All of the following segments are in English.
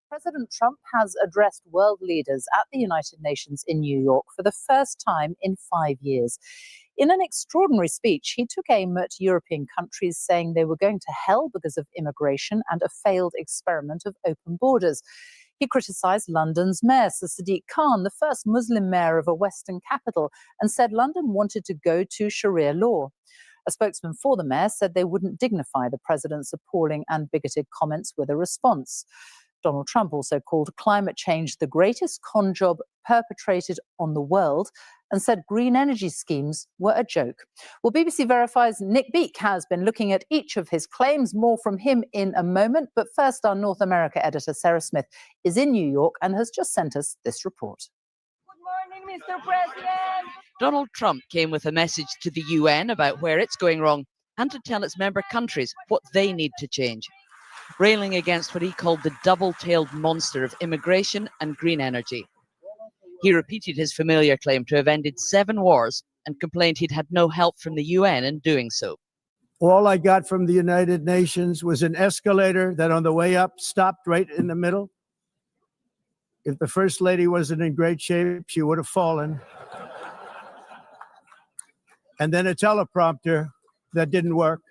President Trump has addressed world leaders at the United Nations in New York for the first time in 5 years. In an extraordinary speech, he took aim at European countries, saying they were going to hell because of immigration and a failed experiment of open borders. He criticised London's mayor, Sir Sadiq Khan, the first Muslim mayor of a Western capital, and said London wanted to go to Sharia law. A spokesman for the mayor said they wouldn't dignify the president's appalling and bigoted comments with a response. Donald Trump also called climate change the greatest con job perpetrated on the world and said green energy schemes were a joke. Well, BBC Verify's Nick Beake has been looking at each of his claims. More from him in a moment. But first, our North America editor, Sarah Smith, is in New York and has just sent us this report. Good morning, Mr. President. Donald Trump came with a message to the UN about where it's going wrong and to tell its member countries what they need to change, railing against what he called the double-tailed monster of immigration and green energy. He repeated his familiar claim to have ended 7 wars and complained he'd had no help from the UN in doing so. All I got from the United Nations was an escalator that on the way up stopped right in the middle. If the First Lady wasn't in great shape, she would have fallen. And then a teleprompter that didn't work.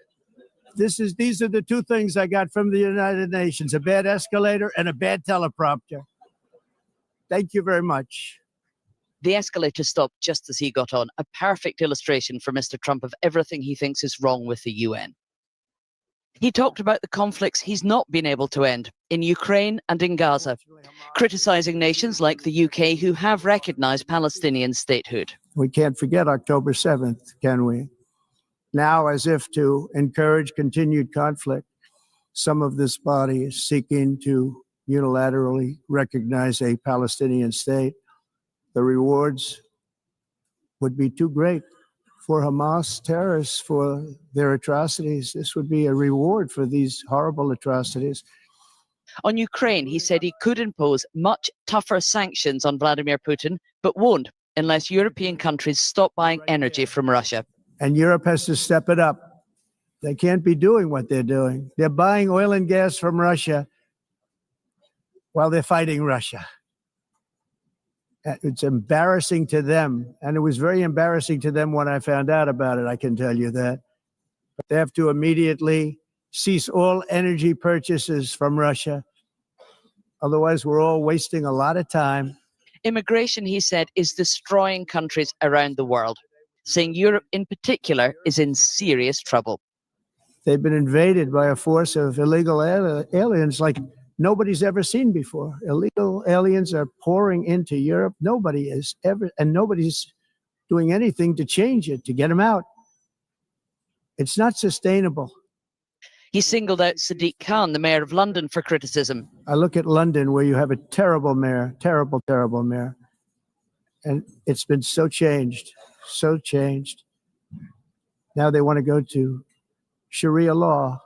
These are the 2 things I got from the United Nations: a bad escalator and a bad teleprompter. Thank you very much. The escalator stopped just as he got on, a perfect illustration for Mr. Trump of everything he thinks is wrong with the UN. He talked about the conflicts he's not been able to end in Ukraine and in Gaza, criticising nations like the UK who have recognised Palestinian statehood. We can't forget October 7th, can we? Now, as if to encourage continued conflict, some of this body is seeking to unilaterally recognize a Palestinian state. The rewards would be too great for Hamas terrorists for their atrocities. This would be a reward for these horrible atrocities. On Ukraine, he said he could impose much tougher sanctions on Vladimir Putin, but won't unless European countries stop buying energy from Russia. And Europe has to step it up. They can't be doing what they're doing. They're buying oil and gas from Russia while they're fighting Russia. It's embarrassing to them. And it was very embarrassing to them when I found out about it, I can tell you that. But they have to immediately cease all energy purchases from Russia. Otherwise, we're all wasting a lot of time. Immigration, he said, is destroying countries around the world, saying Europe in particular is in serious trouble. They've been invaded by a force of illegal aliens like nobody's ever seen before. Illegal aliens are pouring into Europe. Nobody is ever, and nobody's doing anything to change it, to get them out. It's not sustainable. He singled out Sadiq Khan, the mayor of London, for criticism. I look at London, where you have a terrible mayor, terrible, terrible mayor. And it's been so changed, so changed. Now they want to go to Sharia law.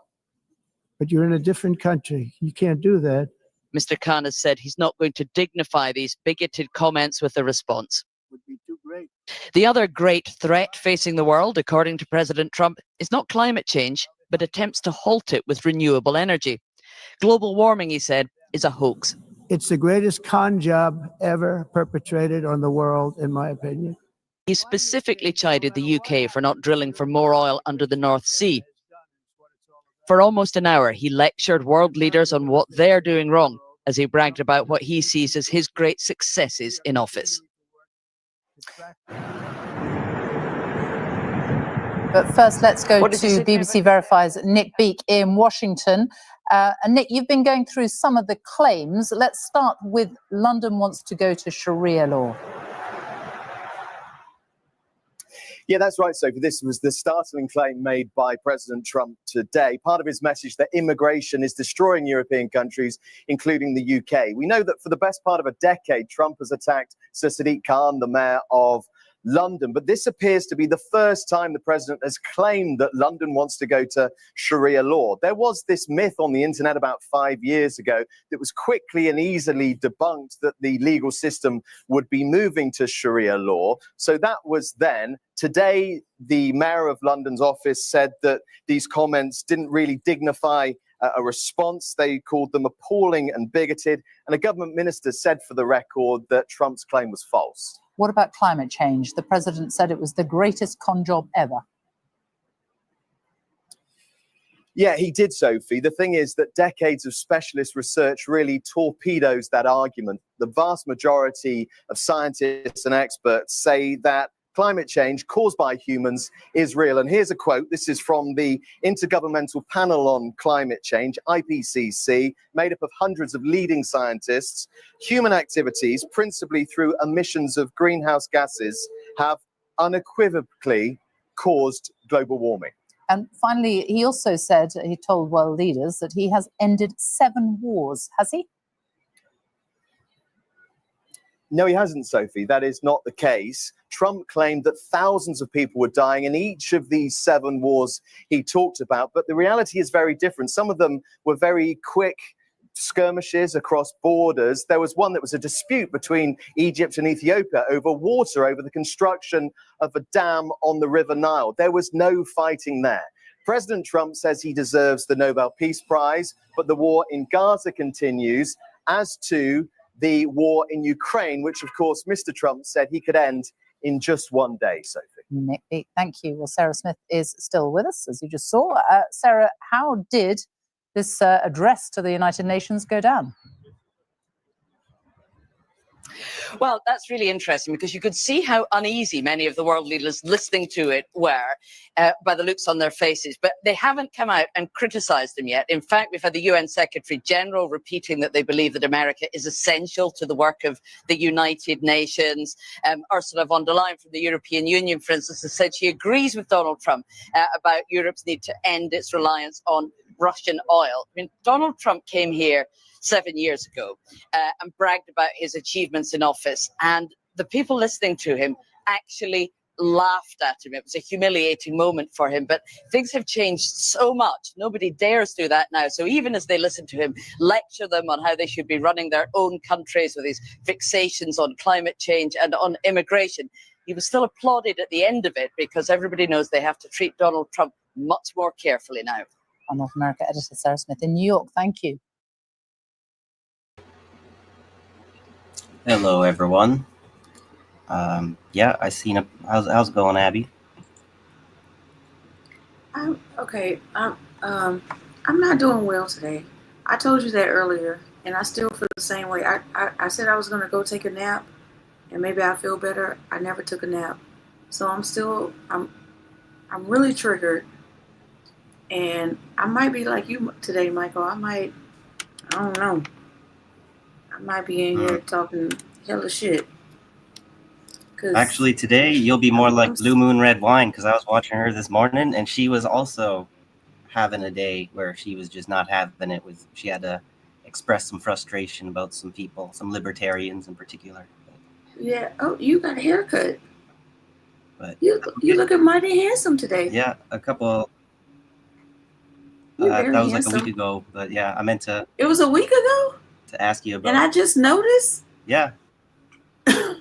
But you're in a different country. You can't do that. Mr. Khan has said he's not going to dignify these bigoted comments with a response. Would be too great. The other great threat facing the world, according to President Trump, is not climate change, but attempts to halt it with renewable energy. Global warming, he said, is a hoax. It's the greatest con job ever perpetrated on the world, in my opinion. He specifically chided the UK for not drilling for more oil under the North Sea. For almost an hour, he lectured world leaders on what they're doing wrong, as he bragged about what he sees as his great successes in office. But first, let's go to BBC Verify's Nick Beake in Washington. And Nick, you've been going through some of the claims. Let's start with London wants to go to Sharia law. Yeah, that's right, Sophie. This was the startling claim made by President Trump today. Part of his message that immigration is destroying European countries, including the UK. We know that for the best part of a decade, Trump has attacked Sir Sadiq Khan, the mayor of London. But this appears to be the first time the president has claimed that London wants to go to Sharia law. There was this myth on the internet about 5 years ago that was quickly and easily debunked that the legal system would be moving to Sharia law. So that was then. Today, the mayor of London's office said that these comments didn't really dignify a response. They called them appalling and bigoted. And a government minister said for the record that Trump's claim was false. What about climate change? The president said it was the greatest con job ever. Yeah, he did, Sophie. The thing is that decades of specialist research really torpedoes that argument. The vast majority of scientists and experts say that climate change caused by humans is real. And here's a quote. This is from the Intergovernmental Panel on Climate Change, IPCC, made up of hundreds of leading scientists. Human activities, principally through emissions of greenhouse gases, have unequivocally caused global warming. And finally, he also said, he told world leaders that he has ended 7 wars. Has he? No, he hasn't, Sophie. That is not the case. Trump claimed that thousands of people were dying in each of these 7 wars he talked about. But the reality is very different. Some of them were very quick skirmishes across borders. There was one that was a dispute between Egypt and Ethiopia over water, over the construction of a dam on the River Nile. There was no fighting there. President Trump says he deserves the Nobel Peace Prize, but the war in Gaza continues, as to the war in Ukraine, which, of course, Mr. Trump said he could end in just one day, Sophie. Nick, thank you. Well, Sarah Smith is still with us, as you just saw. Sarah, how did this address to the United Nations go down? Well, that's really interesting because you could see how uneasy many of the world leaders listening to it were by the looks on their faces. But they haven't come out and criticized him yet. In fact, we've had the UN Secretary General repeating that they believe that America is essential to the work of the United Nations. Ursula von der Leyen from the European Union, for instance, has said she agrees with Donald Trump about Europe's need to end its reliance on Russian oil. I mean, Donald Trump came here 7 years ago and bragged about his achievements in office, and the people listening to him actually laughed at him. It was a humiliating moment for him, but things have changed so much. Nobody dares do that now. So even as they listen to him lecture them on how they should be running their own countries with these fixations on climate change and on immigration, he was still applauded at the end of it because everybody knows they have to treat Donald Trump much more carefully now. Our North America editor, Sarah Smith in New York. Thank you. Hello, everyone. Yeah, I seen how's it going, Abby? I'm not doing well today. I told you that earlier, and I still feel the same way. I said I was gonna go take a nap, and maybe I'll feel better. I never took a nap, so I'm really triggered, and I might be like you today, Michael. I don't know. I might be in here talking hella shit. Actually, today you'll be more like Blue Moon Red Wine, because I was watching her this morning, and she was also having a day where she was just not having it. She had to express some frustration about some people, some libertarians in particular. Yeah. Oh, you got a haircut. But you looking mighty handsome today. Yeah, a couple. You're That very was handsome. like a week ago, but yeah, I meant to. It was a week ago. To ask you about. And I just noticed. Yeah.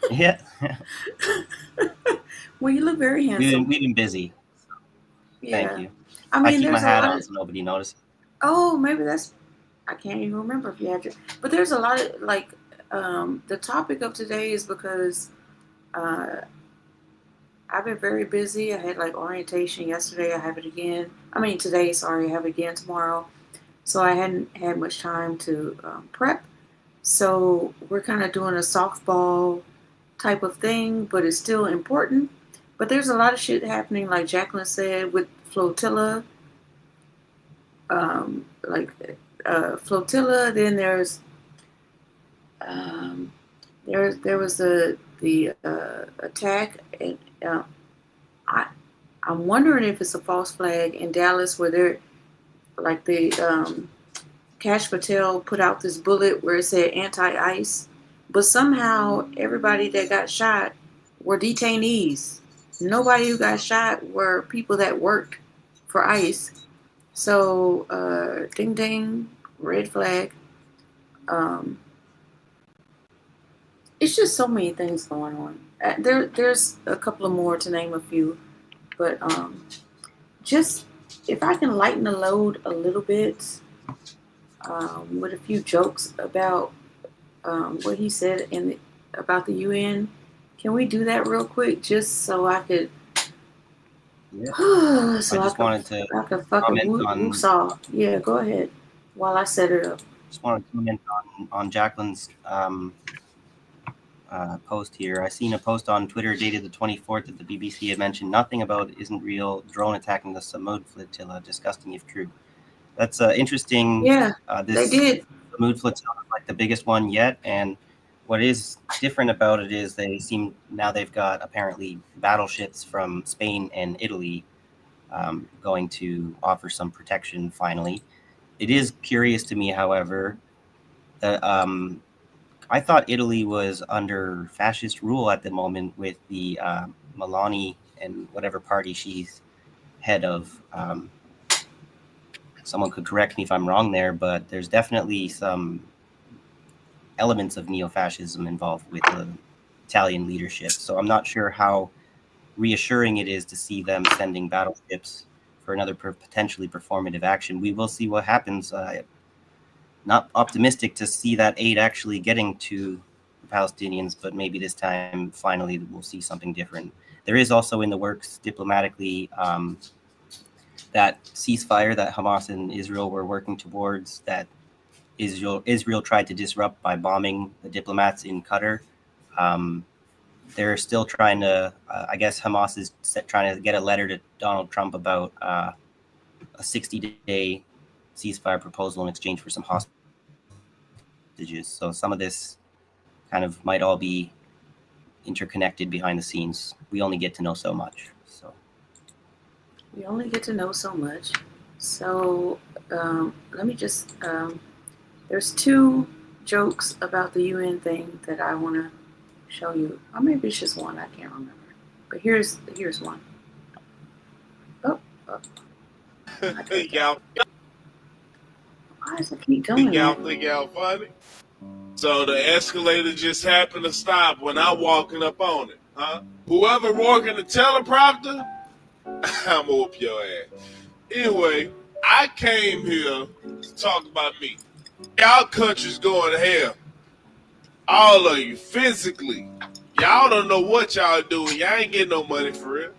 Yeah. Well, you look very handsome. We've been busy. Yeah. Thank you. I mean, keep my there's hat a lot on so nobody notices. Oh, maybe that's. I can't even remember if you had your. But there's a lot of like. The topic of today is because I've been very busy. I had like orientation yesterday. I have it again. I mean today. Sorry, I have it again tomorrow. So I hadn't had much time to prep. So we're kind of doing a softball type of thing, but it's still important. But there's a lot of shit happening, like Jacqueline said, with flotilla. Flotilla. Then there's there was the attack I'm wondering if it's a false flag in Dallas where they're like Cash Patel put out this bullet where it said anti-ICE, but somehow everybody that got shot were detainees. Nobody who got shot were people that worked for ICE. So, ding ding, red flag. It's just so many things going on. There's a couple of more to name a few, but just if I can lighten the load a little bit with a few jokes about what he said about the UN. Can we do that real quick, just so I could? Yeah. So I just wanted to I could fucking woos off. Yeah, go ahead. While I set it up. Just wanted to comment on Jacqueline's post here. I seen a post on Twitter dated the 24th that the BBC had mentioned nothing about isn't real drone attacking the Samud flotilla. Disgusting if true. That's interesting. Yeah, this they did. Samud flotilla is like the biggest one yet, and what is different about it is they've got apparently battleships from Spain and Italy going to offer some protection finally. It is curious to me, however, that I thought Italy was under fascist rule at the moment with the Meloni and whatever party she's head of. Someone could correct me if I'm wrong there, but there's definitely some elements of neo-fascism involved with the Italian leadership. So I'm not sure how reassuring it is to see them sending battleships for another potentially performative action. We will see what happens. Not optimistic to see that aid actually getting to the Palestinians, but maybe this time finally we'll see something different. There is also in the works diplomatically that ceasefire that Hamas and Israel were working towards, that Israel tried to disrupt by bombing the diplomats in Qatar. They're still trying to, I guess Hamas is trying to get a letter to Donald Trump about a 60-day ceasefire proposal in exchange for some hostages. So some of this kind of might all be interconnected behind the scenes. We only get to know so much. So we only get to know so much. So let me just. There's two jokes about the UN thing that I want to show you. Or maybe it's just one. I can't remember. But here's one. Oh. Y'all Why does it keep doing that? think y'all funny? So the escalator just happened to stop when I'm walking up on it, huh? Whoever working the teleprompter, I'm gonna whoop your ass. Anyway, I came here to talk about me. Y'all country's going to hell. All of you, physically. Y'all don't know what y'all doing. Y'all ain't getting no money for real.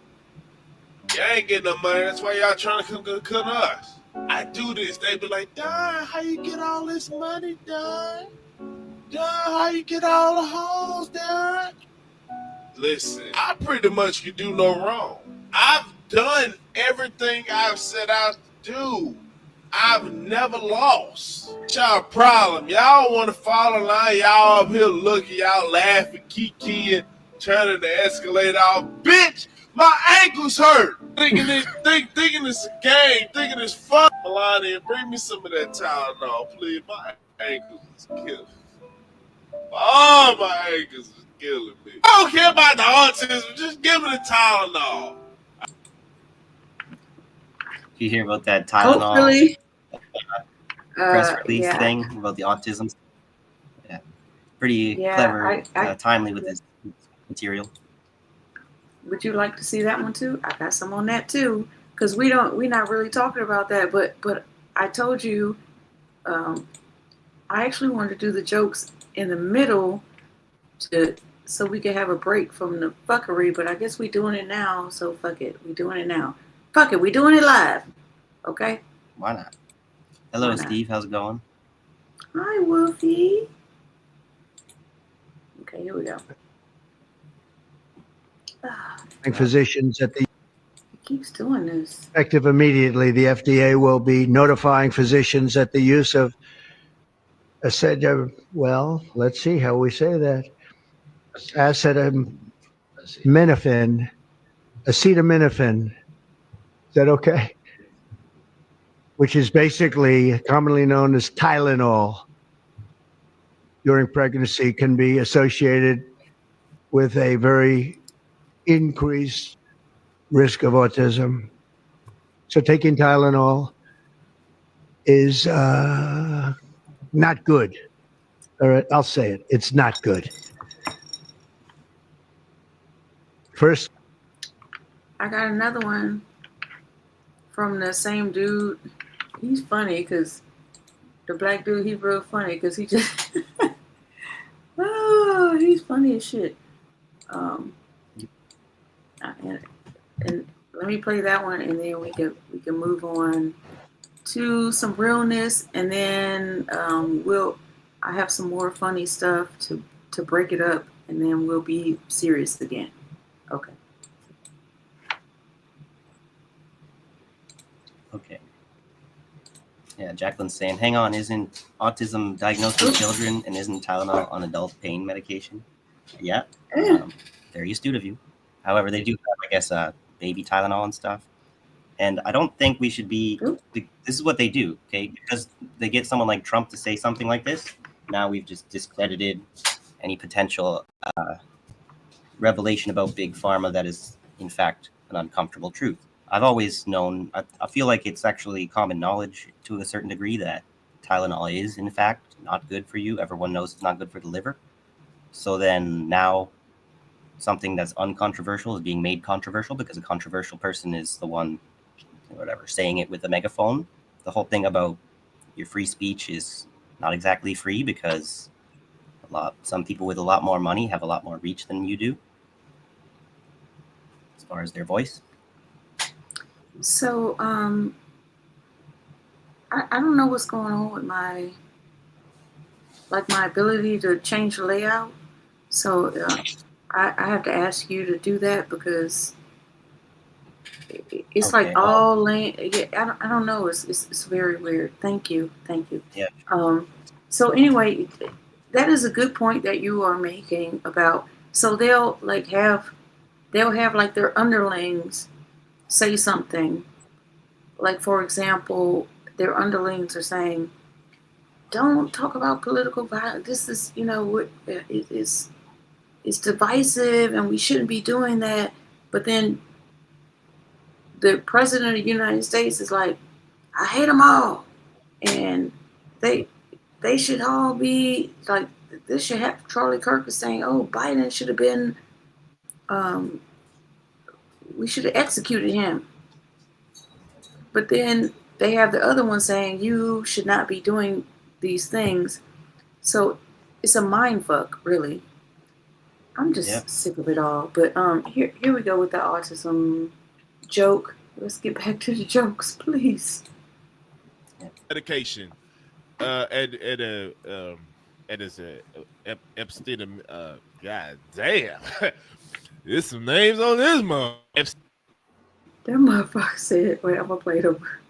Y'all ain't getting no money. That's why y'all trying to come to us. I do this. They be like, Don, how you get all this money, Don? Don, how you get all the hoes, Don? Listen, I pretty much can do no wrong. I've done everything I've set out to do. I've never lost. Y'all problem. Y'all want to fall in line. Y'all up here looking. Y'all laughing, kikiing, turning the escalator off. Bitch, my ankles hurt. Thinking it's a game. Thinking it's fun. Melania, bring me some of that Tylenol, please. My ankles is killing me. Oh, my ankles is killing me. I don't care about the autism. Just give me the Tylenol. you hear about that Tylenol Hopefully. press release Yeah. thing about the autism? Yeah, pretty Yeah, clever, I- timely with this material. Would you like to see that one too? I got some on that too, because we're not really talking about that. But I told you, I actually wanted to do the jokes in the middle, so we could have a break from the fuckery. But I guess we're doing it now, so fuck it, we're doing it now. Fuck it, we're doing it live. Okay. Why not? Hello, Why not? Steve. How's it going? Hi, Wolfie. Okay, here we go. Physicians at the It keeps doing this. effective immediately, the FDA will be notifying physicians that the use of well, let's see how we say that. Acetaminophen acetaminophen. Is that okay? Which is basically commonly known as Tylenol during pregnancy, can be associated with a very increased risk of autism. So taking Tylenol is not good. All right, I'll say it. It's not good. First, I got another one from the same dude. He's funny because the black dude, he's real funny because he just, oh, he's funny as shit. And let me play that one, and then we can move on to some realness, and then I have some more funny stuff to break it up, and then we'll be serious again. Okay. Okay. Yeah, Jacqueline's saying, hang on, isn't autism diagnosed in children and isn't Tylenol on adult pain medication? Yeah, very astute of you. However, they do have, I guess, baby Tylenol and stuff. And I don't think we should be, this is what they do, okay? Because they get someone like Trump to say something like this, now we've just discredited any potential revelation about Big Pharma that is, in fact, an uncomfortable truth. I've always known, I feel like it's actually common knowledge to a certain degree that Tylenol is, in fact, not good for you. Everyone knows it's not good for the liver. So then now something that's uncontroversial is being made controversial because a controversial person is the one, whatever, saying it with a megaphone. The whole thing about your free speech is not exactly free because some people with a lot more money have a lot more reach than you do as far as their voice. So, I don't know what's going on with my ability to change the layout. So, I have to ask you to do that because it's Okay. like all lane. Yeah, I don't know. It's very weird. Thank you. Yeah. So anyway, that is a good point that you are making about. So they'll have like their underlings say something. Like, for example, their underlings are saying, don't talk about political violence. This is, it's divisive and we shouldn't be doing that. But then the president of the United States is like, I hate them all. And they should all be like, this should have Charlie Kirk is saying, oh, Biden should have been, we should have executed him. But then they have the other one saying you should not be doing these things. So it's a mind fuck, really. I'm just sick of it all. But here we go with the autism joke. Let's get back to the jokes, please. Medication. And it's Epstein. God damn. There's some names on this month. That motherfucker said, wait, I'm gonna play it over.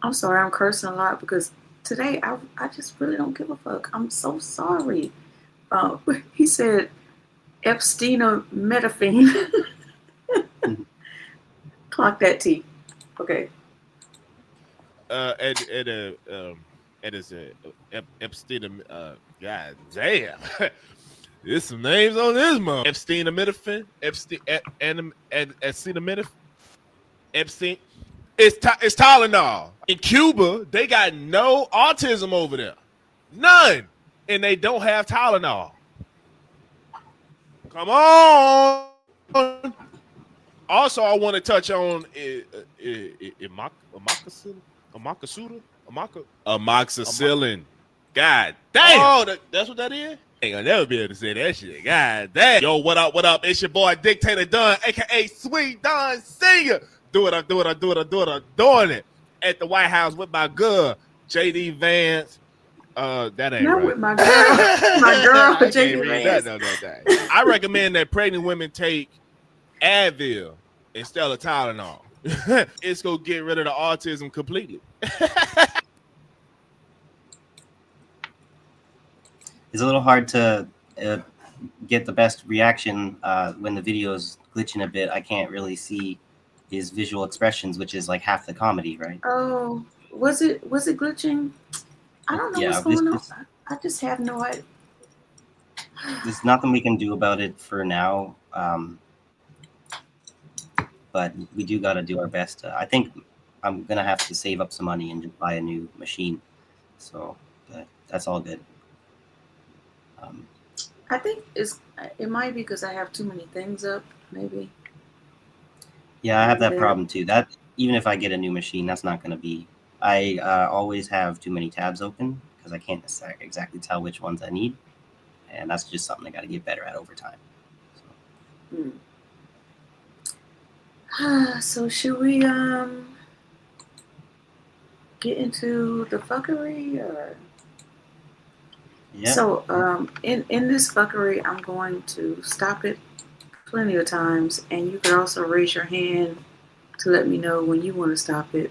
I'm sorry, I'm cursing a lot because today I just really don't give a fuck. I'm so sorry. He said acetaminophen. Clock that T. Okay. It is Epstein. God damn. There's some names on this month. Acetaminophen. Acetaminophen. Epstein. It's Tylenol. In Cuba, they got no autism over there. None. And they don't have Tylenol. Come on. Also, I want to touch on amoxicillin. God damn. Oh, that's what that is? Ain't gonna never be able to say that shit. God damn. Yo, what up? What up? It's your boy Dictator Dunn, aka Sweet Don Singer. I'm doing it at the White House with my girl, JD Vance. That ain't not right. With my girl, JD Vance. No. I recommend that pregnant women take Advil instead of Tylenol. It's gonna get rid of the autism completely. It's a little hard to get the best reaction when the video is glitching a bit. I can't really see his visual expressions, which is like half the comedy, right? Oh, was it glitching? I don't know what's going on. I just have no idea. There's nothing we can do about it for now. But we do got to do our best. I think I'm gonna have to save up some money and just buy a new machine. So that's all good. I think it might be because I have too many things up, maybe. Yeah, I have that problem too. That even if I get a new machine, that's not gonna be. I always have too many tabs open because I can't exactly tell which ones I need, and that's just something I got to get better at over time. So should we get into the fuckery or? Yeah. So in this fuckery, I'm going to stop it plenty of times, and you can also raise your hand to let me know when you want to stop it.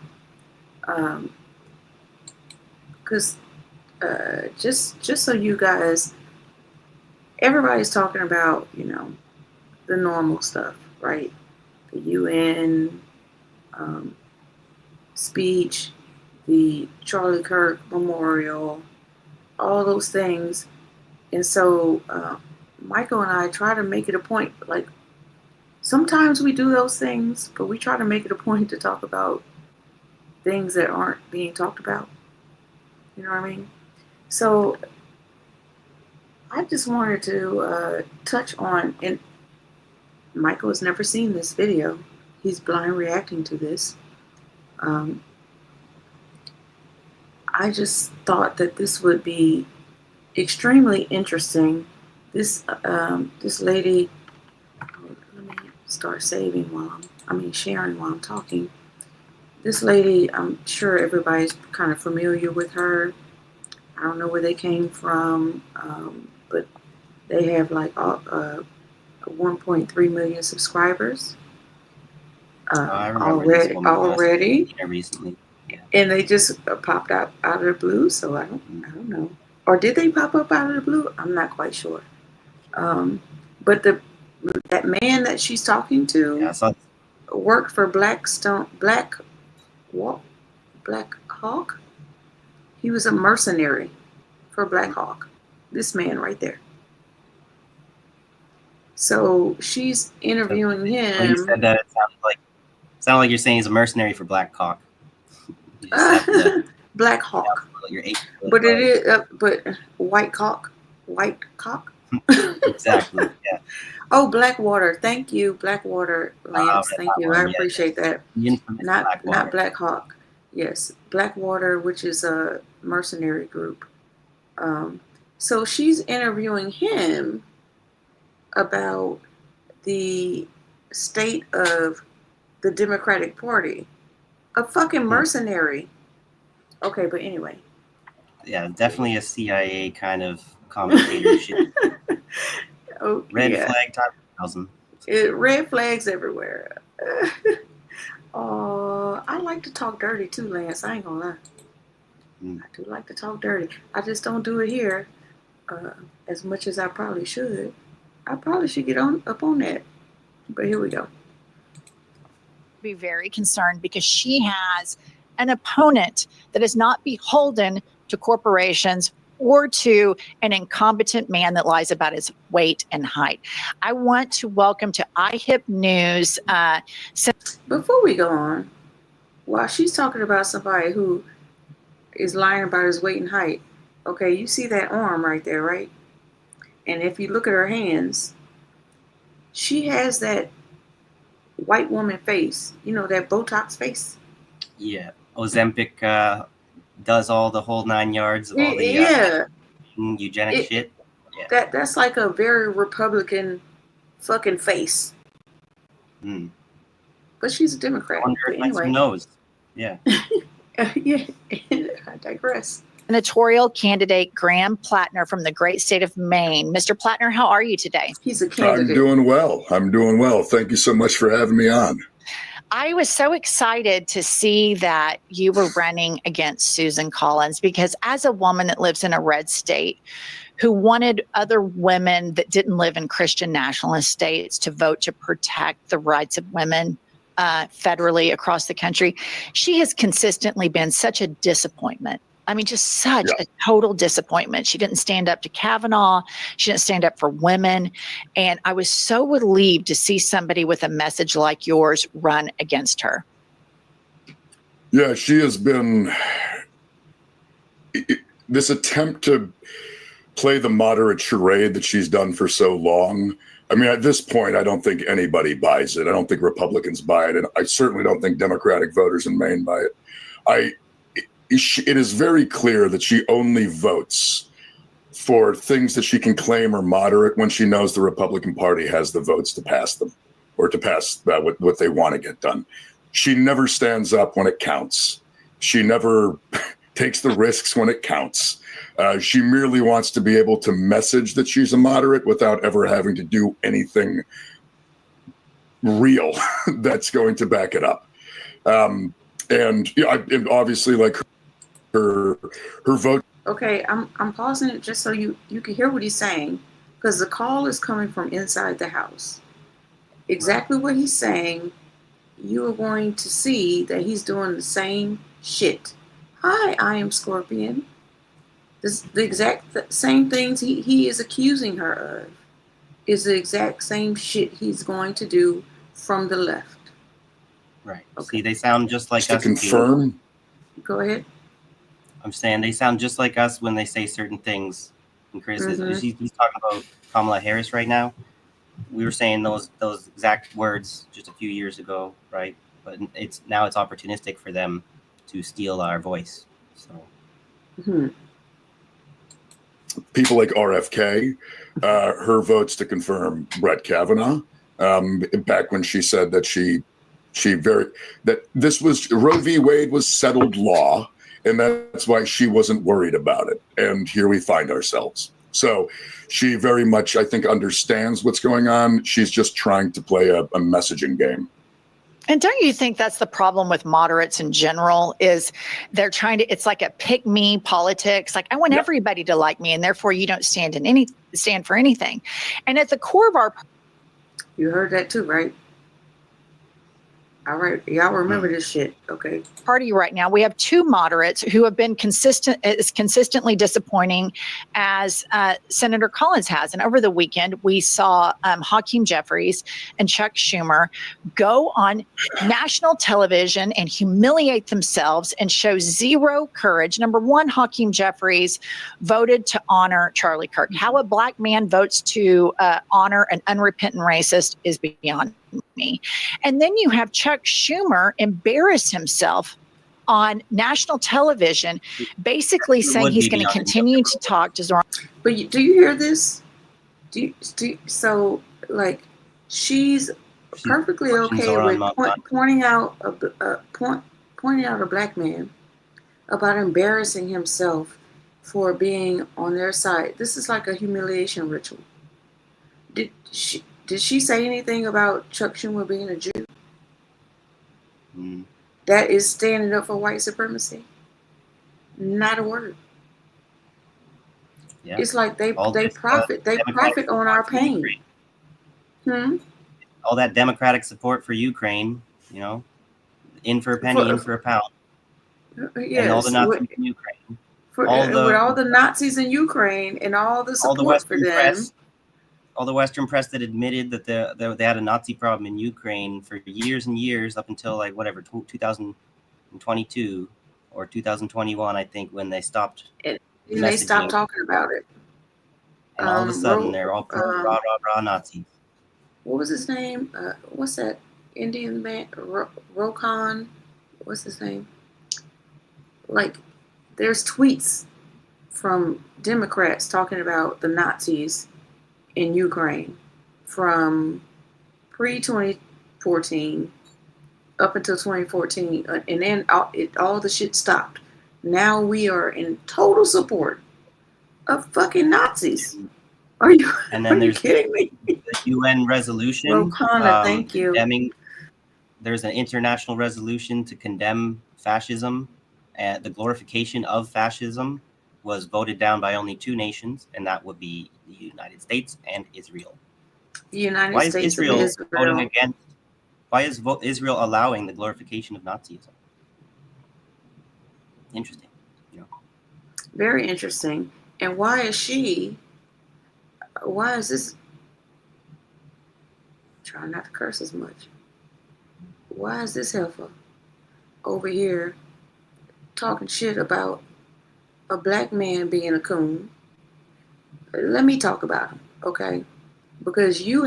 Because just so you guys, everybody's talking about, you know, the normal stuff, right? The UN speech, the Charlie Kirk Memorial, all those things. And so Michael and I try to make it a point, like sometimes we do those things, but we try to make it a point to talk about things that aren't being talked about. You know what I mean? So I just wanted to touch on, and Michael has never seen this video. He's blind reacting to this. I just thought that this would be extremely interesting. This lady, let me start sharing while I'm talking. This lady, I'm sure everybody's kind of familiar with her. I don't know where they came from, but they have like 1.3 million subscribers I remember this woman already. Recently. Yeah. And they just popped out of the blue, so I don't know. Or did they pop up out of the blue? I'm not quite sure. But that man that she's talking to worked for Black Hawk. He was a mercenary for Black Hawk. This man right there. So she's interviewing him. When you said that, it sounded like you're saying he's a mercenary for Black Hawk. Black Hawk. But it is, but white cock. Exactly. Yeah. Oh, Blackwater. Thank you, Blackwater, Lance. Thank you. I appreciate that. Not Black Hawk. Yes, Blackwater, which is a mercenary group. So she's interviewing him about the state of the Democratic Party. A fucking mercenary. Okay, but anyway. Yeah, definitely a CIA kind of commentatorship. Red flag type of 1000. Red flags everywhere. I like to talk dirty too, Lance. I ain't gonna lie. I do like to talk dirty. I just don't do it here as much as I probably should. I probably should get up on that. But here we go. Be very concerned because she has an opponent that is not beholden to corporations or to an incompetent man that lies about his weight and height. I want to welcome to iHip News. Before we go on, while she's talking about somebody who is lying about his weight and height, okay, you see that arm right there, right? And if you look at her hands, she has that white woman face, you know, that Botox face. Yeah, Ozempic does all the whole 9 yards of all the eugenic shit. Yeah. That's like a very Republican fucking face. But she's a Democrat. I wonder if anyway. Knows. Yeah. Yeah, I digress. Senatorial candidate Graham Plattner from the great state of Maine. Mr. Plattner, how are you today? He's a candidate. I'm doing well. Thank you so much for having me on. I was so excited to see that you were running against Susan Collins because as a woman that lives in a red state, who wanted other women that didn't live in Christian nationalist states to vote to protect the rights of women federally across the country. She has consistently been such a disappointment. I mean, just such a total disappointment. She didn't stand up to Kavanaugh. She didn't stand up for women. And I was so relieved to see somebody with a message like yours run against her. Yeah, she has been this attempt to play the moderate charade that she's done for so long. I mean, at this point, I don't think anybody buys it. I don't think Republicans buy it. And I certainly don't think Democratic voters in Maine buy it. It is very clear that she only votes for things that she can claim are moderate when she knows the Republican Party has the votes to pass them or to pass what they want to get done. She never stands up when it counts. She never takes the risks when it counts. She merely wants to be able to message that she's a moderate without ever having to do anything real that's going to back it up. And obviously, like her vote. Okay, I'm pausing it just so you can hear what he's saying, because the call is coming from inside the house. Exactly what he's saying, you are going to see that he's doing the same shit. Hi, I am Scorpion. The exact same things he is accusing her of is the exact same shit he's going to do from the left. Right. Okay. See, they sound just like to us. Confirm. Go ahead. I'm saying they sound just like us when they say certain things. And Chris he's talking about Kamala Harris right now. We were saying those exact words just a few years ago, right? But it's opportunistic for them to steal our voice. So people like RFK, her votes to confirm Brett Kavanaugh, back when she said that that this was Roe v. Wade was settled law, and that's why she wasn't worried about it. And here we find ourselves. So she very much, I think, understands what's going on. She's just trying to play a messaging game. And don't you think that's the problem with moderates in general, is they're trying to, it's like a pick me politics. Like, I want everybody to like me, and therefore you don't stand for anything. And at the core of our, you heard that too, right? All right, y'all remember this shit, okay? Party right now, we have two moderates who have been consistently disappointing, as Senator Collins has. And over the weekend, we saw Hakeem Jeffries and Chuck Schumer go on national television and humiliate themselves and show zero courage. Number one, Hakeem Jeffries voted to honor Charlie Kirk. How a black man votes to honor an unrepentant racist is beyond me. And then you have Chuck Schumer embarrass himself on national television, basically saying he's going to continue to talk to Zoran. But do you hear this? So, like, she's perfectly okay with pointing out a black man about embarrassing himself for being on their side. This is like a humiliation ritual. Did she say anything about Chuck Schumer being a Jew? That is standing up for white supremacy? Not a word. Yeah. It's like they profit on our pain. All that democratic support for Ukraine, in for a penny, in for a pound. Yes, and all the Nazis in Ukraine. With all the Nazis in Ukraine and all the support for them. All the Western press that admitted that they had a Nazi problem in Ukraine for years and years, up until 2022 or 2021, I think, when they stopped. They stopped talking about it. And all of a sudden, they're all rah Nazis. What was his name? What's that Indian man? Rokhan? What's his name? Like, there's tweets from Democrats talking about the Nazis in Ukraine from pre-2014 up until 2014, and then all the shit stopped. Now we are in total support of fucking Nazis. Are you kidding me? The UN resolution. Rokana, thank you. There's an international resolution to condemn fascism, the glorification of fascism, was voted down by only 2 nations, and that would be the United States and Israel. The United Why is States Israel and voting Israel. against? Why is Israel allowing the glorification of Nazism? Interesting. You know. Very interesting. And why is this, try not to curse as much. Why is this heifer over here talking shit about a black man being a coon? Let me talk about him, okay? Because you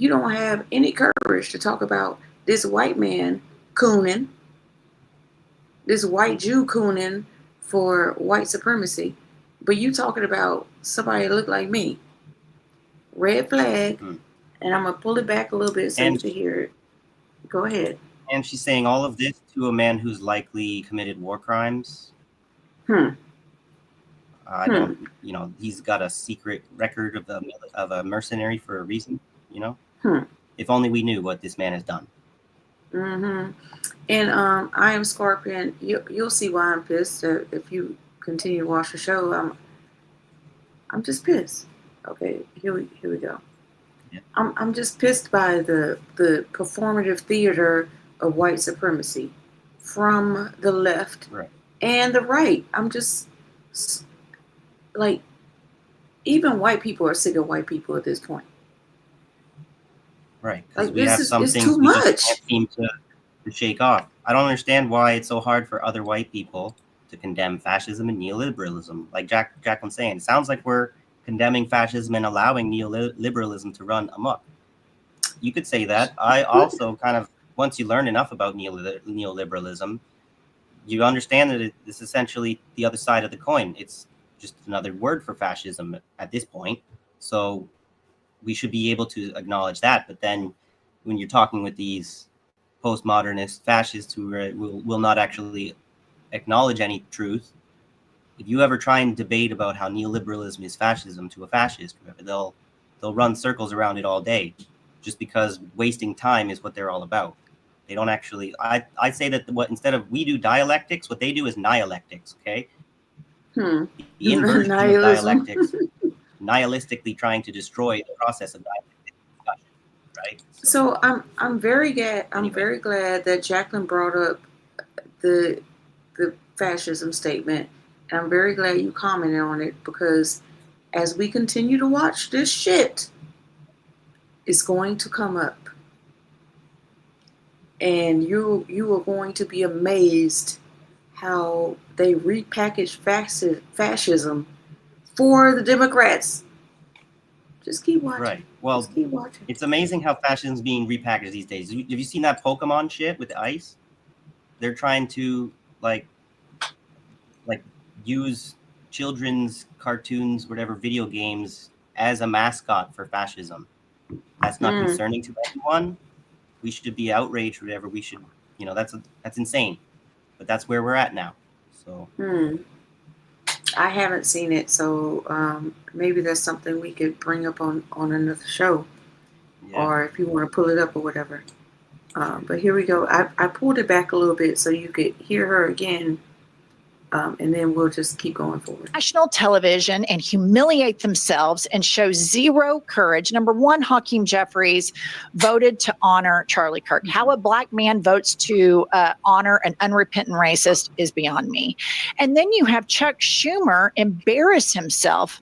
don't have any courage to talk about this white man cooning, this white Jew cooning for white supremacy. But you talking about somebody that look like me. Red flag. And I'm going to pull it back a little bit so you can hear it. Go ahead. And she's saying all of this to a man who's likely committed war crimes. I don't, you know, he's got a secret record of a mercenary for a reason, you know? If only we knew what this man has done. And I am Scorpion. You'll see why I'm pissed if you continue to watch the show. I'm just pissed. Okay, here we go. Yeah. I'm just pissed by the performative theater of white supremacy from the left and the right. I'm just like, even white people are sick of white people at this point. Right, because like, we have some things too we much. just can't seem to shake off. I don't understand why it's so hard for other white people to condemn fascism and neoliberalism. Like Jacqueline's saying, it sounds like we're condemning fascism and allowing neoliberalism to run amok. You could say that. I also kind of, once you learn enough about neoliberalism, you understand that it's essentially the other side of the coin. It's just another word for fascism at this point. So we should be able to acknowledge that. But then when you're talking with these postmodernist fascists who will not actually acknowledge any truth, if you ever try and debate about how neoliberalism is fascism to a fascist, they'll run circles around it all day, just because wasting time is what they're all about. They don't actually. I say that instead of we do dialectics, what they do is nihilectics. Okay. The inversion of dialectics, nihilistically trying to destroy the process of dialectic discussion. Right. So I'm very glad. I'm very glad that Jacqueline brought up the fascism statement. And I'm very glad you commented on it, because as we continue to watch this shit, it's going to come up. And you are going to be amazed how they repackage fascism for the Democrats. Just keep watching. Right. Well, just keep watching. It's amazing how fascism is being repackaged these days. Have you seen that Pokemon shit with ice? They're trying to like use children's cartoons, whatever, video games as a mascot for fascism. That's not concerning to anyone. We should be outraged, whatever. We should, you know, that's insane. But that's where we're at now. So I haven't seen it, so maybe that's something we could bring up on another show, or if you want to pull it up or whatever. But here we go. I pulled it back a little bit so you could hear her again. And then we'll just keep going forward. National television and humiliate themselves and show zero courage. Number one, Hakeem Jeffries voted to honor Charlie Kirk. How a black man votes to honor an unrepentant racist is beyond me. And then you have Chuck Schumer embarrass himself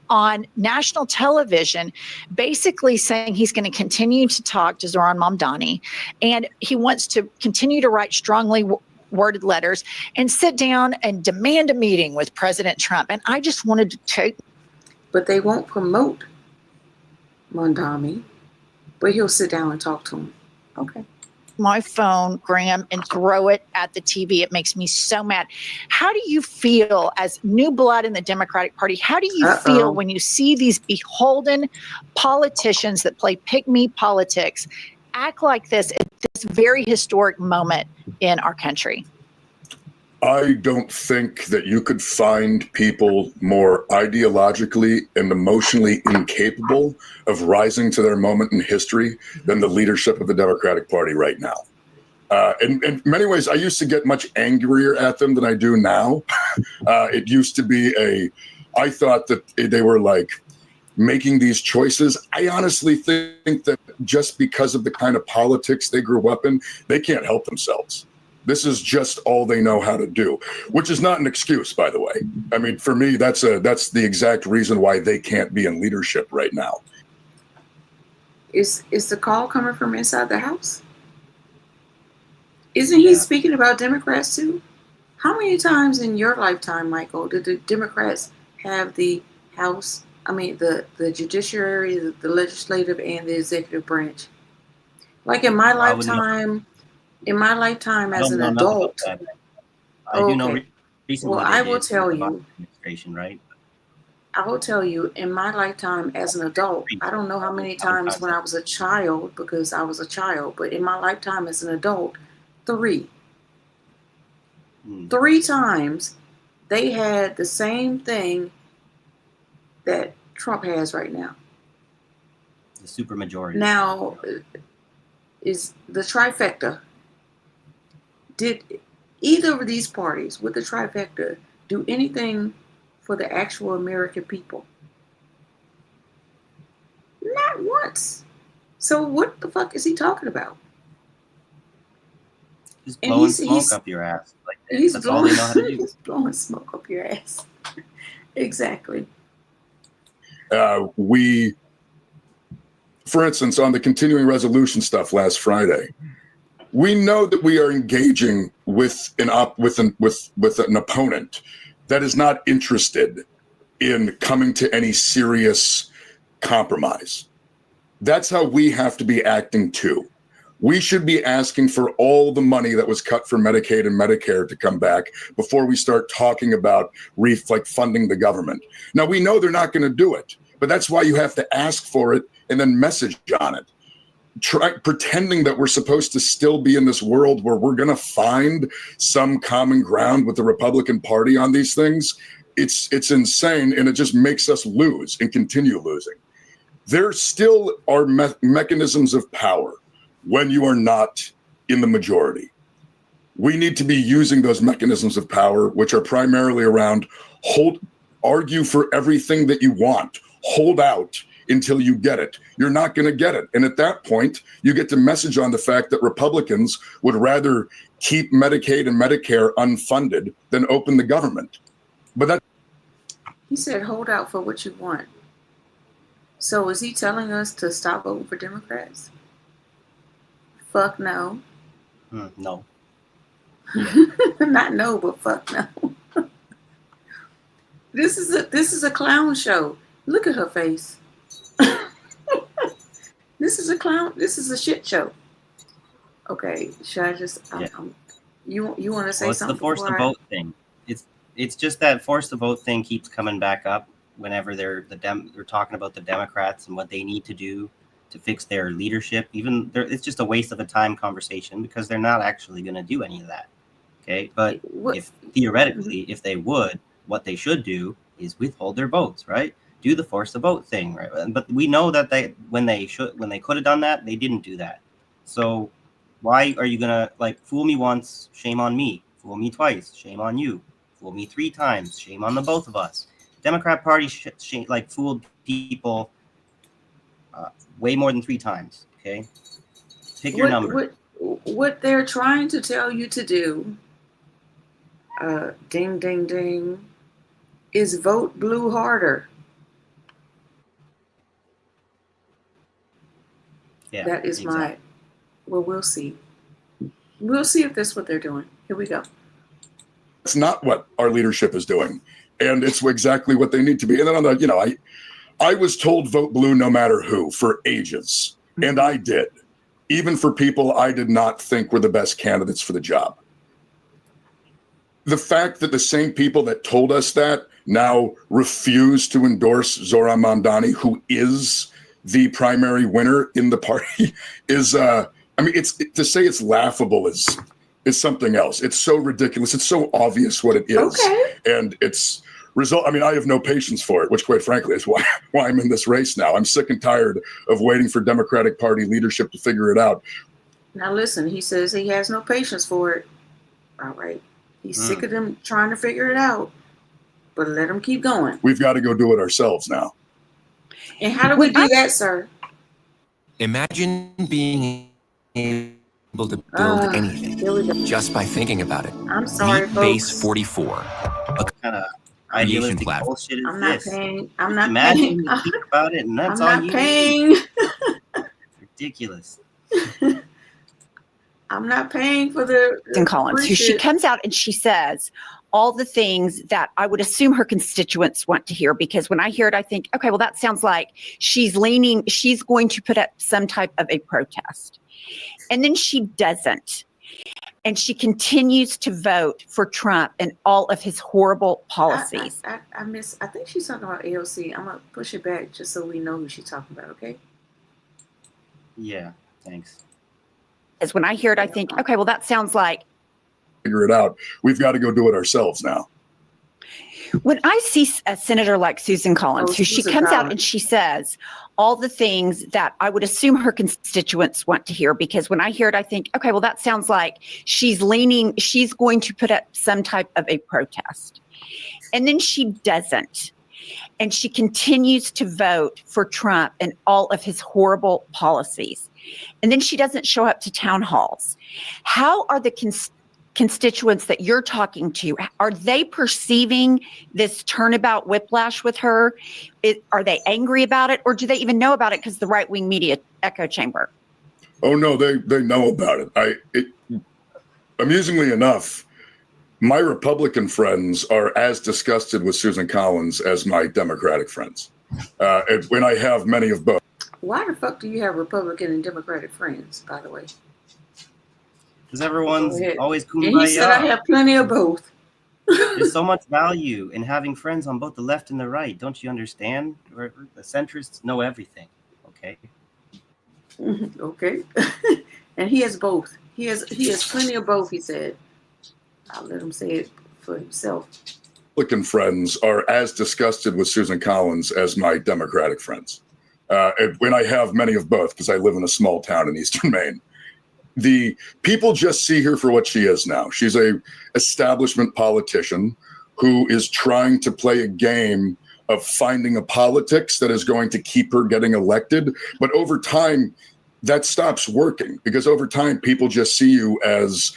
on national television, basically saying he's going to continue to talk to Zohran Mamdani, and he wants to continue to write strongly worded letters and sit down and demand a meeting with President Trump. And I just wanted to take. But they won't promote Mamdani, but he'll sit down and talk to him. Okay. My phone, Graham, and throw it at the TV. It makes me so mad. How do you feel as new blood in the Democratic Party? How do you feel when you see these beholden politicians that play pick-me politics act like this at this very historic moment in our country? I don't think that you could find people more ideologically and emotionally incapable of rising to their moment in history than the leadership of the Democratic Party right now. In many ways, I used to get much angrier at them than I do now. It used to be I thought that they were like making these choices. I honestly think that just because of the kind of politics they grew up in, they can't help themselves. This is just all they know how to do, which is not an excuse, by the way. I mean, for me, that's the exact reason why they can't be in leadership right now. Is the call coming from inside the House? Isn't he speaking about Democrats too? How many times in your lifetime, Michael, did the Democrats have the House, the judiciary, the legislative, and the executive branch? Like in my lifetime as an adult. I do know recently. Well, I will tell you. Administration, right? I will tell you, in my lifetime as an adult, I don't know how many times when I was a child, because I was a child, but in my lifetime as an adult, 3. 3 times they had the same thing that Trump has right now. The supermajority. Now, is the trifecta. Did either of these parties with the trifecta do anything for the actual American people? Not once. So what the fuck is he talking about? Just blowing smoke up your ass. Like that's all they know how to do. He's blowing smoke up your ass. Exactly. For instance, on the continuing resolution stuff last Friday, we know that we are engaging with an opponent that is not interested in coming to any serious compromise. That's how we have to be acting too. We should be asking for all the money that was cut for Medicaid and Medicare to come back before we start talking about funding the government. Now, we know they're not going to do it, but that's why you have to ask for it and then message on it. Pretending that we're supposed to still be in this world where we're going to find some common ground with the Republican Party on these things, it's insane, and it just makes us lose and continue losing. There still are mechanisms of power when you are not in the majority. We need to be using those mechanisms of power, which are primarily around argue for everything that you want, hold out until you get it. You're not going to get it. And at that point, you get to message on the fact that Republicans would rather keep Medicaid and Medicare unfunded than open the government. But he said, hold out for what you want. So is he telling us to stop voting for Democrats? Fuck no. No. Not no, but fuck no. This is a clown show. Look at her face. This is a clown. This is a shit show. Okay, should I just? You want to say it's something? The force to vote thing. It's just that force to vote thing keeps coming back up whenever they're talking about the Democrats and what they need to do to fix their leadership. It's just a waste of a time conversation because they're not actually going to do any of that. Okay, but if theoretically, if they would, what they should do is withhold their votes, right? Do the force the vote thing, right? But we know that when they could have done that, they didn't do that. So why are you gonna fool me once? Shame on me. Fool me twice. Shame on you. Fool me 3 times. Shame on the both of us. Democrat Party fooled people way more than 3 times. Okay, pick your number. What they're trying to tell you to do, ding ding ding, is vote blue harder. Yeah, that is exactly. We'll see. We'll see if that's what they're doing. Here we go. It's not what our leadership is doing. And it's exactly what they need to be. And then on the, I was told vote blue no matter who for ages. And I did. Even for people I did not think were the best candidates for the job. The fact that the same people that told us that now refuse to endorse Zohran Mamdani, who is the primary winner in the party, is it's to say it's laughable is something else. It's so ridiculous. It's so obvious what it is. Okay. And it's I have no patience for it, which quite frankly is why I'm in this race now. I'm sick and tired of waiting for Democratic Party leadership to figure it out. Now listen, he says he has no patience for it. All right. He's sick of them trying to figure it out, but let them keep going. We've got to go do it ourselves now. And how do we do that, sir? Imagine being able to build anything Here we go. just by thinking about it. I'm sorry, Meet Base folks. 44, a What kind of creation idealistic platform. bullshit is I'm not this? paying. I'm not Imagine paying. you think about it, and that's I'm all not you paying. need. Ridiculous. I'm not paying for the Susan Collins, who she bullshit. comes out and she says all the things that I would assume her constituents want to hear. Because when I hear it, I think, okay, well, that sounds like she's going to put up some type of a protest. And then she doesn't. And she continues to vote for Trump and all of his horrible policies. I think she's talking about AOC. I'm going to push it back just so we know who she's talking about, okay? Yeah, thanks. As when I hear it, I think, okay, well, that sounds like. Figure it out. We've got to go do it ourselves now. When I see a senator like Susan Collins, who she comes out and she says all the things that I would assume her constituents want to hear, because when I hear it, I think, okay, well, that sounds like she's going to put up some type of a protest. And then she doesn't. And she continues to vote for Trump and all of his horrible policies. And then she doesn't show up to town halls. How are the constituents that you're talking to, are they perceiving this turnabout whiplash with her? Are they angry about it, or do they even know about it because the right-wing media echo chamber? Oh no, they know about it. Amusingly enough, my Republican friends are as disgusted with Susan Collins as my Democratic friends, when I have many of both. Why the fuck do you have Republican and Democratic friends, by the way? Because everyone's always kumbaya. And he said I have plenty of both. There's so much value in having friends on both the left and the right. Don't you understand? The centrists know everything. Okay. Okay. And he has both. He has plenty of both, he said. I'll let him say it for himself. Republican friends are as disgusted with Susan Collins as my Democratic friends, when I have many of both, because I live in a small town in Eastern Maine. The people just see her for what she is now. She's a establishment politician who is trying to play a game of finding a politics that is going to keep her getting elected. But over time, that stops working, because over time, people just see you as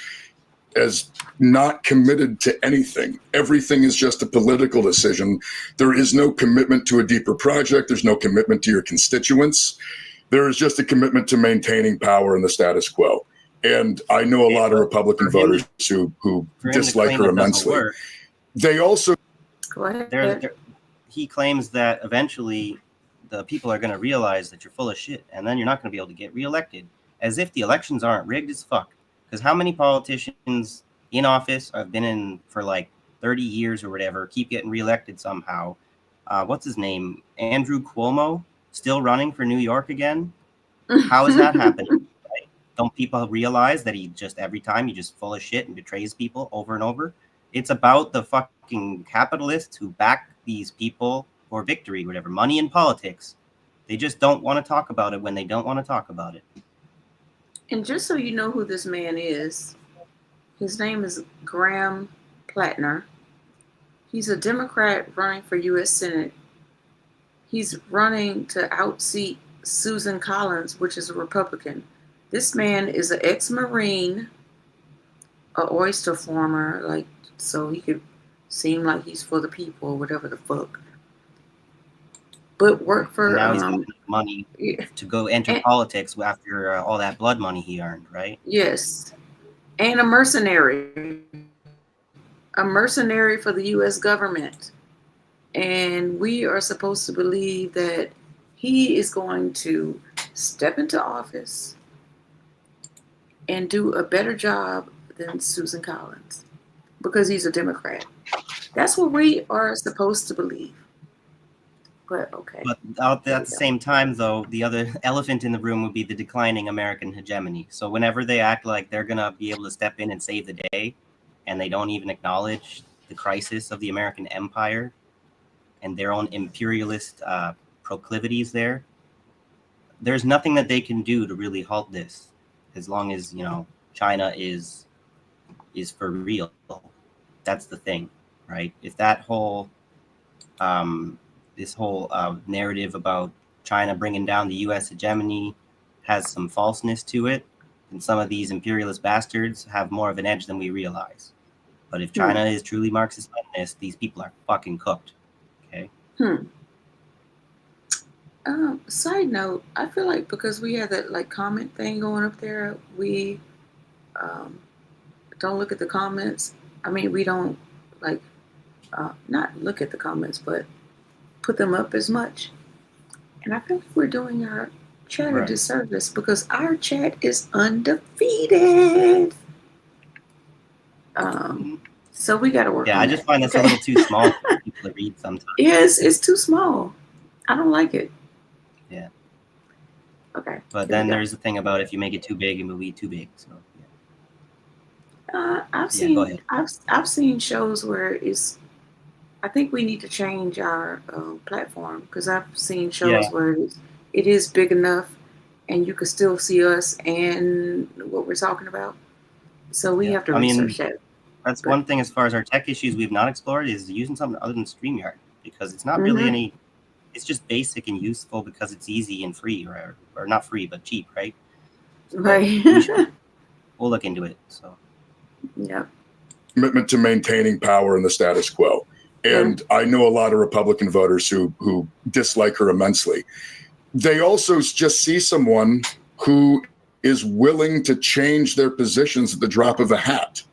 not committed to anything. Everything is just a political decision. There is no commitment to a deeper project. There's no commitment to your constituents. There is just a commitment to maintaining power and the status quo. And I know a lot of Republican voters who dislike her immensely. They also... Go ahead. He claims that eventually the people are going to realize that you're full of shit, and then you're not going to be able to get reelected, as if the elections aren't rigged as fuck. Because how many politicians in office have been in for like 30 years or whatever, keep getting reelected somehow? What's his name? Andrew Cuomo, still running for New York again? How is that happening? Right? Don't people realize that he just, every time, he's just full of shit and betrays people over and over? It's about the fucking capitalists who back these people for victory, whatever. Money in politics. They just don't want to talk about it when they don't want to talk about it. And just so you know who this man is, his name is Graham Plattner. He's a Democrat running for U.S. Senate. He's running to outseat Susan Collins, which is a Republican. This man is an ex-Marine, an oyster farmer, like, so he could seem like he's for the people or whatever the fuck. But work for... Now he's got money to go enter politics after all that blood money he earned, right? Yes. And a mercenary. A mercenary for the U.S. government. And we are supposed to believe that he is going to step into office and do a better job than Susan Collins because he's a Democrat. That's what we are supposed to believe. But okay. But at the same time, though, the other elephant in the room would be the declining American hegemony. So whenever they act like they're going to be able to step in and save the day, and they don't even acknowledge the crisis of the American empire and their own imperialist proclivities there's nothing that they can do to really halt this, as long as, China is for real. That's the thing, right? If that whole this whole narrative about China bringing down the U.S. hegemony has some falseness to it, then some of these imperialist bastards have more of an edge than we realize. But if China is truly Marxist-Leninist, these people are fucking cooked. Okay. Side note, I feel like because we have that like comment thing going up there, we don't look at the comments. I mean, we don't like not look at the comments, but put them up as much. And I feel like we're doing our chat a disservice because our chat is undefeated. So we got to work on I just find this a little too small for people to read sometimes. Yes, it's too small. I don't like it. Yeah. Okay. But then there's the thing about if you make it too big, it will be too big. So I've seen shows where it's. I think we need to change our platform because I've seen shows where it is big enough, and you can still see us and what we're talking about. So we have to research that. That's one thing as far as our tech issues we've not explored is using something other than StreamYard because it's not really any. It's just basic and useful because it's easy and free, or not free but cheap, right? So right. We'll look into it. So. Yeah. Commitment to maintaining power in the status quo. And I know a lot of Republican voters who dislike her immensely. They also just see someone who is willing to change their positions at the drop of a hat.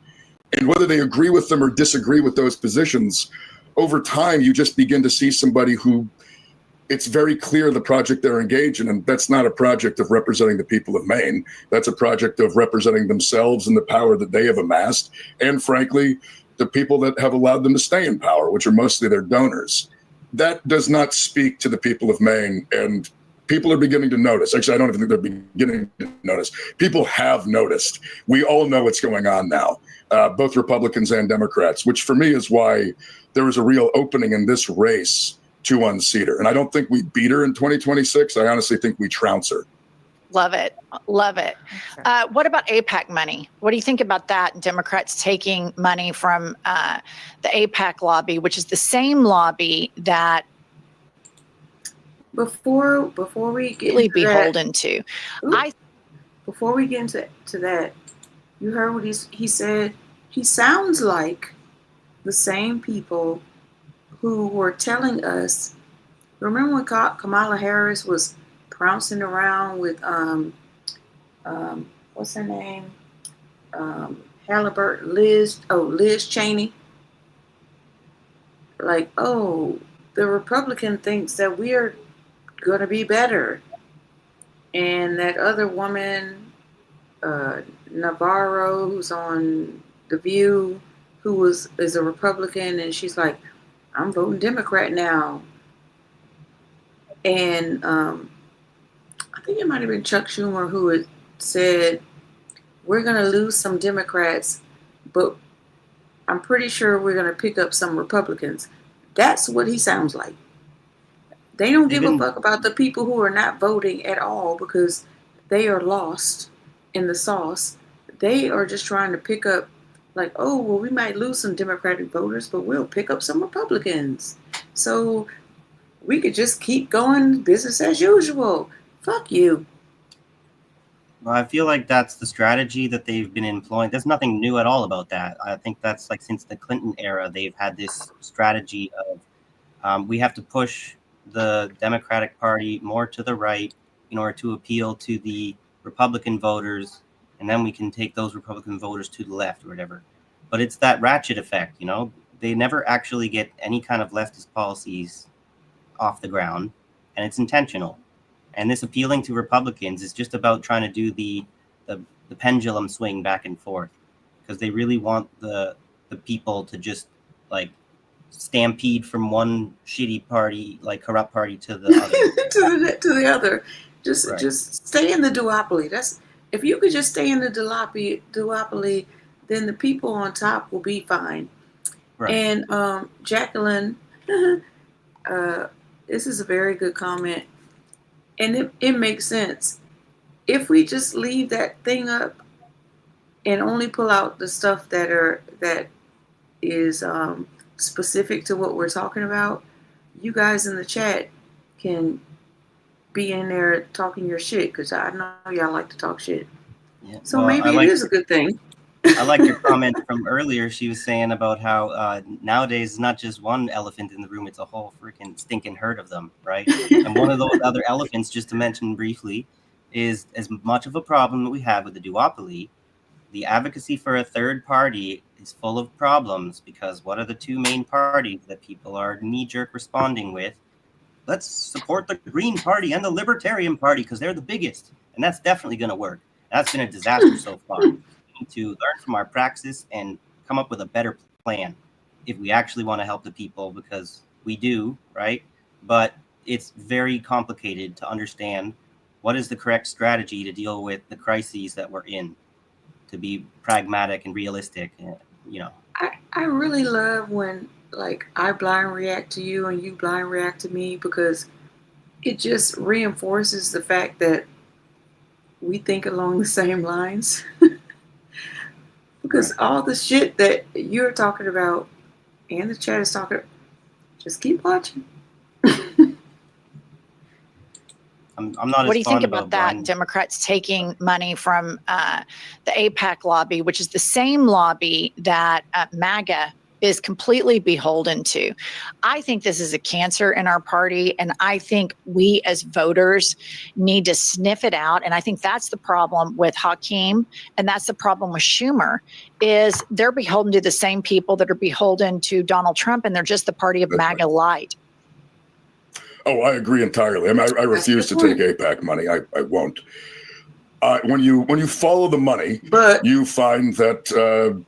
And whether they agree with them or disagree with those positions, over time, you just begin to see somebody who it's very clear the project they're engaged in, and that's not a project of representing the people of Maine. That's a project of representing themselves and the power that they have amassed, and frankly, the people that have allowed them to stay in power, which are mostly their donors. That does not speak to the people of Maine, and people are beginning to notice. Actually, I don't even think they're beginning to notice. People have noticed. We all know what's going on now, both Republicans and Democrats, which for me is why there was a real opening in this race to unseat her. And I don't think we beat her in 2026. I honestly think we trounce her. Love it. Love it. What about AIPAC money? What do you think about that? Democrats taking money from the AIPAC lobby, which is the same lobby that before we get really beholden to. Before we get into that, you heard what he said? He sounds like the same people who were telling us, remember when Kamala Harris was prancing around with, what's her name? Liz Cheney. Like, oh, the Republican thinks that we are going to be better. And that other woman, Navarro, who's on The View, who is a Republican, and she's like, I'm voting Democrat now. And I think it might have been Chuck Schumer who had said, we're going to lose some Democrats, but I'm pretty sure we're going to pick up some Republicans. That's what he sounds like. They don't give a fuck about the people who are not voting at all because they are lost in the sauce. They are just trying to pick up, like, oh, well, we might lose some Democratic voters, but we'll pick up some Republicans. So we could just keep going business as usual. Fuck you. Well, I feel like that's the strategy that they've been employing. There's nothing new at all about that. I think that's like since the Clinton era, they've had this strategy of we have to push the Democratic Party more to the right in order to appeal to the Republican voters, and then we can take those Republican voters to the left or whatever. But it's that ratchet effect, you know? They never actually get any kind of leftist policies off the ground, and it's intentional. And this appealing to Republicans is just about trying to do the pendulum swing back and forth, because they really want the people to just like stampede from one shitty party, like corrupt party, to the other. to the other. Just stay in the duopoly. That's if you could just stay in the duopoly, then the people on top will be fine. Right. And Jacqueline, this is a very good comment. And it makes sense. If we just leave that thing up and only pull out the stuff that is specific to what we're talking about, you guys in the chat can be in there talking your shit, because I know y'all like to talk shit. Yeah. So Well, maybe it is a good thing. I like your comment from earlier. She was saying about how nowadays it's not just one elephant in the room, it's a whole freaking stinking herd of them, right? And one of those other elephants, just to mention briefly, is as much of a problem that we have with the duopoly. The advocacy for a third party is full of problems, because what are the two main parties that people are knee-jerk responding with? Let's support the Green Party and the Libertarian Party because they're the biggest. And that's definitely going to work. That's been a disaster so far. We need to learn from our praxis and come up with a better plan if we actually want to help the people, because we do, right? But it's very complicated to understand what is the correct strategy to deal with the crises that we're in, to be pragmatic and realistic, you know. I really love when, like, I blind react to you and you blind react to me, because it just reinforces the fact that we think along the same lines. Because all the shit that you're talking about and the chat is talking, just keep watching. I'm not. What do you think about that? Democrats taking money from the AIPAC lobby, which is the same lobby that MAGA is completely beholden to. I think this is a cancer in our party, and I think we as voters need to sniff it out. And I think that's the problem with Hakeem, and that's the problem with Schumer, is they're beholden to the same people that are beholden to Donald Trump, and they're just the party of MAGA light. Oh, I agree entirely. I mean, I refuse to take AIPAC money. I won't. When you follow the money, you find that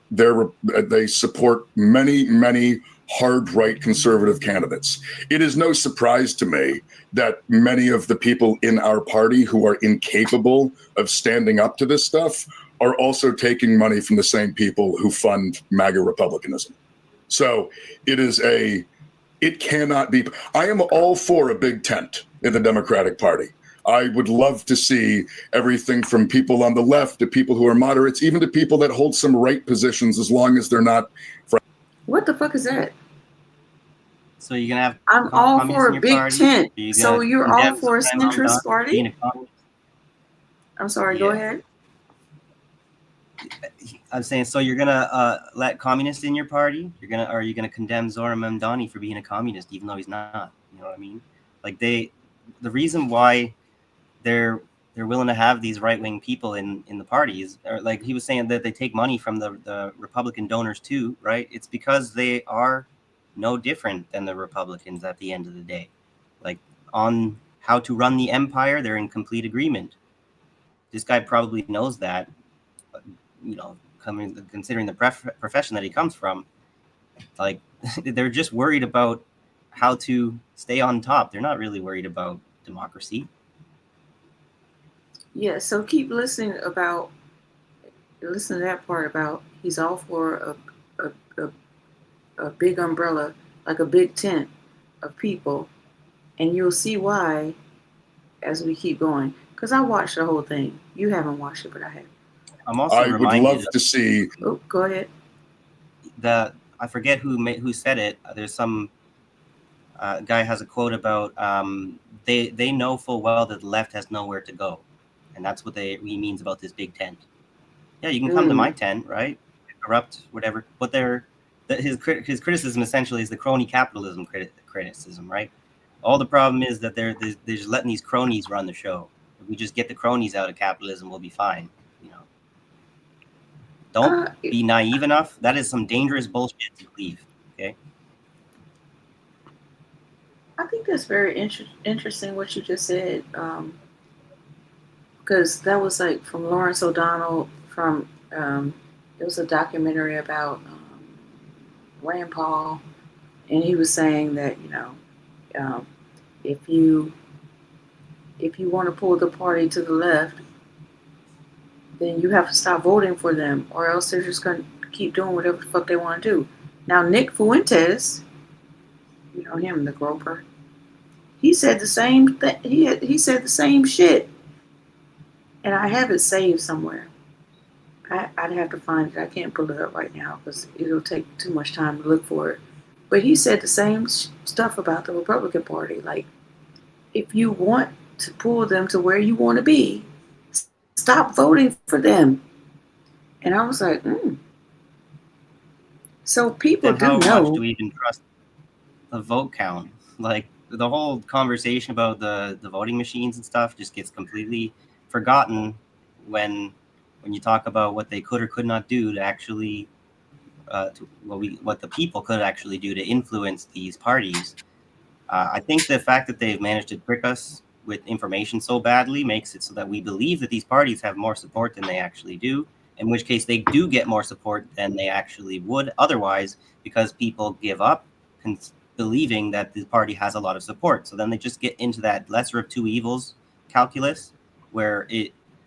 they support many hard right conservative candidates. It is no surprise to me that many of the people in our party who are incapable of standing up to this stuff are also taking money from the same people who fund MAGA republicanism. So it cannot be. I am all for a big tent in the Democratic Party. I would love to see everything from people on the left to people who are moderates, even to people that hold some right positions, as long as they're not. What the fuck is that? So you're gonna have. I'm all for a big tent. So you're all for a centrist party? I'm sorry. Go ahead. I'm saying, so you're gonna let communists in your party? Are you gonna condemn Zohran Mamdani for being a communist, even though he's not? You know what I mean? Like the reason why they're willing to have these right-wing people in the parties, or like he was saying that they take money from the Republican donors too, right? It's because they are no different than the Republicans at the end of the day. Like on how to run the empire, they're in complete agreement. This guy probably knows that, you know, considering the profession that he comes from. Like they're just worried about how to stay on top. They're not really worried about democracy. Yeah, so keep listening to that part about he's all for a big umbrella, like a big tent of people, and you'll see why as we keep going. Because I watched the whole thing. You haven't watched it, but I have. I would love to see. Oh, go ahead. I forget who said it. There's some guy has a quote about they know full well that the left has nowhere to go, and that's what he means about this big tent. Yeah, you can come to my tent, right? Corrupt, whatever. But his criticism essentially is the crony capitalism criticism, right? All the problem is that they're just letting these cronies run the show. If we just get the cronies out of capitalism, we'll be fine. You know, don't be naive enough. That is some dangerous bullshit to believe. Okay. I think that's very interesting what you just said, because that was like from Lawrence O'Donnell from it was a documentary about Rand Paul, and he was saying that, you know, if you want to pull the party to the left, then you have to stop voting for them, or else they're just going to keep doing whatever the fuck they want to do. Now, Nick Fuentes, you know him, the groper, he said the same thing. He said the same shit, and I have it saved somewhere. I'd have to find it. I can't pull it up right now because it'll take too much time to look for it. But he said the same stuff about the Republican Party. Like, if you want to pull them to where you want to be, stop voting for them. And I was like, So people Then how do know. much do we even trust the vote count? Like, the whole conversation about the voting machines and stuff just gets completely forgotten when you talk about what they could or could not do to actually what the people could actually do to influence these parties. I think the fact that they've managed to trick us with information so badly makes it so that we believe that these parties have more support than they actually do, in which case they do get more support than they actually would otherwise, because people give up believing that the party has a lot of support. So then they just get into that lesser of two evils calculus, where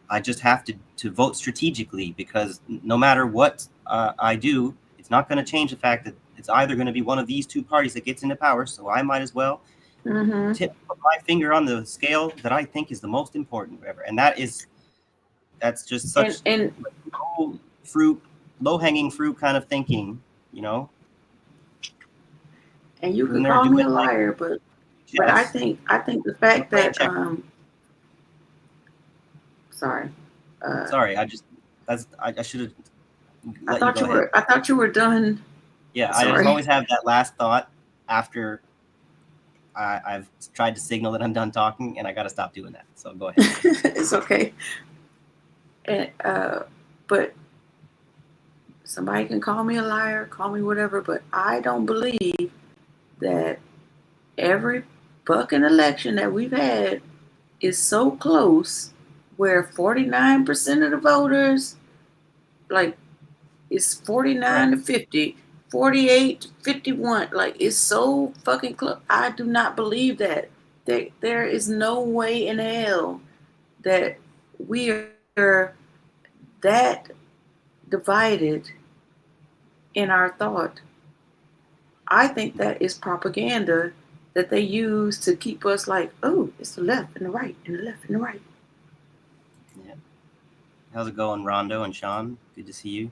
I just have to vote strategically, because no matter what I do, it's not going to change the fact that it's either going to be one of these two parties that gets into power. So I might as well put my finger on the scale that I think is the most important, whatever. And that's just such low hanging fruit kind of thinking, you know. And you can call me a liar, but I think the fact that sorry, I should have. I thought you were done. Yeah, I just always have that last thought after I've tried to signal that I'm done talking, and I got to stop doing that. So go ahead. It's okay. And, but somebody can call me a liar, call me whatever, but I don't believe that every fucking election that we've had is so close where 49% of the voters, like, it's 49 to 50, 48 to 51. Like, it's so fucking close. I do not believe that. There is no way in hell that we are that divided in our thought. I think that is propaganda that they use to keep us like, oh, it's the left and the right and the left and the right. Yeah. How's it going, Rondo and Sean? Good to see you.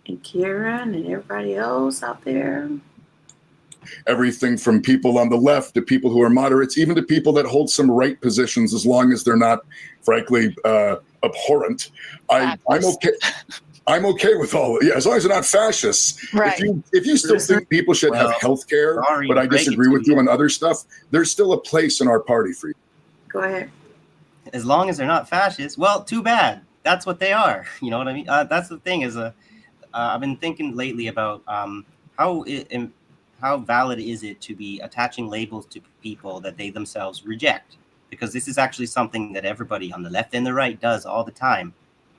And Kieran and everybody else out there. Everything from people on the left to people who are moderates, even to people that hold some right positions, as long as they're not, frankly, abhorrent. I'm okay. I'm okay with all. Yeah, as long as they're not fascists. Right. If you still think people should have health care, but I disagree with you on other stuff, there's still a place in our party for you. Go ahead. As long as they're not fascists, well, too bad. That's what they are. You know what I mean? That's the thing is, I've been thinking lately about how valid is it to be attaching labels to people that they themselves reject? Because this is actually something that everybody on the left and the right does all the time.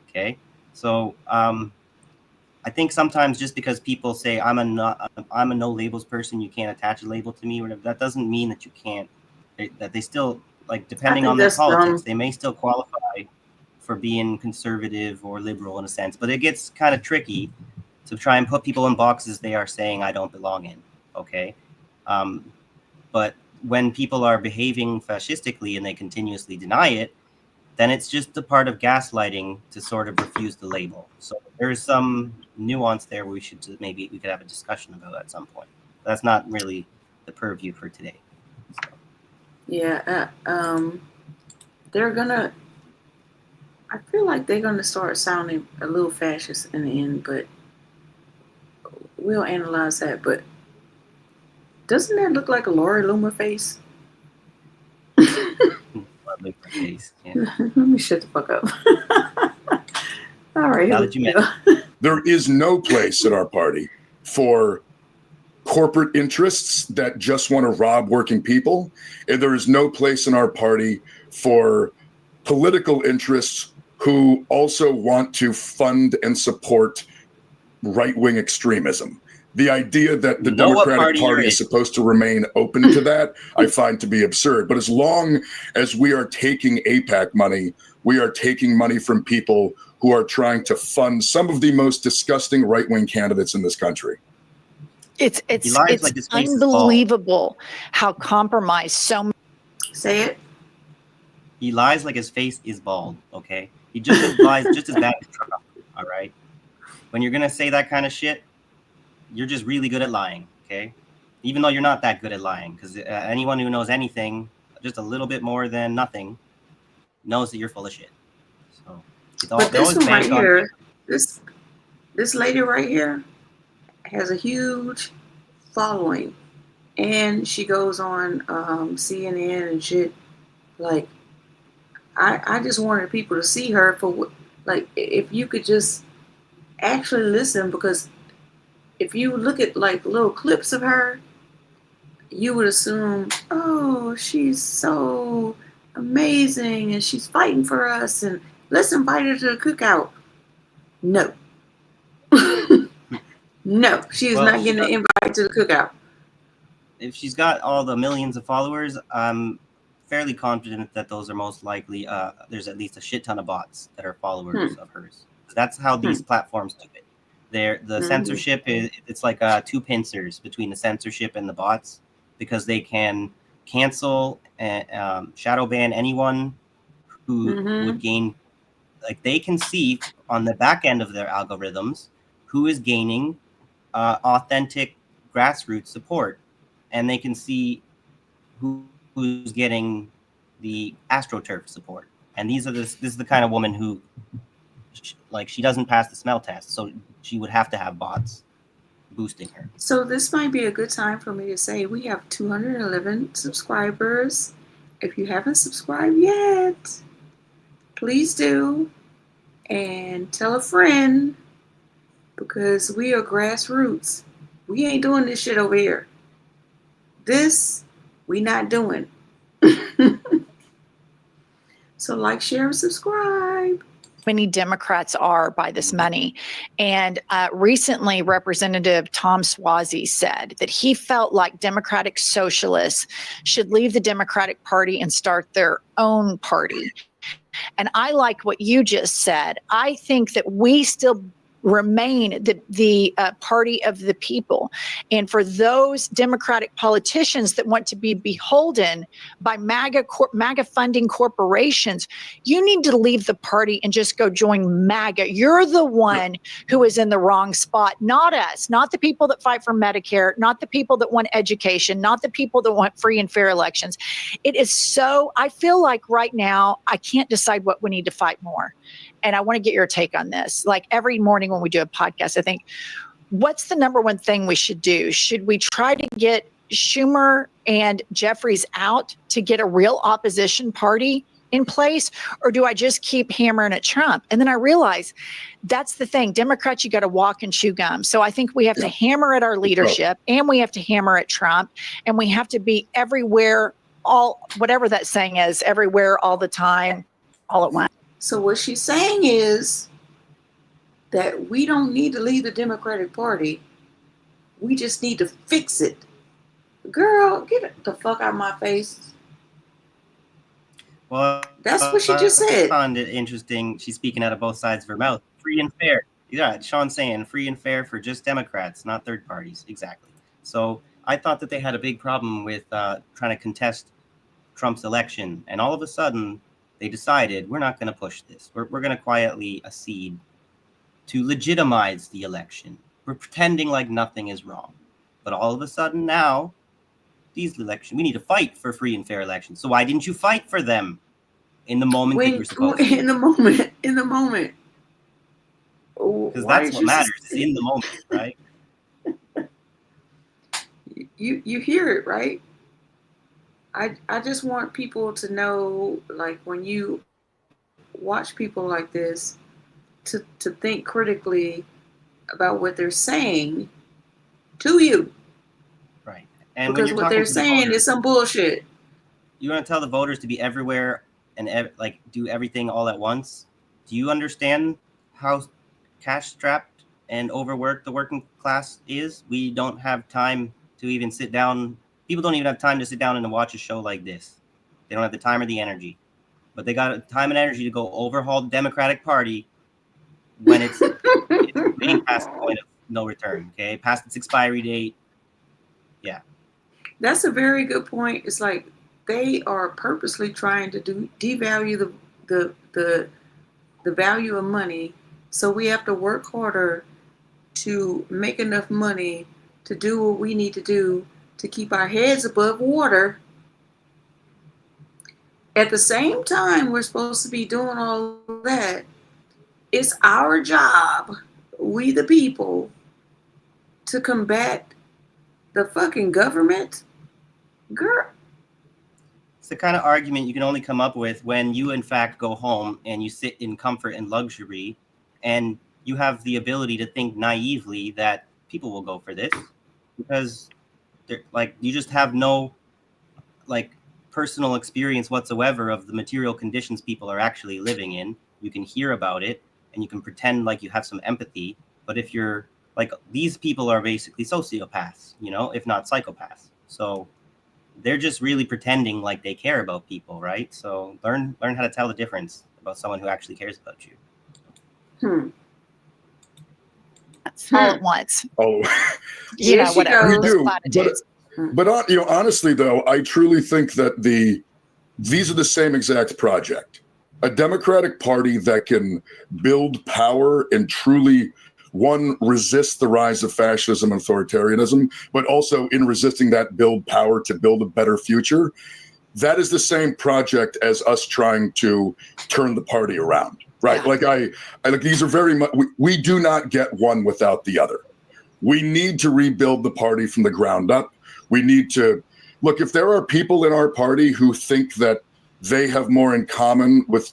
Okay, so I think sometimes just because people say I'm a no labels person, you can't attach a label to me, or whatever, that doesn't mean that you can't. That they still, like, depending on their politics, they may still qualify for being conservative or liberal in a sense, but it gets kind of tricky to try and put people in boxes they are saying I don't belong in. Okay, but when people are behaving fascistically and they continuously deny it, then it's just a part of gaslighting to sort of refuse the label. So there's some nuance there we could have a discussion about at some point. That's not really the purview for today. So. Yeah, they're gonna. I feel like they're gonna start sounding a little fascist in the end, but we'll analyze that. But doesn't that look like a Lori Loomer face? Yeah. Let me shut the fuck up. All right. Now that you met. There is no place in our party for corporate interests that just want to rob working people. And there is no place in our party for political interests who also want to fund and support right-wing extremism. The idea that the Democratic Party is supposed to remain open to that, I find to be absurd. But as long as we are taking AIPAC money, we are taking money from people who are trying to fund some of the most disgusting right-wing candidates in this country. It's unbelievable how compromised so many. Say it. He lies like his face is bald, okay? He just lies just as bad as Trump. All right. When you're gonna say that kind of shit, you're just really good at lying. Okay. Even though you're not that good at lying, because anyone who knows anything, just a little bit more than nothing, knows that you're full of shit. So, but this one right here, this lady right here has a huge following, and she goes on CNN and shit. Like, I just wanted people to see her for like, if you could just actually listen, because if you look at like little clips of her, you would assume, oh, she's so amazing and she's fighting for us and let's invite her to the cookout. No. No, she is not getting an invite to the cookout. If she's got all the millions of followers, I'm fairly confident that those are most likely, there's at least a shit ton of bots that are followers of hers. That's how these platforms do it. The censorship it's like two pincers between the censorship and the bots, because they can cancel and shadow ban anyone who would gain, like they can see on the back end of their algorithms who is gaining authentic grassroots support, and they can see who's getting the AstroTurf support. And this is the kind of woman who, like, she doesn't pass the smell test, so she would have to have bots boosting her. So this might be a good time for me to say we have 211 subscribers. If you haven't subscribed yet, please do, and tell a friend, because we are grassroots. We ain't doing this shit over here. This we not doing. So like, share, and subscribe. Many Democrats are by this money. And recently, Representative Tom Suozzi said that he felt like Democratic socialists should leave the Democratic Party and start their own party. And I like what you just said. I think that we still remain the party of the people. And for those Democratic politicians that want to be beholden by MAGA funding corporations, you need to leave the party and just go join MAGA. You're the one who is in the wrong spot, not us, not the people that fight for Medicare, not the people that want education, not the people that want free and fair elections. It is so, I feel like right now, I can't decide what we need to fight more. And I want to get your take on this. Like every morning when we do a podcast, I think, what's the number one thing we should do? Should we try to get Schumer and Jeffries out to get a real opposition party in place? Or do I just keep hammering at Trump? And then I realize that's the thing. Democrats, you got to walk and chew gum. So I think we have to hammer at our leadership, and we have to hammer at Trump, and we have to be everywhere, whatever that saying is, everywhere, all the time, all at once. So what she's saying is that we don't need to leave the Democratic Party. We just need to fix it. Girl, get the fuck out of my face. Well, that's what she just said. I found it interesting. She's speaking out of both sides of her mouth. Free and fair. Yeah, Sean's saying free and fair for just Democrats, not third parties. Exactly. So I thought that they had a big problem with trying to contest Trump's election. And all of a sudden, they decided, we're not going to push this. We're going to quietly accede to legitimize the election. We're pretending like nothing is wrong. But all of a sudden now, these elections, we need to fight for free and fair elections. So why didn't you fight for them in the moment that you're supposed to? In the moment. Because that's what matters, is in the moment, right? You hear it, right? I just want people to know, like, when you watch people like this, to think critically about what they're saying to you. Right. And because what they're saying is some bullshit. You want to tell the voters to be everywhere and like do everything all at once? Do you understand how cash-strapped and overworked the working class is? We don't have time to even sit down. People don't even have time to sit down and watch a show like this. They don't have the time or the energy. But they got time and energy to go overhaul the Democratic Party when it's getting past the point of no return, okay? Past its expiry date. Yeah. That's a very good point. It's like they are purposely trying to devalue the the value of money. So we have to work harder to make enough money to do what we need to do to keep our heads above water. At the same time, we're supposed to be doing all that. It's our job, we the people, to combat the fucking government. Girl. It's the kind of argument you can only come up with when you, in fact, go home and you sit in comfort and luxury, and you have the ability to think naively that people will go for this because you just have no personal experience whatsoever of the material conditions people are actually living in. You can hear about it and you can pretend like you have some empathy, but if you're these people are basically sociopaths, if not psychopaths. So they're just really pretending like they care about people, right? So learn how to tell the difference about someone who actually cares about you. That's all at once. Oh, Whatever. We do. But honestly, though, I truly think that these are the same exact project. A Democratic Party that can build power and truly, one, resist the rise of fascism and authoritarianism, but also in resisting that build power to build a better future. That is the same project as us trying to turn the party around, right? Yeah. I these are very much, we do not get one without the other. We need to rebuild the party from the ground up. We need to look, if there are people in our party who think that they have more in common with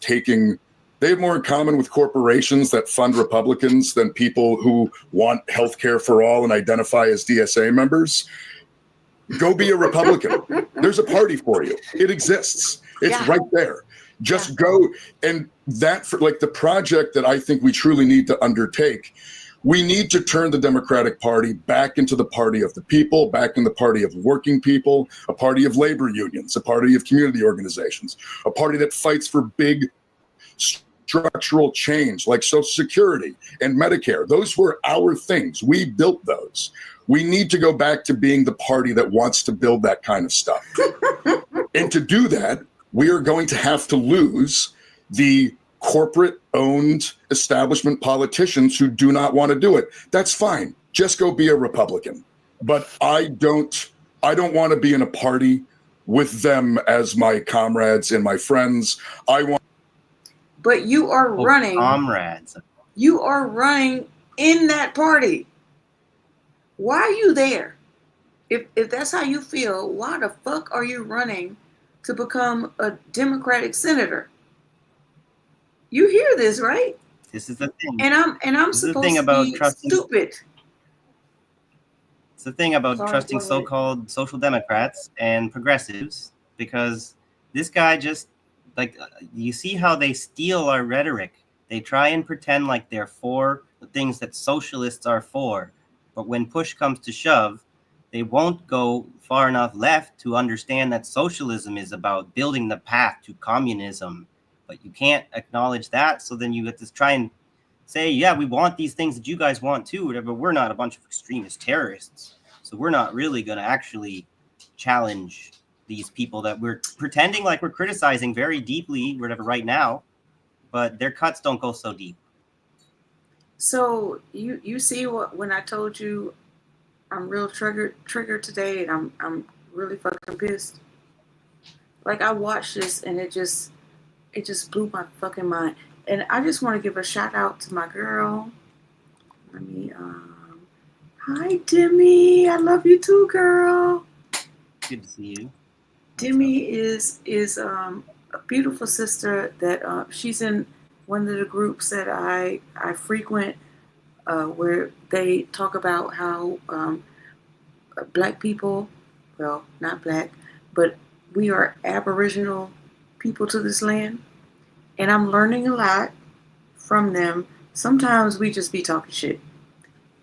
corporations that fund Republicans than people who want health care for all and identify as DSA members, go be a Republican. There's a party for you. It exists. It's right there. Just go. And that, for the project that I think we truly need to undertake, we need to turn the Democratic Party back into the party of the people, back in the party of working people, a party of labor unions, a party of community organizations, a party that fights for big structural change like Social Security and Medicare. Those were our things. We built those. We need to go back to being the party that wants to build that kind of stuff. And to do that, we are going to have to lose the corporate-owned establishment politicians who do not want to do it. That's fine. Just go be a Republican. But I don't want to be in a party with them as my comrades and my friends. But you are running. Comrades. You are running in that party. Why are you there? If that's how you feel, why the fuck are you running to become a Democratic senator? You hear this, right? This is the thing. And I'm supposed to be stupid. It's the thing about trusting so-called social democrats and progressives, because this guy just you see how they steal our rhetoric. They try and pretend like they're for the things that socialists are for, but when push comes to shove, they won't go far enough left to understand that socialism is about building the path to communism. But you can't acknowledge that, so then you get to try and say, yeah, we want these things that you guys want too, whatever. We're not a bunch of extremist terrorists, so we're not really going to actually challenge these people that we're pretending like we're criticizing very deeply, whatever, right now, but their cuts don't go so deep. So you see when I told you I'm real triggered today, and I'm really fucking pissed. I watched this and it just blew my fucking mind. And I just want to give a shout out to my girl. Let me hi Demi, I love you too, girl. Good to see you. Demi is a beautiful sister that she's in one of the groups that I frequent, where they talk about how black people, well, not black, but we are Aboriginal people to this land, and I'm learning a lot from them. Sometimes we just be talking shit,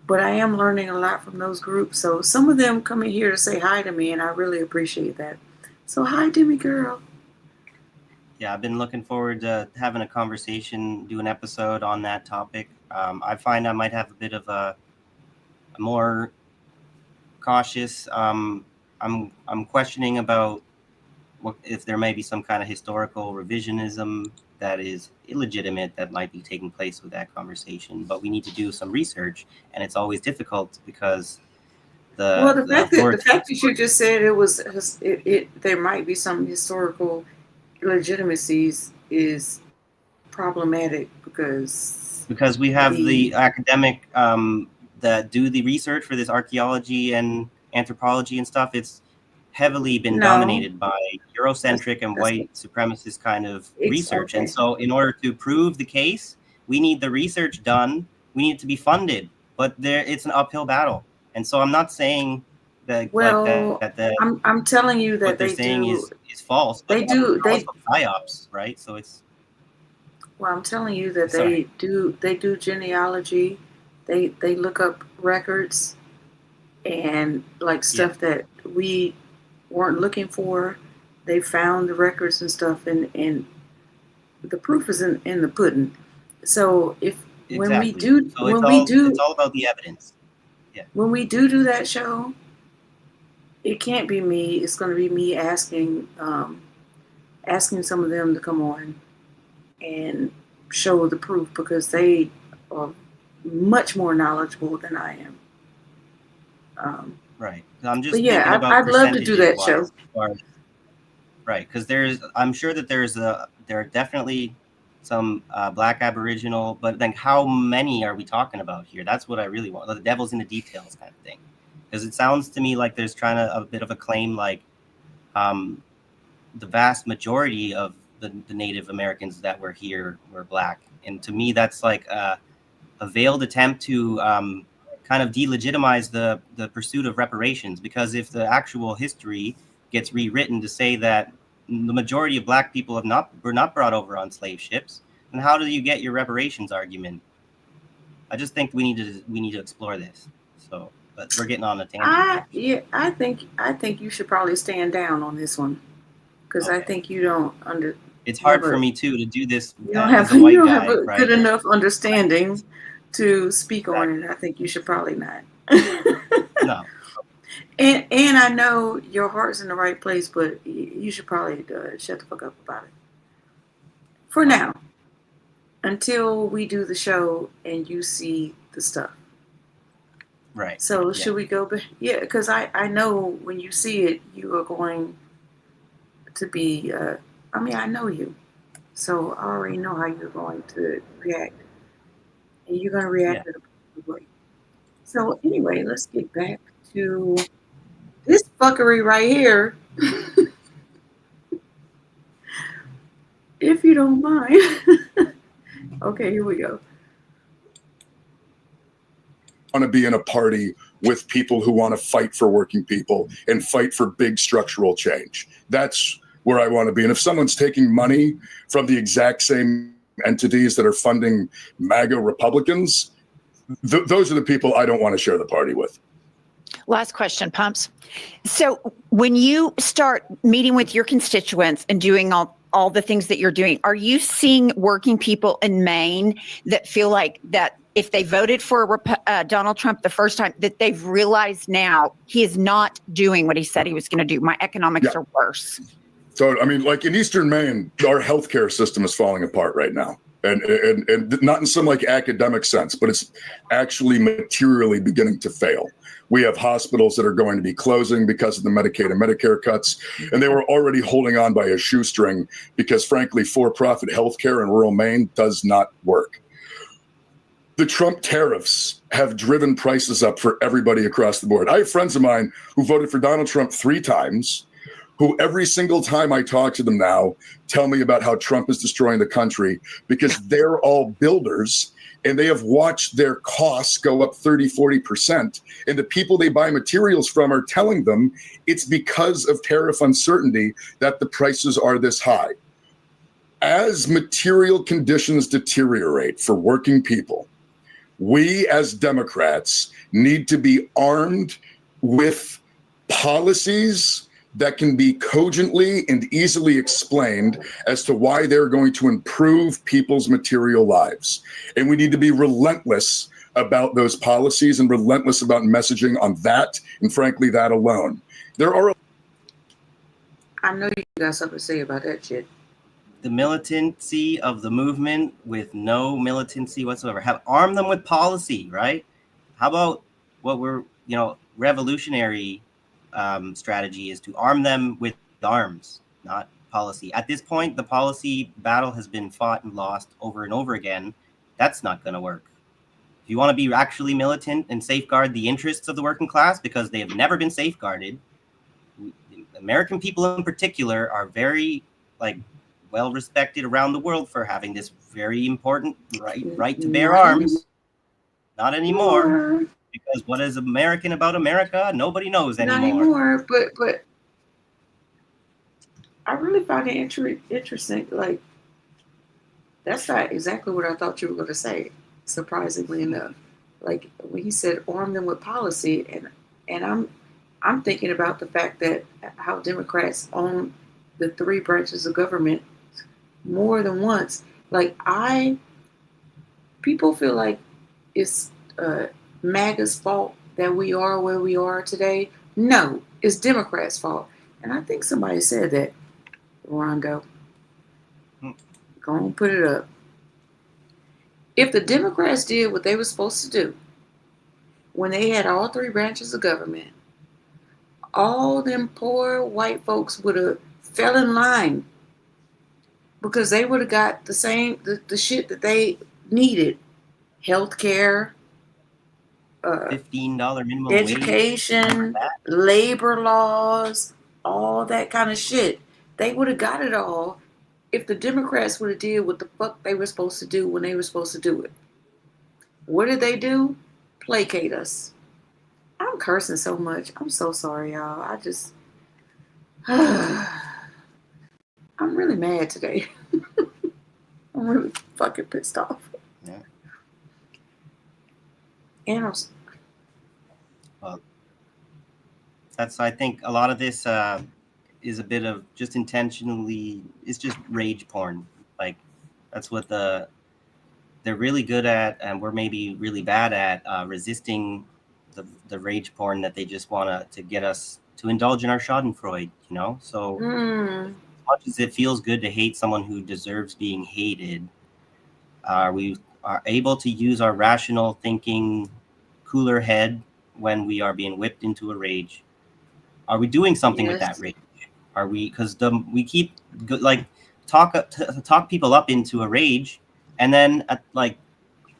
but I am learning a lot from those groups. So some of them come in here to say hi to me, and I really appreciate that. So hi, Demi girl. Yeah, I've been looking forward to having a conversation, do an episode on that topic. I find I might have a bit of a more cautious. I'm questioning about if there may be some kind of historical revisionism that is illegitimate that might be taking place with that conversation, but we need to do some research, and it's always difficult because the fact that you just said there might be some historical illegitimacies is problematic because we have the academic that do the research for this archaeology and anthropology and stuff. It's heavily been dominated by Eurocentric and white supremacist kind of research. And so in order to prove the case, we need the research done. We need it to be funded, but it's an uphill battle. And so I'm not saying that I'm telling you that what they're saying is false. They do psyops, right? So it's I'm telling you that they do genealogy. They look up records and like stuff that we weren't looking for. They found the records and stuff, and the proof is in the pudding. So when we do, it's all about the evidence. Yeah. When we do that show, it can't be me. It's going to be me asking some of them to come on and show the proof because they are much more knowledgeable than I am. Right. I'm just I'd love to do that show. Right, because I'm sure that there are definitely some Black Aboriginal, but then how many are we talking about here? That's what I really want. The devil's in the details kind of thing. Because it sounds to me like there's a bit of a claim like the vast majority of the Native Americans that were here were Black. And to me, that's like a veiled attempt to kind of delegitimize the pursuit of reparations. Because if the actual history gets rewritten to say that the majority of Black people were not brought over on slave ships, then how do you get your reparations argument? I just think we need to explore this. So, but we're getting on a tangent. I think you should probably stand down on this one because I think you don't It's hard for me too to do this. You don't have a good enough understanding to speak on it. I think you should probably not. No. And I know your heart's in the right place, but you should probably shut the fuck up about it. For now. Until we do the show and you see the stuff. Right. So should we go back? Yeah, because I know when you see it, you are going to be, I know you. So I already know how you're going to react. And you're going to react in a way. So anyway, let's get back to this fuckery right here. If you don't mind. Okay, here we go. Want to be in a party with people who want to fight for working people and fight for big structural change. That's where I want to be. And if someone's taking money from the exact same entities that are funding MAGA Republicans, those are the people I don't want to share the party with. Last question, Pumps. So when you start meeting with your constituents and doing all the things that you're doing, are you seeing working people in Maine that feel like that if they voted for Donald Trump the first time, that they've realized now he is not doing what he said he was going to do? My economics are worse. So, I mean, like in Eastern Maine, our healthcare system is falling apart right now. And not in some like academic sense, but it's actually materially beginning to fail. We have hospitals that are going to be closing because of the Medicaid and Medicare cuts, and they were already holding on by a shoestring because, frankly, for-profit healthcare in rural Maine does not work. The Trump tariffs have driven prices up for everybody across the board. I have friends of mine who voted for Donald Trump 3 times, who every single time I talk to them now tell me about how Trump is destroying the country because they're all builders and they have watched their costs go up 30-40%. And the people they buy materials from are telling them it's because of tariff uncertainty that the prices are this high. As material conditions deteriorate for working people, we as Democrats need to be armed with policies that can be cogently and easily explained as to why they're going to improve people's material lives. And we need to be relentless about those policies and relentless about messaging on that, and frankly, that alone. There are... I know you got something to say about that shit. the militancy of the movement with no militancy whatsoever. Have armed them with policy, right? How about what we're, revolutionary strategy is to arm them with arms, not policy. At this point, the policy battle has been fought and lost over and over again. That's not going to work. If you want to be actually militant and safeguard the interests of the working class, because they have never been safeguarded, American people in particular are very, well respected around the world for having this very important right to bear arms. Not anymore. Because what is American about America? Nobody knows anymore. Not anymore, but I really find it interesting. Like, that's not exactly what I thought you were going to say, surprisingly enough. Like, when he said arm them with policy, and I'm thinking about the fact that how Democrats own the three branches of government more than once. Like, people feel like it's MAGA's fault that we are where we are today. No, it's Democrats' fault. And I think somebody said that. Rondo, go on, put it up. If the Democrats did what they were supposed to do when they had all three branches of government, all them poor white folks would have fell in line, because they would have got the same the shit that they needed: health care, $15 minimum education, wage, labor laws, all that kind of shit. They would have got it all if the Democrats would have did what the fuck they were supposed to do when they were supposed to do it. What did they do? Placate us. I'm cursing so much. I'm so sorry, y'all. I'm really mad today. I'm really fucking pissed off. Yeah. And I think a lot of this is a bit of just intentionally, it's just rage porn. Like, that's what they're really good at, and we're maybe really bad at resisting the rage porn that they just want to get us to indulge in our schadenfreude, So as much as it feels good to hate someone who deserves being hated, we are able to use our rational thinking, cooler head when we are being whipped into a rage. Are we doing something with that rage? Are we, because we keep talk people up into a rage, and then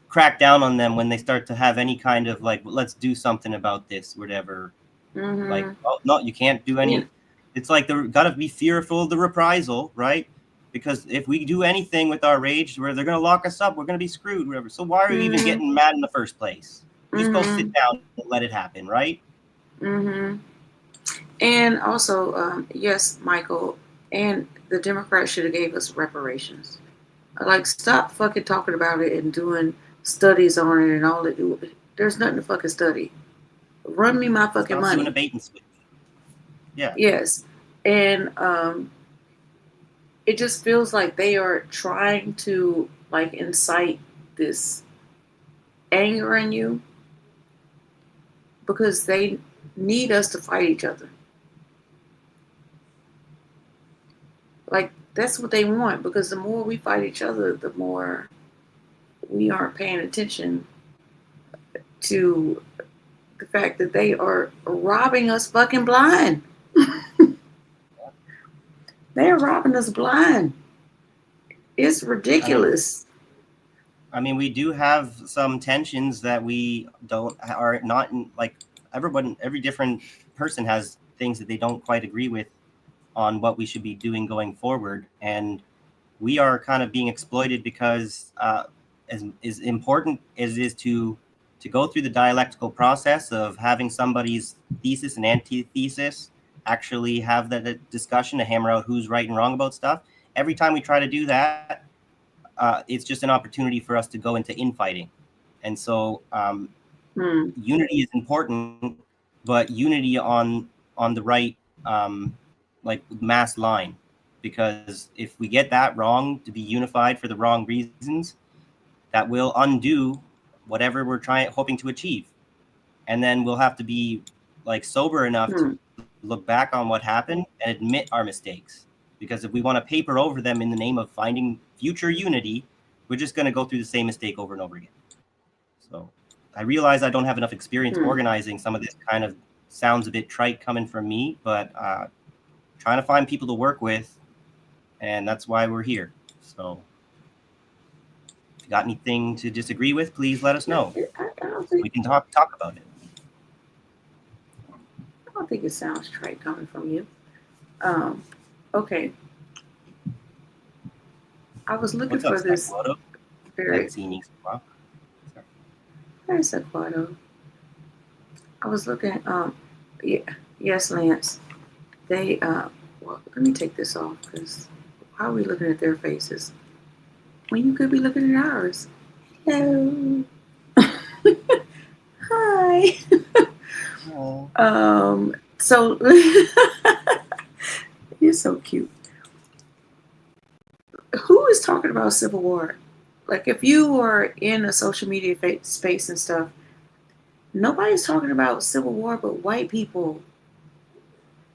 crack down on them when they start to have any kind of let's do something about this, whatever. Oh no, you can't do any. It's like they're gotta be fearful of the reprisal, right? Because if we do anything with our rage where they're gonna lock us up, we're gonna be screwed, whatever. So why are we even getting mad in the first place? Just go sit down and let it happen, right? And also, yes, Michael, and the Democrats should have gave us reparations. Stop fucking talking about it and doing studies on it and all that. There's nothing to fucking study. Run me my fucking money. Doing a bait and switch. Yeah. Yes. And it just feels like they are trying to incite this anger in you, because they need us to fight each other. That's what they want, because the more we fight each other, the more we aren't paying attention to the fact that they are robbing us fucking blind. They are robbing us blind. It's ridiculous. I mean, we do have some tensions that we are not in, every different person has things that they don't quite agree with on what we should be doing going forward. And we are kind of being exploited because as important as it is to go through the dialectical process of having somebody's thesis and antithesis, actually have that discussion to hammer out who's right and wrong about stuff. Every time we try to do that, it's just an opportunity for us to go into infighting. And so unity is important, but unity on the right mass line, because if we get that wrong, to be unified for the wrong reasons, that will undo whatever we're hoping to achieve. And then we'll have to be sober enough to look back on what happened and admit our mistakes. Because if we want to paper over them in the name of finding future unity, we're just going to go through the same mistake over and over again. So I realize I don't have enough experience organizing. Some of this kind of sounds a bit trite coming from me, but trying to find people to work with, and that's why we're here. So if you got anything to disagree with, please let us know. We can talk about it. I don't think it sounds trite coming from you. Okay. I was looking for this very. There's Quado. I was looking. Yeah, yes, Lance. They. Well, let me take this off because how are we looking at their faces when you could be looking at ours? Hello. Hi. So you're so cute. Who is talking about civil war? Like, if you are in a social media space and stuff, nobody's talking about civil war but white people.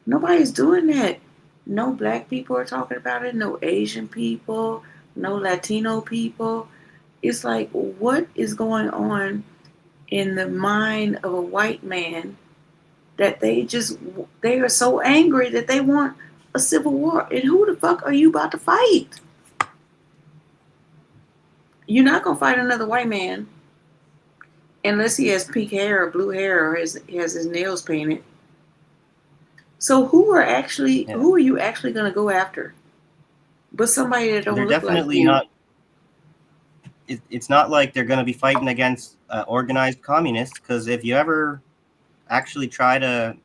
Nobody's doing that. No black people are talking about it. No Asian people. No Latino people. It's like, what is going on in the mind of a white man that they are so angry that they want a civil war? And who the fuck are you about to fight? You're not going to fight another white man unless he has pink hair or blue hair or he has his nails painted. So who are you actually going to go after? But somebody that don't look like you. Not. It's not like they're going to be fighting against organized communists, because if you ever actually try to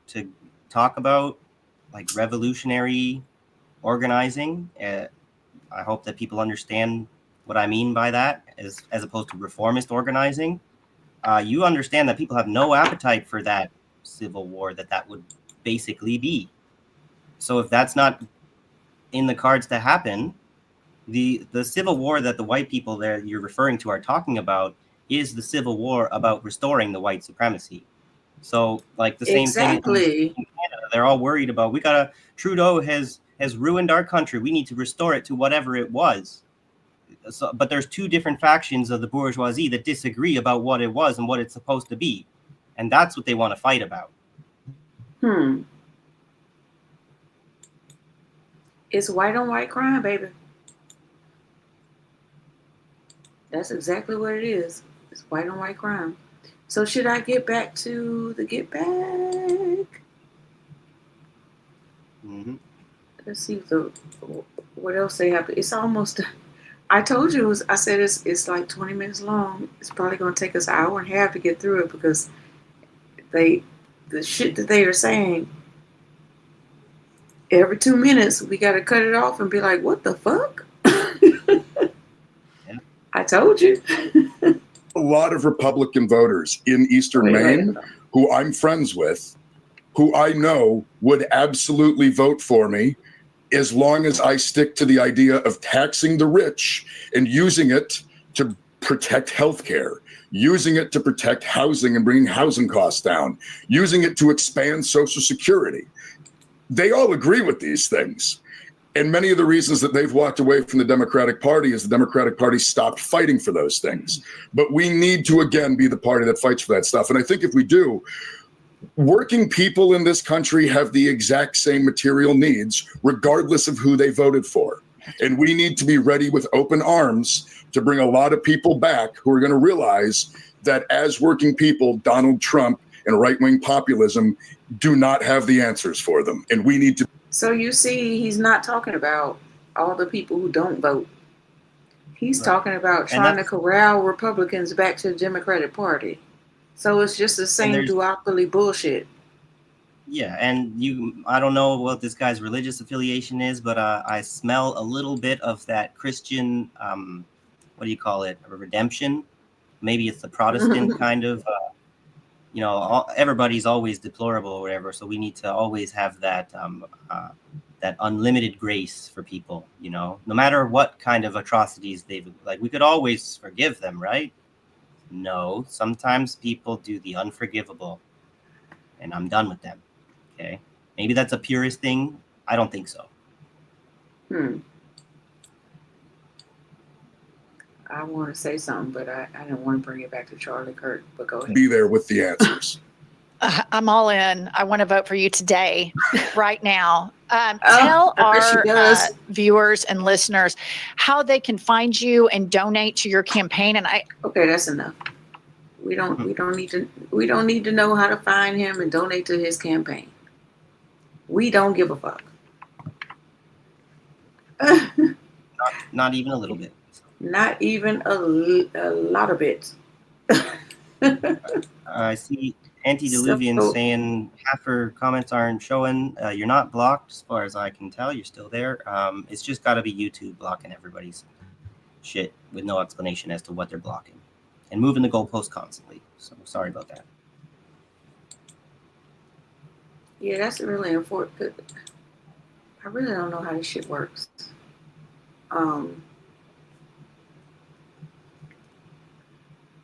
talk about like revolutionary organizing, I hope that people understand what I mean by that, as opposed to reformist organizing. You understand that people have no appetite for that civil war that would basically be. So if that's not in the cards to happen, the civil war that the white people there you're referring to are talking about is the civil war about restoring the white supremacy. So like the same thing in Canada, they're all worried about, Trudeau has ruined our country. We need to restore it to whatever it was. So, but there's two different factions of the bourgeoisie that disagree about what it was and what it's supposed to be. And that's what they want to fight about. It's white on white crime, baby. That's exactly what it is. It's white on white crime. So should I get back to the get back? Mm-hmm. Let's see what else they have. It's almost. I told you. I said it's like 20 minutes long. It's probably going to take us an hour and a half to get through it because the shit that they are saying. Every 2 minutes, we got to cut it off and be like, "What the fuck?" Yeah. I told you. A lot of Republican voters in Eastern Maine who I'm friends with, who I know would absolutely vote for me as long as I stick to the idea of taxing the rich and using it to protect healthcare, using it to protect housing and bringing housing costs down, using it to expand Social Security. They all agree with these things. And many of the reasons that they've walked away from the Democratic Party is the Democratic Party stopped fighting for those things. But we need to, again, be the party that fights for that stuff. And I think if we do, working people in this country have the exact same material needs, regardless of who they voted for. And we need to be ready with open arms to bring a lot of people back who are going to realize that as working people, Donald Trump and right-wing populism do not have the answers for them. And we need to. So you see, he's not talking about all the people who don't vote. He's talking about trying to corral Republicans back to the Democratic Party. So it's just the same duopoly bullshit. Yeah, and I don't know what this guy's religious affiliation is, but I smell a little bit of that Christian, what do you call it, a redemption? Maybe it's the Protestant kind of, everybody's always deplorable or whatever, so we need to always have that that unlimited grace for people, no matter what kind of atrocities we could always forgive them, right? No, sometimes people do the unforgivable, and I'm done with them. Okay, maybe that's a purist thing. I don't think so. I want to say something, but I didn't want to bring it back to Charlie Kirk. But go ahead. Be there with the answers. I'm all in. I want to vote for you today, right now. Tell our viewers and listeners how they can find you and donate to your campaign. And okay, that's enough. We don't need to know how to find him and donate to his campaign. We don't give a fuck. Not even a little bit. Not even a lot of bits. I see Antediluvian saying half her comments aren't showing. You're not blocked, as far as I can tell. You're still there. It's just got to be YouTube blocking everybody's shit with no explanation as to what they're blocking and moving the goalpost constantly. So sorry about that. Yeah, that's really important. I really don't know how this shit works.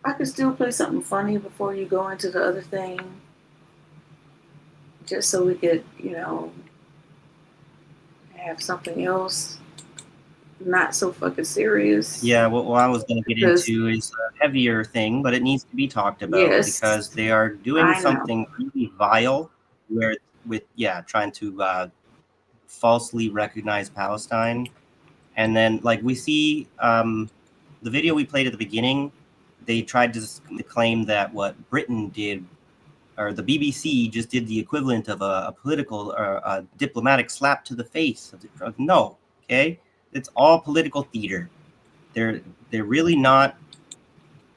I could still play something funny before you go into the other thing. Just so we could, have something else not so fucking serious. Yeah, what I was going to get into is a heavier thing, but it needs to be talked about because they are doing something really vile trying to falsely recognize Palestine. And then, like, we see the video we played at the beginning, they tried to claim that what Britain did, or the BBC just did the equivalent of a political or a diplomatic slap to the face. No, okay? It's all political theater. They're really not,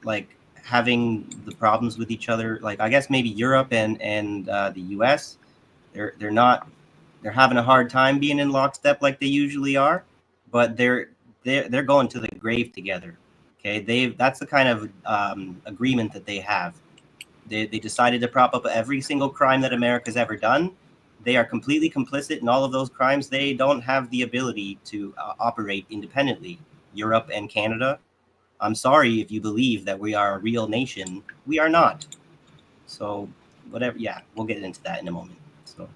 like, having the problems with each other. Like, I guess maybe Europe and the US, they're having a hard time being in lockstep like they usually are, but they're going to the grave together. Okay, that's the kind of agreement that they have. They decided to prop up every single crime that America's ever done. They are completely complicit in all of those crimes. They don't have the ability to operate independently. Europe and Canada, I'm sorry if you believe that we are a real nation. We are not. So whatever, yeah, we'll get into that in a moment. So.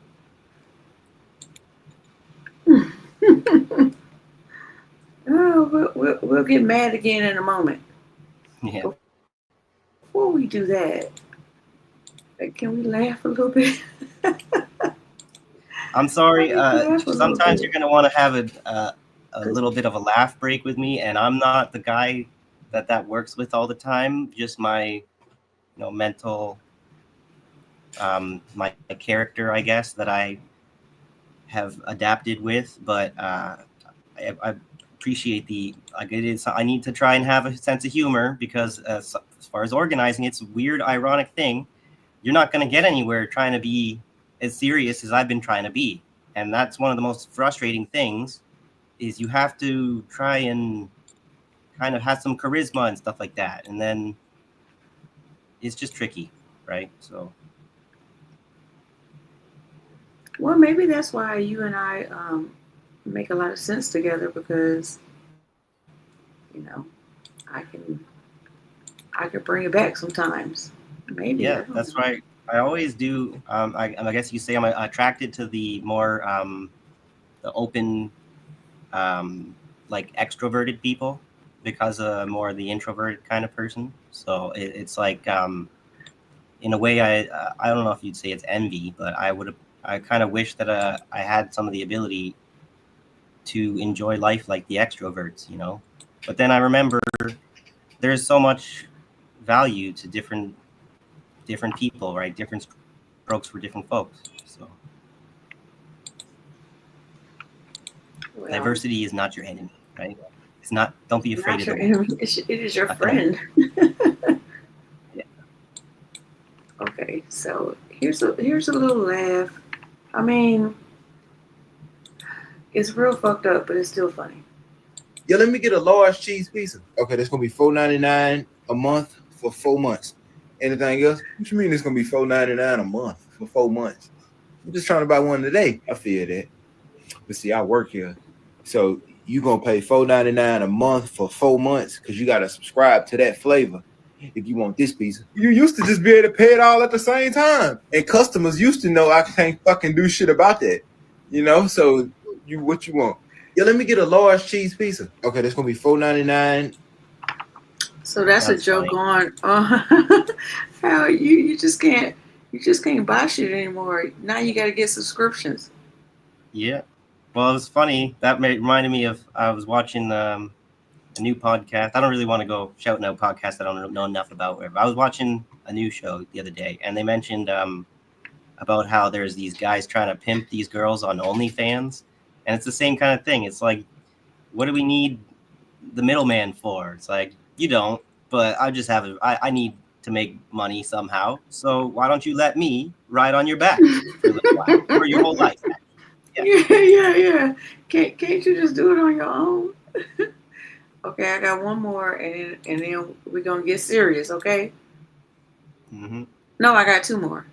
Oh, we'll get mad again in a moment. Yeah. Before we do that, can we laugh a little bit? I'm sorry. Sometimes you're going to want to have a little bit of a laugh break with me, and I'm not the guy that works with all the time. Just my, mental, my character, I guess, that I have adapted with. But I appreciate I need to try and have a sense of humor because as far as organizing, it's a weird, ironic thing. You're not going to get anywhere trying to be as serious as I've been trying to be. And that's one of the most frustrating things is you have to try and kind of have some charisma and stuff like that. And then it's just tricky, right? So. Well, maybe that's why you and I make a lot of sense together because, I can bring it back sometimes. Maybe. Yeah, that's right. I always do. I guess you say I'm attracted to the more the open, like extroverted people because more the introverted kind of person. So it's like, in a way, I don't know if you'd say it's envy, but I kind of wish that I had some of the ability to enjoy life like the extroverts, But then I remember there's so much value to different people, right? Different strokes for different folks. So diversity is not your enemy, right? It's not. Don't be afraid of it. It is your friend. Yeah. Okay, so here's a little laugh. I mean, it's real fucked up, but it's still funny. Yeah, let me get a large cheese pizza. Okay, that's gonna be $4.99 a month for 4 months. Anything else? What you mean it's gonna be $4.99 a month for 4 months? I'm just trying to buy one today. I feel that. But see, I work here. So you gonna pay $4.99 a month for 4 months because you gotta subscribe to that flavor if you want this pizza. You used to just be able to pay it all at the same time. And customers used to know I can't fucking do shit about that. So what you want? Yeah, let me get a large cheese pizza. Okay, that's gonna be $4.99. So that's a joke on how you just can't buy shit anymore. Now you got to get subscriptions. Yeah. Well, it was funny. That reminded me of I was watching a new podcast. I don't really want to go shouting out podcasts I don't know enough about. Whatever. I was watching a new show the other day, and they mentioned about how there's these guys trying to pimp these girls on OnlyFans, and it's the same kind of thing. It's like, what do we need the middleman for? It's like, you don't, but I just have I need to make money somehow. So why don't you let me ride on your back for a little while, for your whole life? Yeah. Can't you just do it on your own? Okay, I got one more, and then we're gonna get serious. Okay. Mm-hmm. No, I got two more.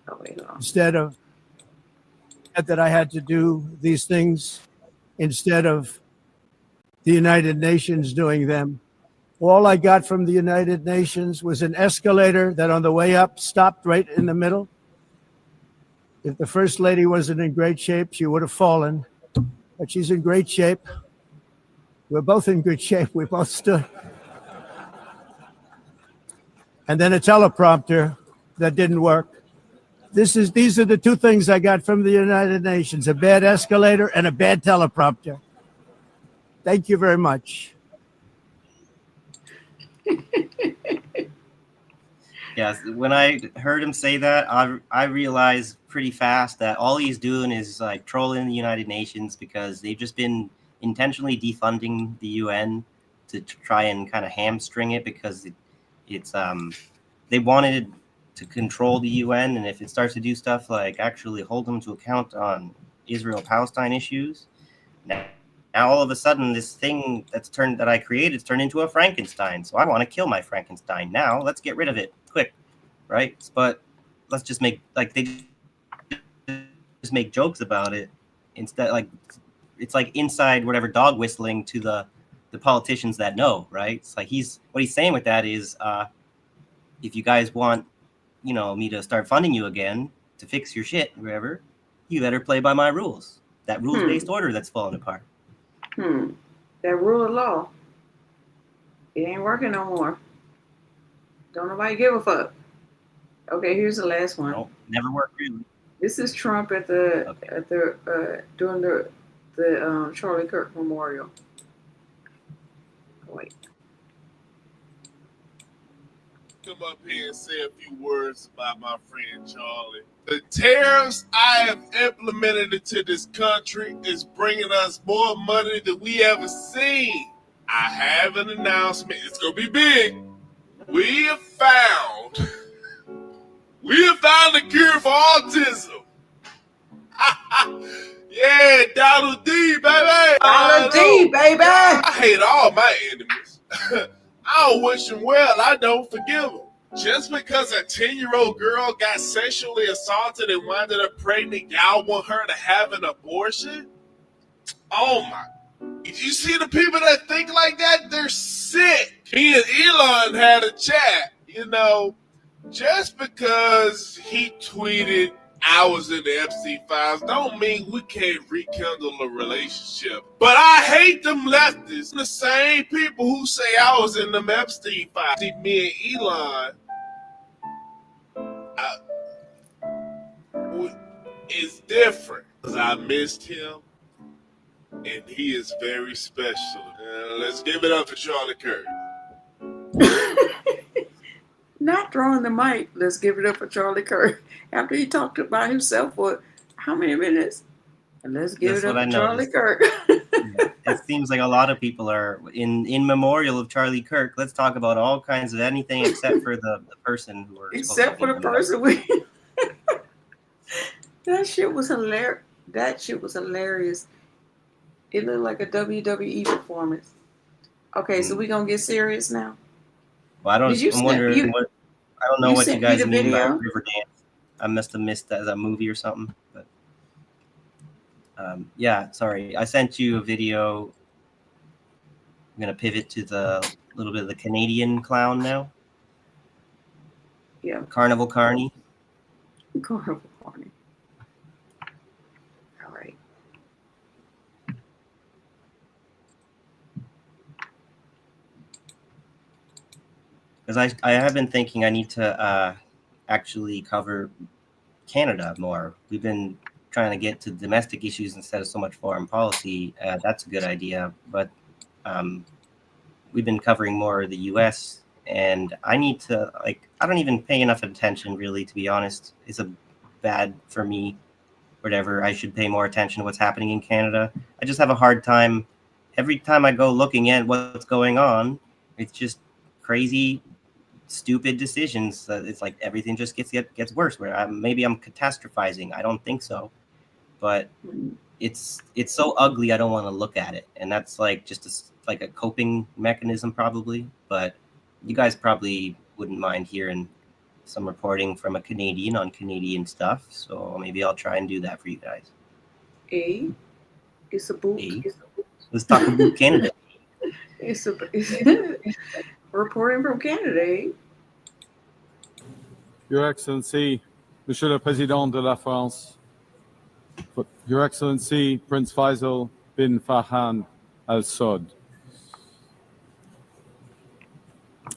Oh wait, hold on. Instead of that, I had to do these things instead of the United Nations doing them. All I got from the United Nations was an escalator that on the way up stopped right in the middle. If the First Lady wasn't in great shape, she would have fallen, but she's in great shape. We're both in good shape. We both stood. And then a teleprompter that didn't work. These are the two things I got from the United Nations, a bad escalator and a bad teleprompter. Thank you very much. Yes, when I heard him say that, I realized pretty fast that all he's doing is like trolling the United Nations, because they've just been intentionally defunding the UN to try and kind of hamstring it, because it's they wanted to control the UN, and if it starts to do stuff like actually hold them to account on Israel-Palestine issues, now all of a sudden this thing that I created is turned into a Frankenstein. So I want to kill my Frankenstein. Now let's get rid of it quick, right? But let's just make they just make jokes about it instead. Like it's like inside whatever dog whistling to the politicians that know, right? It's like what he's saying with that is, if you guys want, me to start funding you again to fix your shit, wherever, you better play by my rules. That rules-based order that's falling apart. That rule of law, it ain't working no more. Don't nobody give a fuck. Okay, here's the last one. Nope, never worked really. This is Trump during the Charlie Kirk Memorial. Wait. Come up here and say a few words about my friend Charlie. The tariffs I have implemented into this country is bringing us more money than we ever seen. I have an announcement. It's gonna be big. We have found the cure for autism. Yeah, Donald D, baby. Donald D, baby. I hate all my enemies. I don't wish them well. I don't forgive them. Just because a 10-year-old girl got sexually assaulted and wound up pregnant, y'all want her to have an abortion? Oh my. Did you see the people that think like that? They're sick. Me and Elon had a chat. Just because he tweeted I was in the Epstein files don't mean we can't rekindle a relationship. But I hate them leftists, the same people who say I was in them Epstein files. See, me and Elon, it's different because I missed him, and he is very special. Let's give it up for Charlie Kirk. Not throwing the mic. Let's give it up for Charlie Kirk. After he talked about himself for how many minutes? And let's give it up for Charlie Kirk. It seems like a lot of people are in memorial of Charlie Kirk. Let's talk about all kinds of anything except for the person who were. Except for the person That shit was hilarious. It looked like a WWE performance. Okay, so we're gonna get serious now. Well, I'm wondering what. I don't know what you guys mean by Riverdance. I must have missed that as a movie or something. But yeah, sorry. I sent you a video. I'm gonna pivot to the little bit of the Canadian clown now. Yeah. Carnival Carney. Carnival Carney. because I have been thinking I need to actually cover Canada more. We've been trying to get to domestic issues instead of so much foreign policy. That's a good idea, but we've been covering more of the U.S. and I need to I don't even pay enough attention really, to be honest. It's a bad for me. Whatever, I should pay more attention to what's happening in Canada. I just have a hard time every time I go looking at what's going on. It's just crazy, stupid decisions. It's like everything just gets worse. Where maybe I'm catastrophizing. I don't think so, but it's so ugly. I don't want to look at it, and that's like just like a coping mechanism probably. But you guys probably wouldn't mind hearing some reporting from a Canadian on Canadian stuff, so maybe I'll try and do that for you guys. It's a boot. Let's talk about Canada. It's reporting from Canada. Your Excellency, Monsieur le Président de la France, Your Excellency, Prince Faisal bin Farhan Al Saud.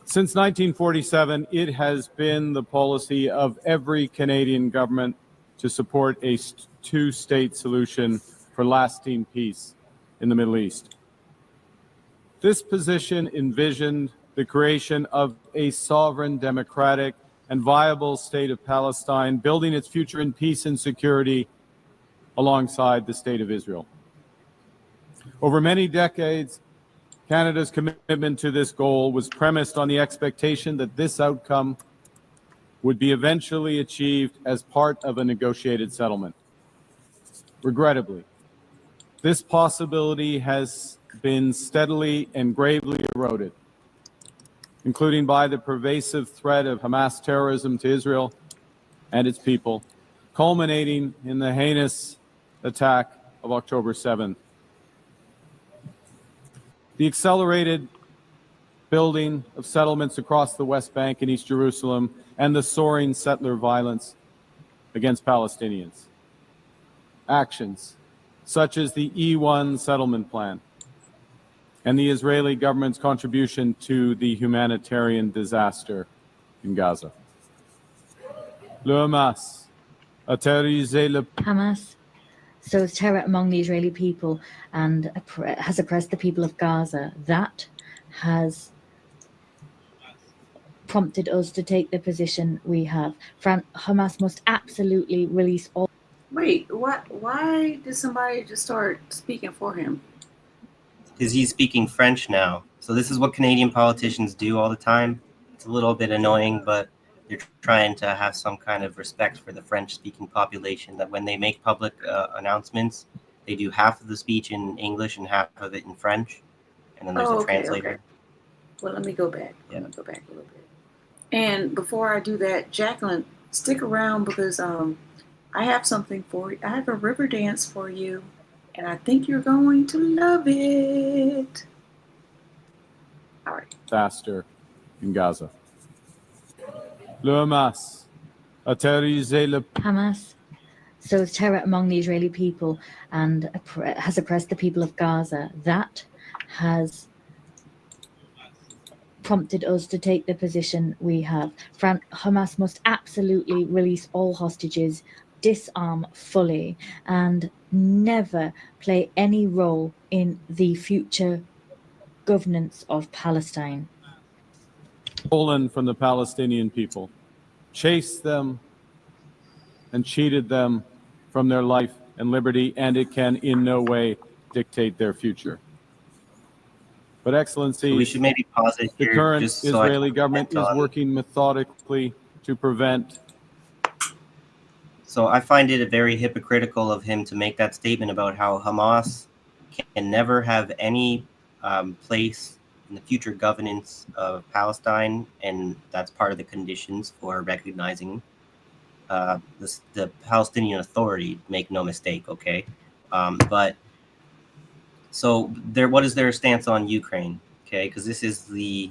Since 1947, it has been the policy of every Canadian government to support a two-state solution for lasting peace in the Middle East. This position envisioned the creation of a sovereign, democratic, and viable state of Palestine, building its future in peace and security alongside the state of Israel. Over many decades, Canada's commitment to this goal was premised on the expectation that this outcome would be eventually achieved as part of a negotiated settlement. Regrettably, this possibility has been steadily and gravely eroded, including by the pervasive threat of Hamas terrorism to Israel and its people, culminating in the heinous attack of October 7th. The accelerated building of settlements across the West Bank and East Jerusalem and the soaring settler violence against Palestinians. Actions such as the E1 settlement plan and the Israeli government's contribution to the humanitarian disaster in Gaza. Le Hamas a terrorisé le Hamas sows terror among the Israeli people and has oppressed the people of Gaza. That has prompted us to take the position we have. Hamas must absolutely release all. Wait, why did somebody just start speaking for him? Because he's speaking French now. So this is what Canadian politicians do all the time. It's a little bit annoying, but they're trying to have some kind of respect for the French-speaking population, that when they make public announcements, they do half of the speech in English and half of it in French, and then there's a translator. Okay. Well, let me go back. Let me go back a little bit. And before I do that, Jacqueline, stick around because I have something for you. I have a river dance for you, and I think you're going to love it. All right. Disaster in Gaza. Le Hamas a terrorisé le Hamas sows terror among the Israeli people and has oppressed the people of Gaza. That has prompted us to take the position we have. Hamas must absolutely release all hostages, disarm fully, and never play any role in the future governance of Palestine. Stolen from the Palestinian people, chased them and cheated them from their life and liberty, and it can in no way dictate their future. But Excellency, so we should maybe pause it the here, current just so Israeli government is working methodically to prevent. So I find it very hypocritical of him to make that statement about how Hamas can never have any place in the future governance of Palestine, and that's part of the conditions for recognizing the Palestinian Authority. Make no mistake, okay? But so what is their stance on Ukraine? Okay, because this is you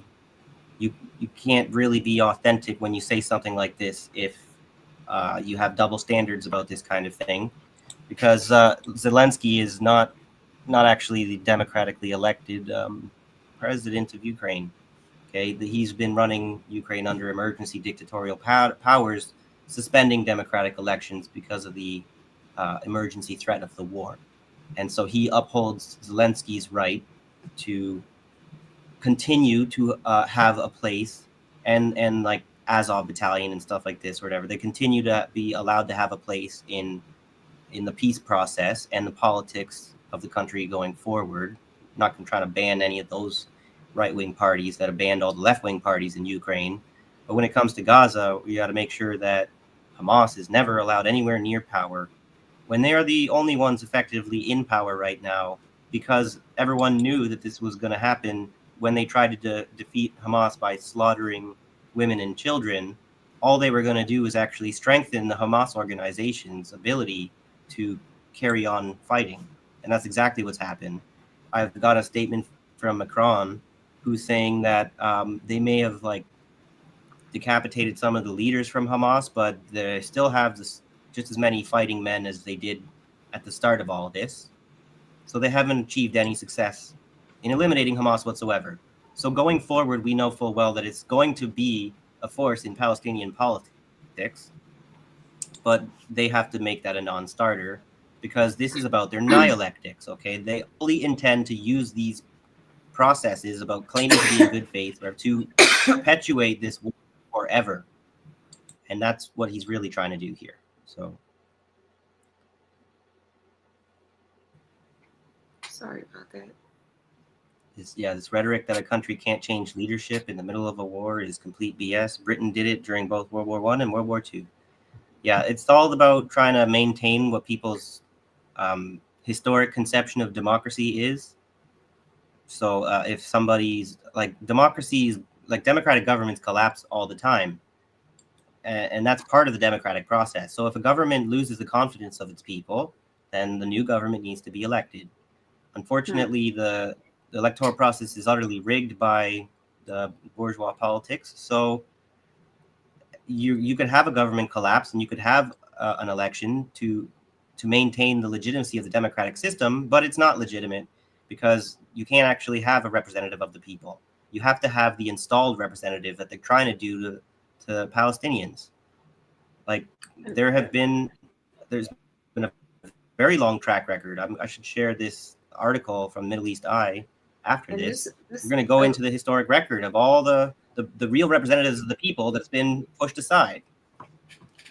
can't really be authentic when you say something like this if you have double standards about this kind of thing, because Zelensky is not actually the democratically elected president of Ukraine. Okay, he's been running Ukraine under emergency dictatorial powers, suspending democratic elections because of the emergency threat of the war. And so he upholds Zelensky's right to continue to have a place, and like Azov battalion and stuff like this or whatever, they continue to be allowed to have a place in the peace process and the politics of the country going forward. I'm not going to try to ban any of those right-wing parties that have banned all the left-wing parties in Ukraine. But when it comes to Gaza, we got to make sure that Hamas is never allowed anywhere near power, when they are the only ones effectively in power right now, because everyone knew that this was going to happen when they tried to defeat Hamas by slaughtering women and children. All they were going to do is actually strengthen the Hamas organization's ability to carry on fighting. And that's exactly what's happened. I've got a statement from Macron who's saying that they may have like decapitated some of the leaders from Hamas, but they still have just as many fighting men as they did at the start of all of this. So they haven't achieved any success in eliminating Hamas whatsoever. So going forward, we know full well that it's going to be a force in Palestinian politics, but they have to make that a non-starter, because this is about their dialectics, okay? They only intend to use these processes about claiming to be in good faith or to perpetuate this war forever. And that's what he's really trying to do here. So sorry about that. This rhetoric that a country can't change leadership in the middle of a war is complete BS. Britain did it during both World War I and World War II. Yeah, it's all about trying to maintain what people's historic conception of democracy is. So if somebody's like democracies, like democratic governments collapse all the time. And that's part of the democratic process. So if a government loses the confidence of its people, then the new government needs to be elected. Unfortunately, the electoral process is utterly rigged by the bourgeois politics. So you could have a government collapse and you could have an election to maintain the legitimacy of the democratic system, but it's not legitimate because you can't actually have a representative of the people. You have to have the installed representative that they're trying to do to Palestinians. Like there's been a very long track record. I should share this article from Middle East Eye after this. We're going to go into the historic record of all the real representatives of the people that's been pushed aside.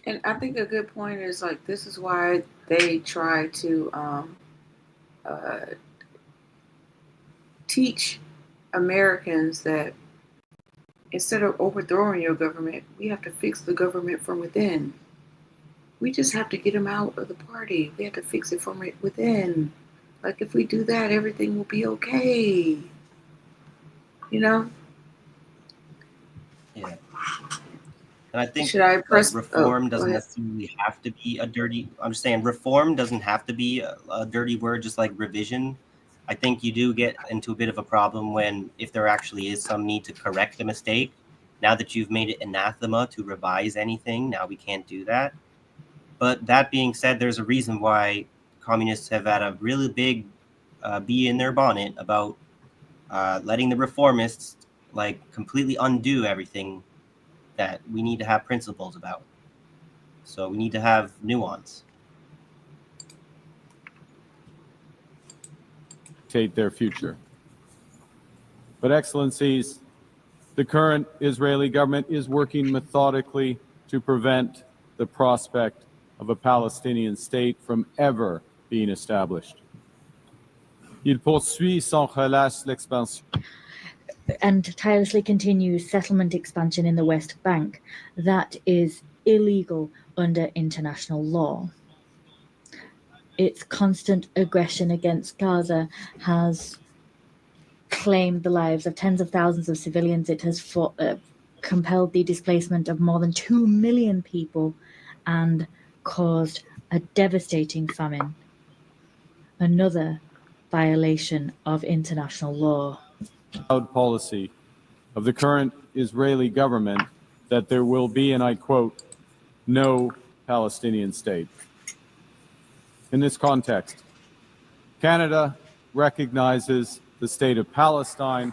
And I think a good point is like, this is why they try to teach Americans that instead of overthrowing your government, we have to fix the government from within. We just have to get them out of the party. We have to fix it from within. Like if we do that, everything will be okay. You know? Yeah. And I think Should I press reform doesn't necessarily have to be a dirty. I'm just saying reform doesn't have to be a dirty word, just like revision. I think you do get into a bit of a problem when, if there actually is some need to correct a mistake, now that you've made it anathema to revise anything, now we can't do that. But that being said, there's a reason why communists have had a really big bee in their bonnet about letting the reformists like completely undo everything that we need to have principles about. So we need to have nuance. Their future. But Excellencies, the current Israeli government is working methodically to prevent the prospect of a Palestinian state from ever being established. Il poursuit sans relâche l'expansion. And tirelessly continues settlement expansion in the West Bank. That is illegal under international law. Its constant aggression against Gaza has claimed the lives of tens of thousands of civilians. It has compelled the displacement of more than 2 million people and caused a devastating famine. Another violation of international law. Policy of the current Israeli government that there will be, and I quote, no Palestinian state. In this context, Canada recognizes the state of Palestine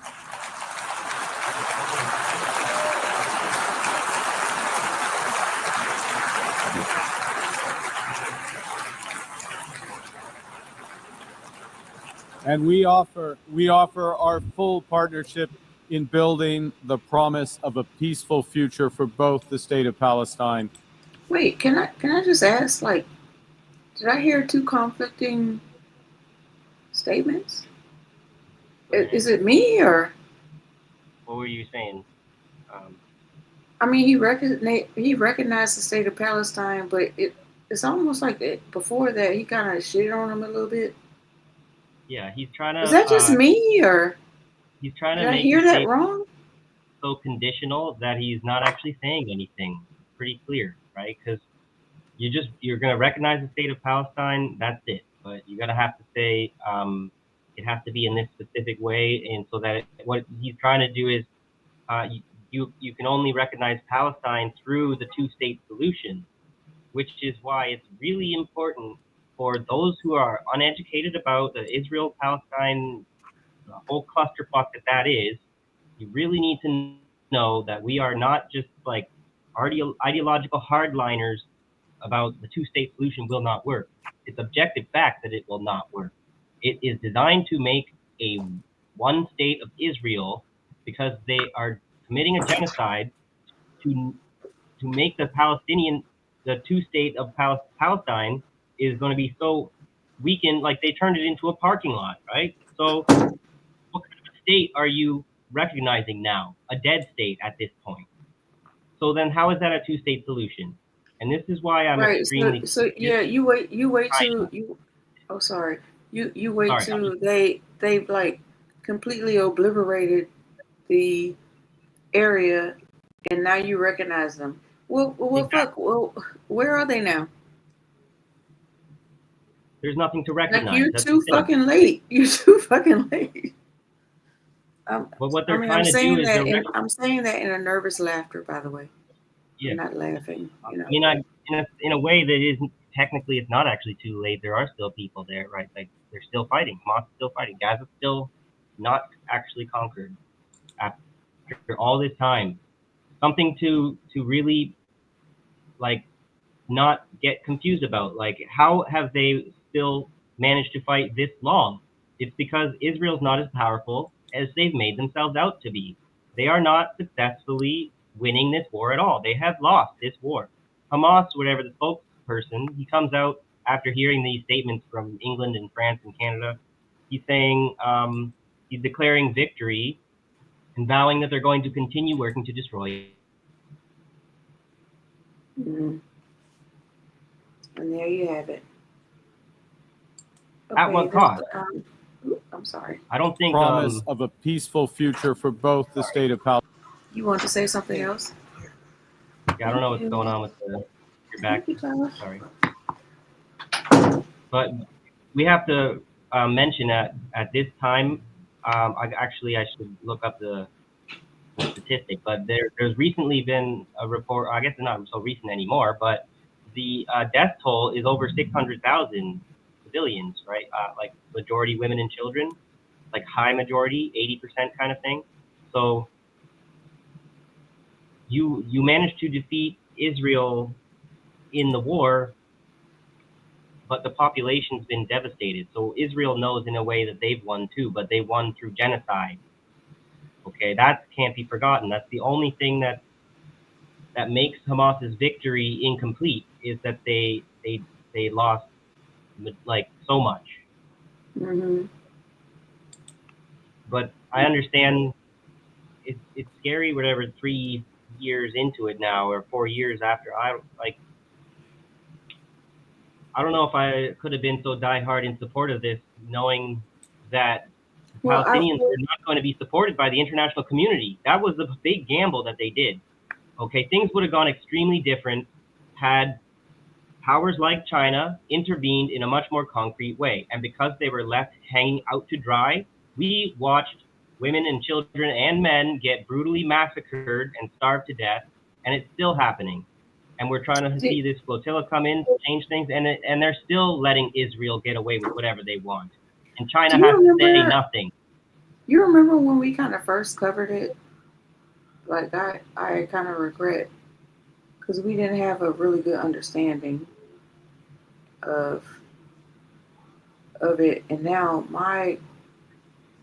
And we offer our full partnership in building the promise of a peaceful future for both the state of Palestine. Wait, can I just ask, like, did I hear two conflicting statements? Is it me or? What were you saying? I mean, he recognized the state of Palestine, but it's almost like before that he kind of shitted on him a little bit. Yeah, he's trying to. Is that just me or? He's trying to Did I make hear the that statement wrong? so conditional that he's not actually saying anything. Pretty clear, right? Because you're going to recognize the state of Palestine. That's it. But you're going to have to say it has to be in this specific way, and so that what he's trying to do is you can only recognize Palestine through the two-state solution, which is why it's really important for those who are uneducated about the Israel-Palestine whole clusterfuck that is. You really need to know that we are not just like ideological hardliners about the two-state solution will not work. It's objective fact that it will not work. It is designed to make a one state of Israel because they are committing a genocide to make the two state of Palestine is going to be so weakened, like they turned it into a parking lot, right? So what kind of state are you recognizing now? A dead state at this point. So then how is that a two-state solution? And this is why I'm Right. extremely So yeah, you wait till you. Oh, sorry. You wait till they've like completely obliterated the area, and now you recognize them. Well, Exactly. fuck. Well, where are they now? There's nothing to recognize. Like you're too fucking late. You're too fucking late. But what they're trying to do is I'm saying that in a nervous laughter, by the way. Yeah. I'm not laughing. You know. I mean, in a way that isn't technically, it's not actually too late. There are still people there, right? Like they're still fighting. Hamas is still fighting. Gaza's still not actually conquered after all this time. Something to really like not get confused about. Like, how have they still managed to fight this long? It's because Israel's not as powerful as they've made themselves out to be. They are not successfully winning this war at all. They have lost this war. Hamas, whatever the spokesperson, he comes out after hearing these statements from England and France and Canada. He's saying he's declaring victory and vowing that they're going to continue working to destroy it. Mm-hmm. And there you have it. At what cost? I'm sorry. I don't think promise of a peaceful future for both the state of Palestine. You want to say something else? Yeah, I don't know what's going on with your back. Sorry. But we have to mention that at this time, I should look up the statistic, but there's recently been a report, I guess it's not so recent anymore, but the death toll is over 600,000 civilians, right? Like majority women and children, like high majority, 80% kind of thing. So you managed to defeat Israel in the war, but the population's been devastated. So Israel knows in a way that they've won too, but they won through genocide. Okay, that can't be forgotten. That's the only thing that makes Hamas's victory incomplete, is that they lost like so much. Mm-hmm. But I understand it's scary. Whatever, 3 years into it now, or 4 years after, I don't know if I could have been so diehard in support of this, knowing that Palestinians were not going to be supported by the international community. That was the big gamble that they did. Okay, things would have gone extremely different had powers like China intervened in a much more concrete way. And because they were left hanging out to dry, we watched women and children and men get brutally massacred and starved to death, and it's still happening. And we're trying to see this flotilla come in, change things, and they're still letting Israel get away with whatever they want. And China has to say nothing. You remember when we kind of first covered it? Like, I kind of regret, because we didn't have a really good understanding of it. And now my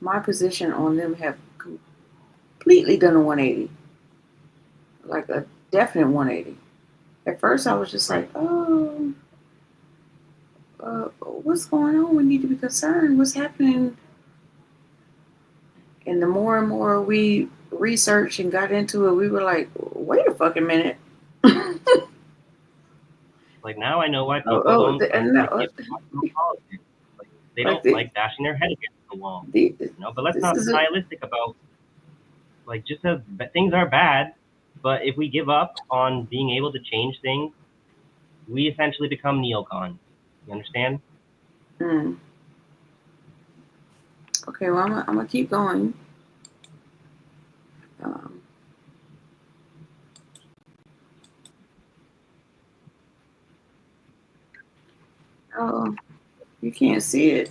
my position on them have completely done a 180, like a definite 180. At first, I was just like, oh, what's going on? We need to be concerned. What's happening? And the more and more we researched and got into it, we were like, wait a fucking minute. Like now I know why people don't like politics. Like they don't like bashing their head against the wall. You know, but let's not be nihilistic about like just as things are bad, but if we give up on being able to change things, we essentially become neocons. You understand? Mm. Okay, well, I'm gonna keep going. Oh, you can't see it.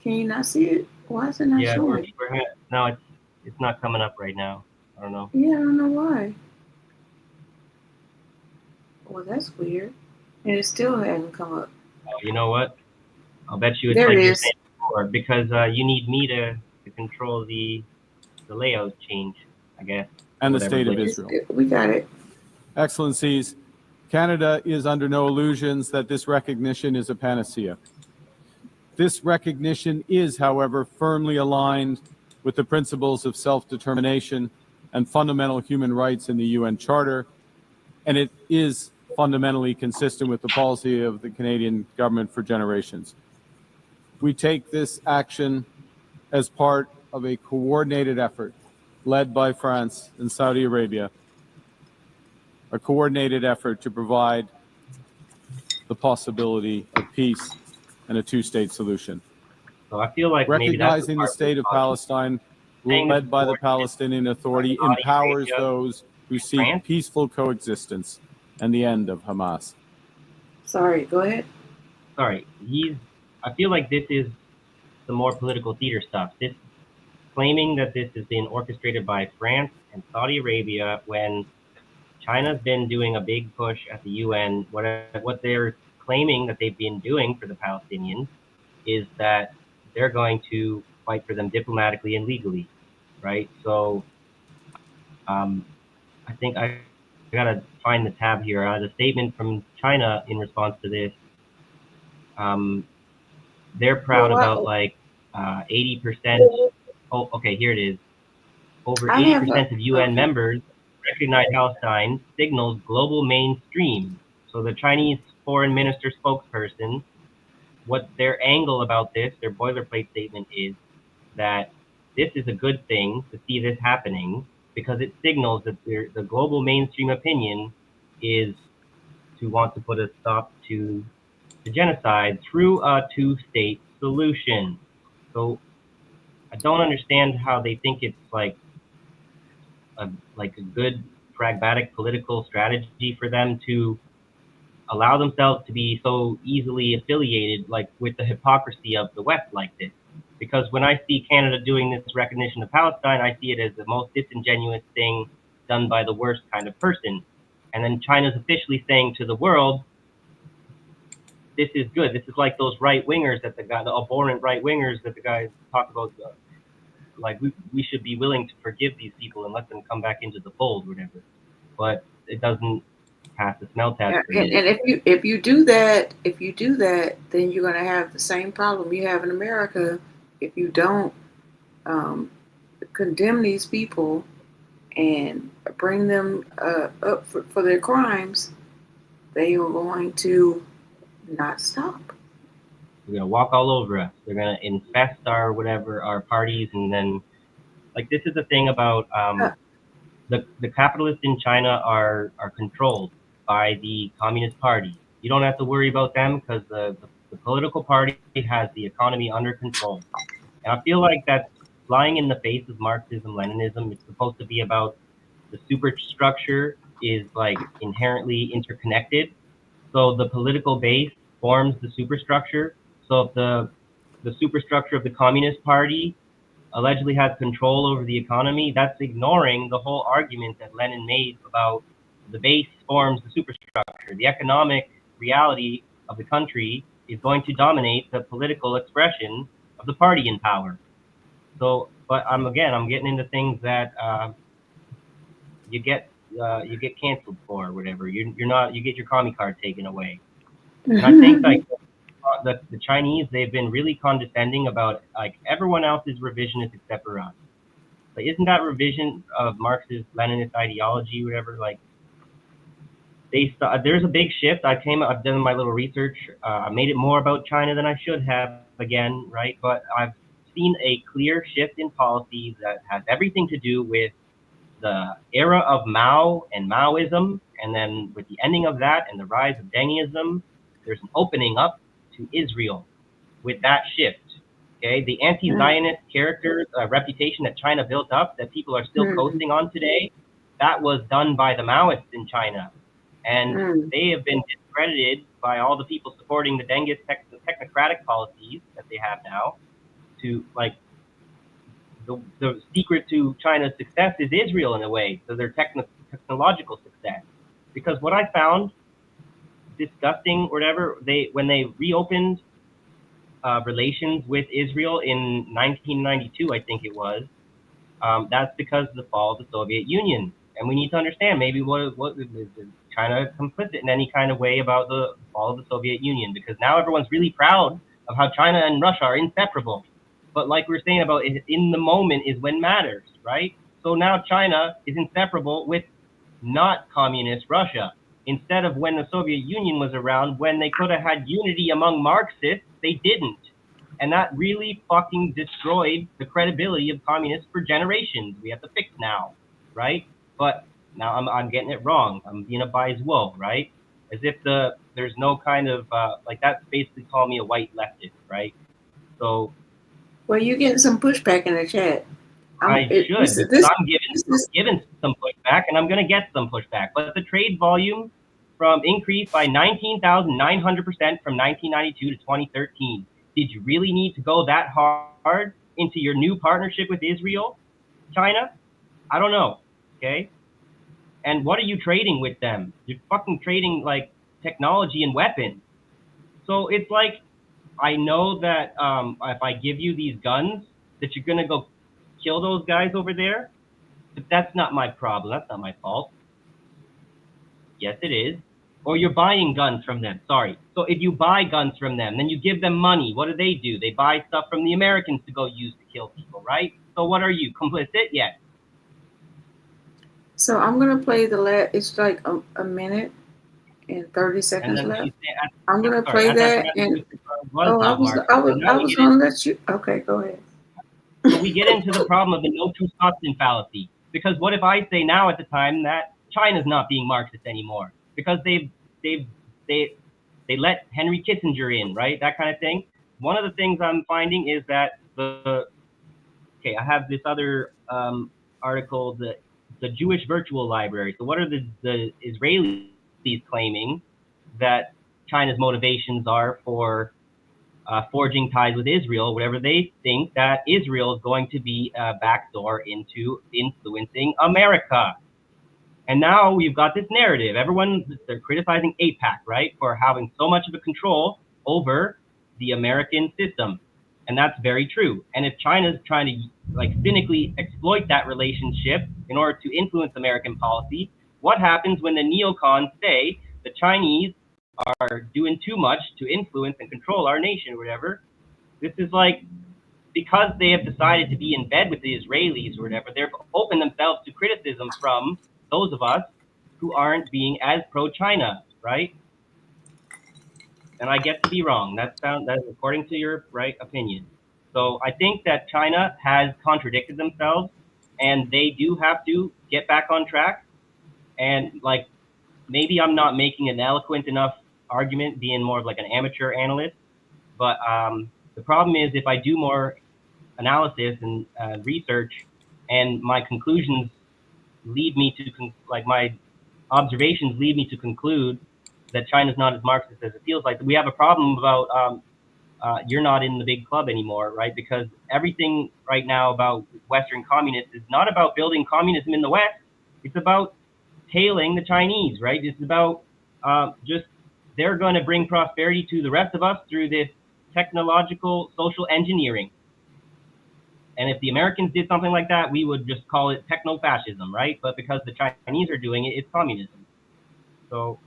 Can you not see it? Why is it not showing? No, it's not coming up right now. I don't know. Yeah, I don't know why. Well, that's weird. And it still hasn't come up. Oh, you know what? I'll bet you it's There like it you're is. saying before, because you need me to control the layout change, I guess. And the Whatever state of it is. Israel. We got it. Excellencies, Canada is under no illusions that this recognition is a panacea. This recognition is, however, firmly aligned with the principles of self-determination and fundamental human rights in the UN Charter, and it is fundamentally consistent with the policy of the Canadian government for generations. We take this action as part of a coordinated effort led by France and Saudi Arabia, a coordinated effort to provide the possibility of peace and a two-state solution. So I feel like recognizing the state of Palestine, led by the Palestinian Authority, empowers those who seek peaceful coexistence and the end of Hamas. Sorry, go ahead. Sorry, I feel like this is the more political theater stuff. This claiming that this has been orchestrated by France and Saudi Arabia when China's been doing a big push at the UN. What they're claiming that they've been doing for the Palestinians is that they're going to fight for them diplomatically and legally, right? So I think I gotta find the tab here. The statement from China in response to this, they're proud about like 80%. Oh, okay, here it is. Over 80% of UN members recognize Palestine, signals global mainstream. So the Chinese foreign minister spokesperson, what their angle about this, their boilerplate statement is that this is a good thing to see this happening because it signals that the global mainstream opinion is to want to put a stop to the genocide through a two-state solution. So I don't understand how they think it's like a good pragmatic political strategy for them to allow themselves to be so easily affiliated like with the hypocrisy of the West like this. Because when I see Canada doing this recognition of Palestine, I see it as the most disingenuous thing done by the worst kind of person. And then China's officially saying to the world, this is good. This is like those right-wingers that the abhorrent right-wingers that the guys talk about. Like we should be willing to forgive these people and let them come back into the fold, whatever. But it doesn't pass the smell test. And if you do that, then you're gonna have the same problem you have in America. If you don't condemn these people and bring them up for their crimes, they are going to not stop. They're gonna walk all over us. They're gonna infest our parties, and then like this is the thing about the capitalists in China are controlled by the Communist Party. You don't have to worry about them because the political party has the economy under control. And I feel like that's flying in the face of Marxism, Leninism. It's supposed to be about the superstructure is like inherently interconnected. So the political base forms the superstructure. So if the superstructure of the Communist Party allegedly has control over the economy, that's ignoring the whole argument that Lenin made about the base forms the superstructure. The economic reality of the country is going to dominate the political expression of the party in power. So, but I'm getting into things that you get canceled for or whatever. You're not, you get your commie card taken away. And I think like the Chinese, they've been really condescending about like everyone else is revisionist except for us. Like, isn't that revision of Marxist Leninist ideology, whatever? Like, there's a big shift. I've done my little research. I made it more about China than I should have again, right? But I've seen a clear shift in policies that has everything to do with the era of Mao and Maoism, and then with the ending of that and the rise of Denghism, there's an opening up to Israel with that shift. Okay, the anti-Zionist character reputation that China built up, that people are still coasting on today, that was done by the Maoists in China, and they have been discredited by all the people supporting the Denghist technocratic policies that they have now. To like, the secret to China's success is Israel in a way, so their technological success. Because what I found disgusting, or whatever, when they reopened relations with Israel in 1992, I think it was, that's because of the fall of the Soviet Union. And we need to understand maybe what is China complicit in any kind of way about the fall of the Soviet Union, because now everyone's really proud of how China and Russia are inseparable. But like we were saying about in the moment is when matters, right? So now China is inseparable with not communist Russia. Instead of when the Soviet Union was around, when they could have had unity among Marxists, they didn't. And that really fucking destroyed the credibility of communists for generations. We have to fix now, right? But now I'm getting it wrong. I'm being a biased-wool, right? As if there's no kind of, like, that's basically calling me a white leftist, right? So... Well, you're getting some pushback in the chat. I'm giving some pushback, and I'm going to get some pushback. But the trade volume increased by 19,900% from 1992 to 2013. Did you really need to go that hard into your new partnership with Israel, China? I don't know. Okay. And what are you trading with them? You're fucking trading like technology and weapons. So it's like, I know that if I give you these guns, that you're going to go kill those guys over there, but that's not my problem. That's not my fault. Yes, it is. Or you're buying guns from them. Sorry. So if you buy guns from them, then you give them money. What do? They buy stuff from the Americans to go use to kill people, right? So what are you, complicit? Yes. So I'm going to play it's like a minute and 30 seconds left. I'm going to play that. And I was going to let you. Okay, go ahead. So we get into the problem of the no true Scotsman fallacy. Because what if I say now at the time that China's not being Marxist anymore? Because they let Henry Kissinger in, right? That kind of thing. One of the things I'm finding is that I have this other article, the Jewish Virtual Library. So what are the Israelis claiming that China's motivations are for forging ties with Israel, whatever they think that Israel is going to be a backdoor into influencing America. And now we've got this narrative. They're criticizing AIPAC, right, for having so much of a control over the American system. And that's very true. And if China's trying to like cynically exploit that relationship in order to influence American policy, what happens when the neocons say the Chinese are doing too much to influence and control our nation or whatever? This is like, because they have decided to be in bed with the Israelis or whatever, they've opened themselves to criticism from those of us who aren't being as pro-China, right? And I get to be wrong. That's according to your opinion. So I think that China has contradicted themselves, and they do have to get back on track. And like, maybe I'm not making an eloquent enough argument, being more of like an amateur analyst. But the problem is, if I do more analysis and research, and my conclusions lead me to my observations lead me to conclude that China's not as Marxist as it feels like, we have a problem about you're not in the big club anymore, right? Because everything right now about Western communists is not about building communism in the West. It's about tailing the Chinese, right? It's about just they're going to bring prosperity to the rest of us through this technological social engineering. And if the Americans did something like that, we would just call it techno-fascism, right? But because the Chinese are doing it, it's communism. So,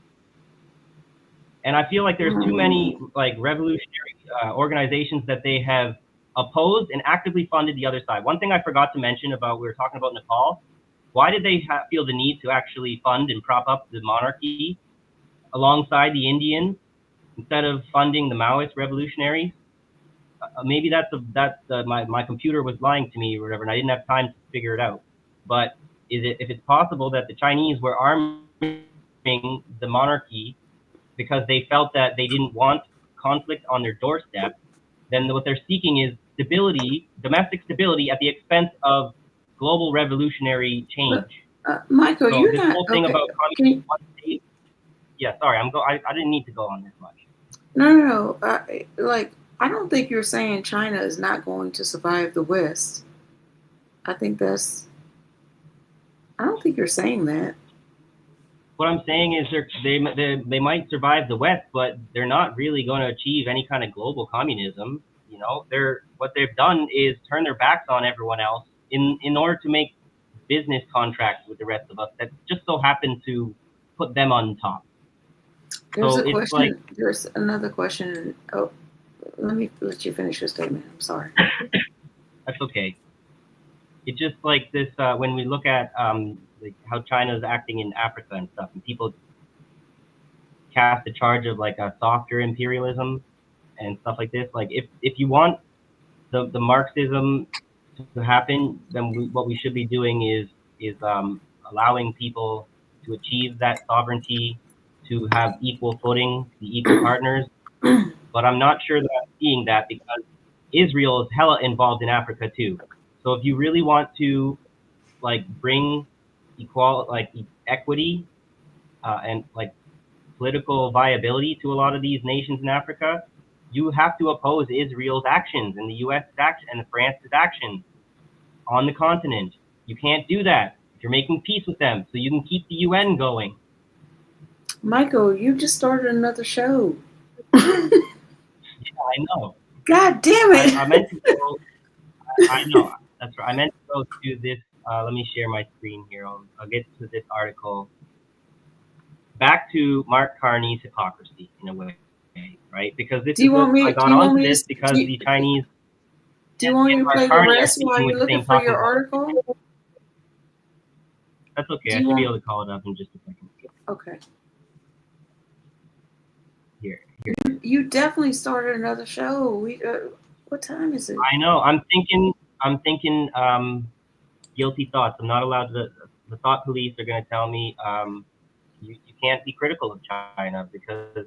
and I feel like there's too many like revolutionary organizations that they have opposed and actively funded the other side. One thing I forgot to mention about, we were talking about Nepal. Why did they feel the need to actually fund and prop up the monarchy alongside the Indians instead of funding the Maoist revolutionaries? Maybe my computer was lying to me or whatever, and I didn't have time to figure it out. But if it's possible that the Chinese were arming the monarchy because they felt that they didn't want conflict on their doorstep, then what they're seeking is stability, domestic stability, at the expense of global revolutionary change. Michael, so you're this not whole thing okay. about communist one state. Yeah, sorry, I didn't need to go on this much. No. Like, I don't think you're saying China is not going to survive the West. I don't think you're saying that. What I'm saying is they might survive the West, but they're not really going to achieve any kind of global communism. You know, what they've done is turn their backs on everyone else in order to make business contracts with the rest of us that just so happen to put them on top. There's so a it's question. There's another question. Oh, let me let you finish your statement. I'm sorry. That's okay. It's just like this when we look at like how China is acting in Africa and stuff, and people cast the charge of like a softer imperialism and stuff like this. Like if you want the Marxism to happen, then what we should be doing is allowing people to achieve that sovereignty, to have equal footing, be equal partners. But I'm not sure that I'm seeing that, because Israel is hella involved in Africa too. So if you really want to like bring equity and like political viability to a lot of these nations in Africa, you have to oppose Israel's actions and the U.S.'s action and France's actions on the continent. You can't do that if you're making peace with them, so you can keep the UN going. Michael, you just started another show. Yeah, I know. God damn it! I meant to go. I know. That's right. I meant to go to this. Let me share my screen here. I'll get to this article. Back to Mark Carney's hypocrisy, in a way, right? Because this I got onto this because the Chinese. Do you want me to play the rest while you're looking for your article? That's okay. I should be able to call it up in just a second. Okay. Here. You definitely started another show. What time is it? I know. I'm thinking. Guilty thoughts. I'm not allowed to. The thought police are going to tell me you can't be critical of China because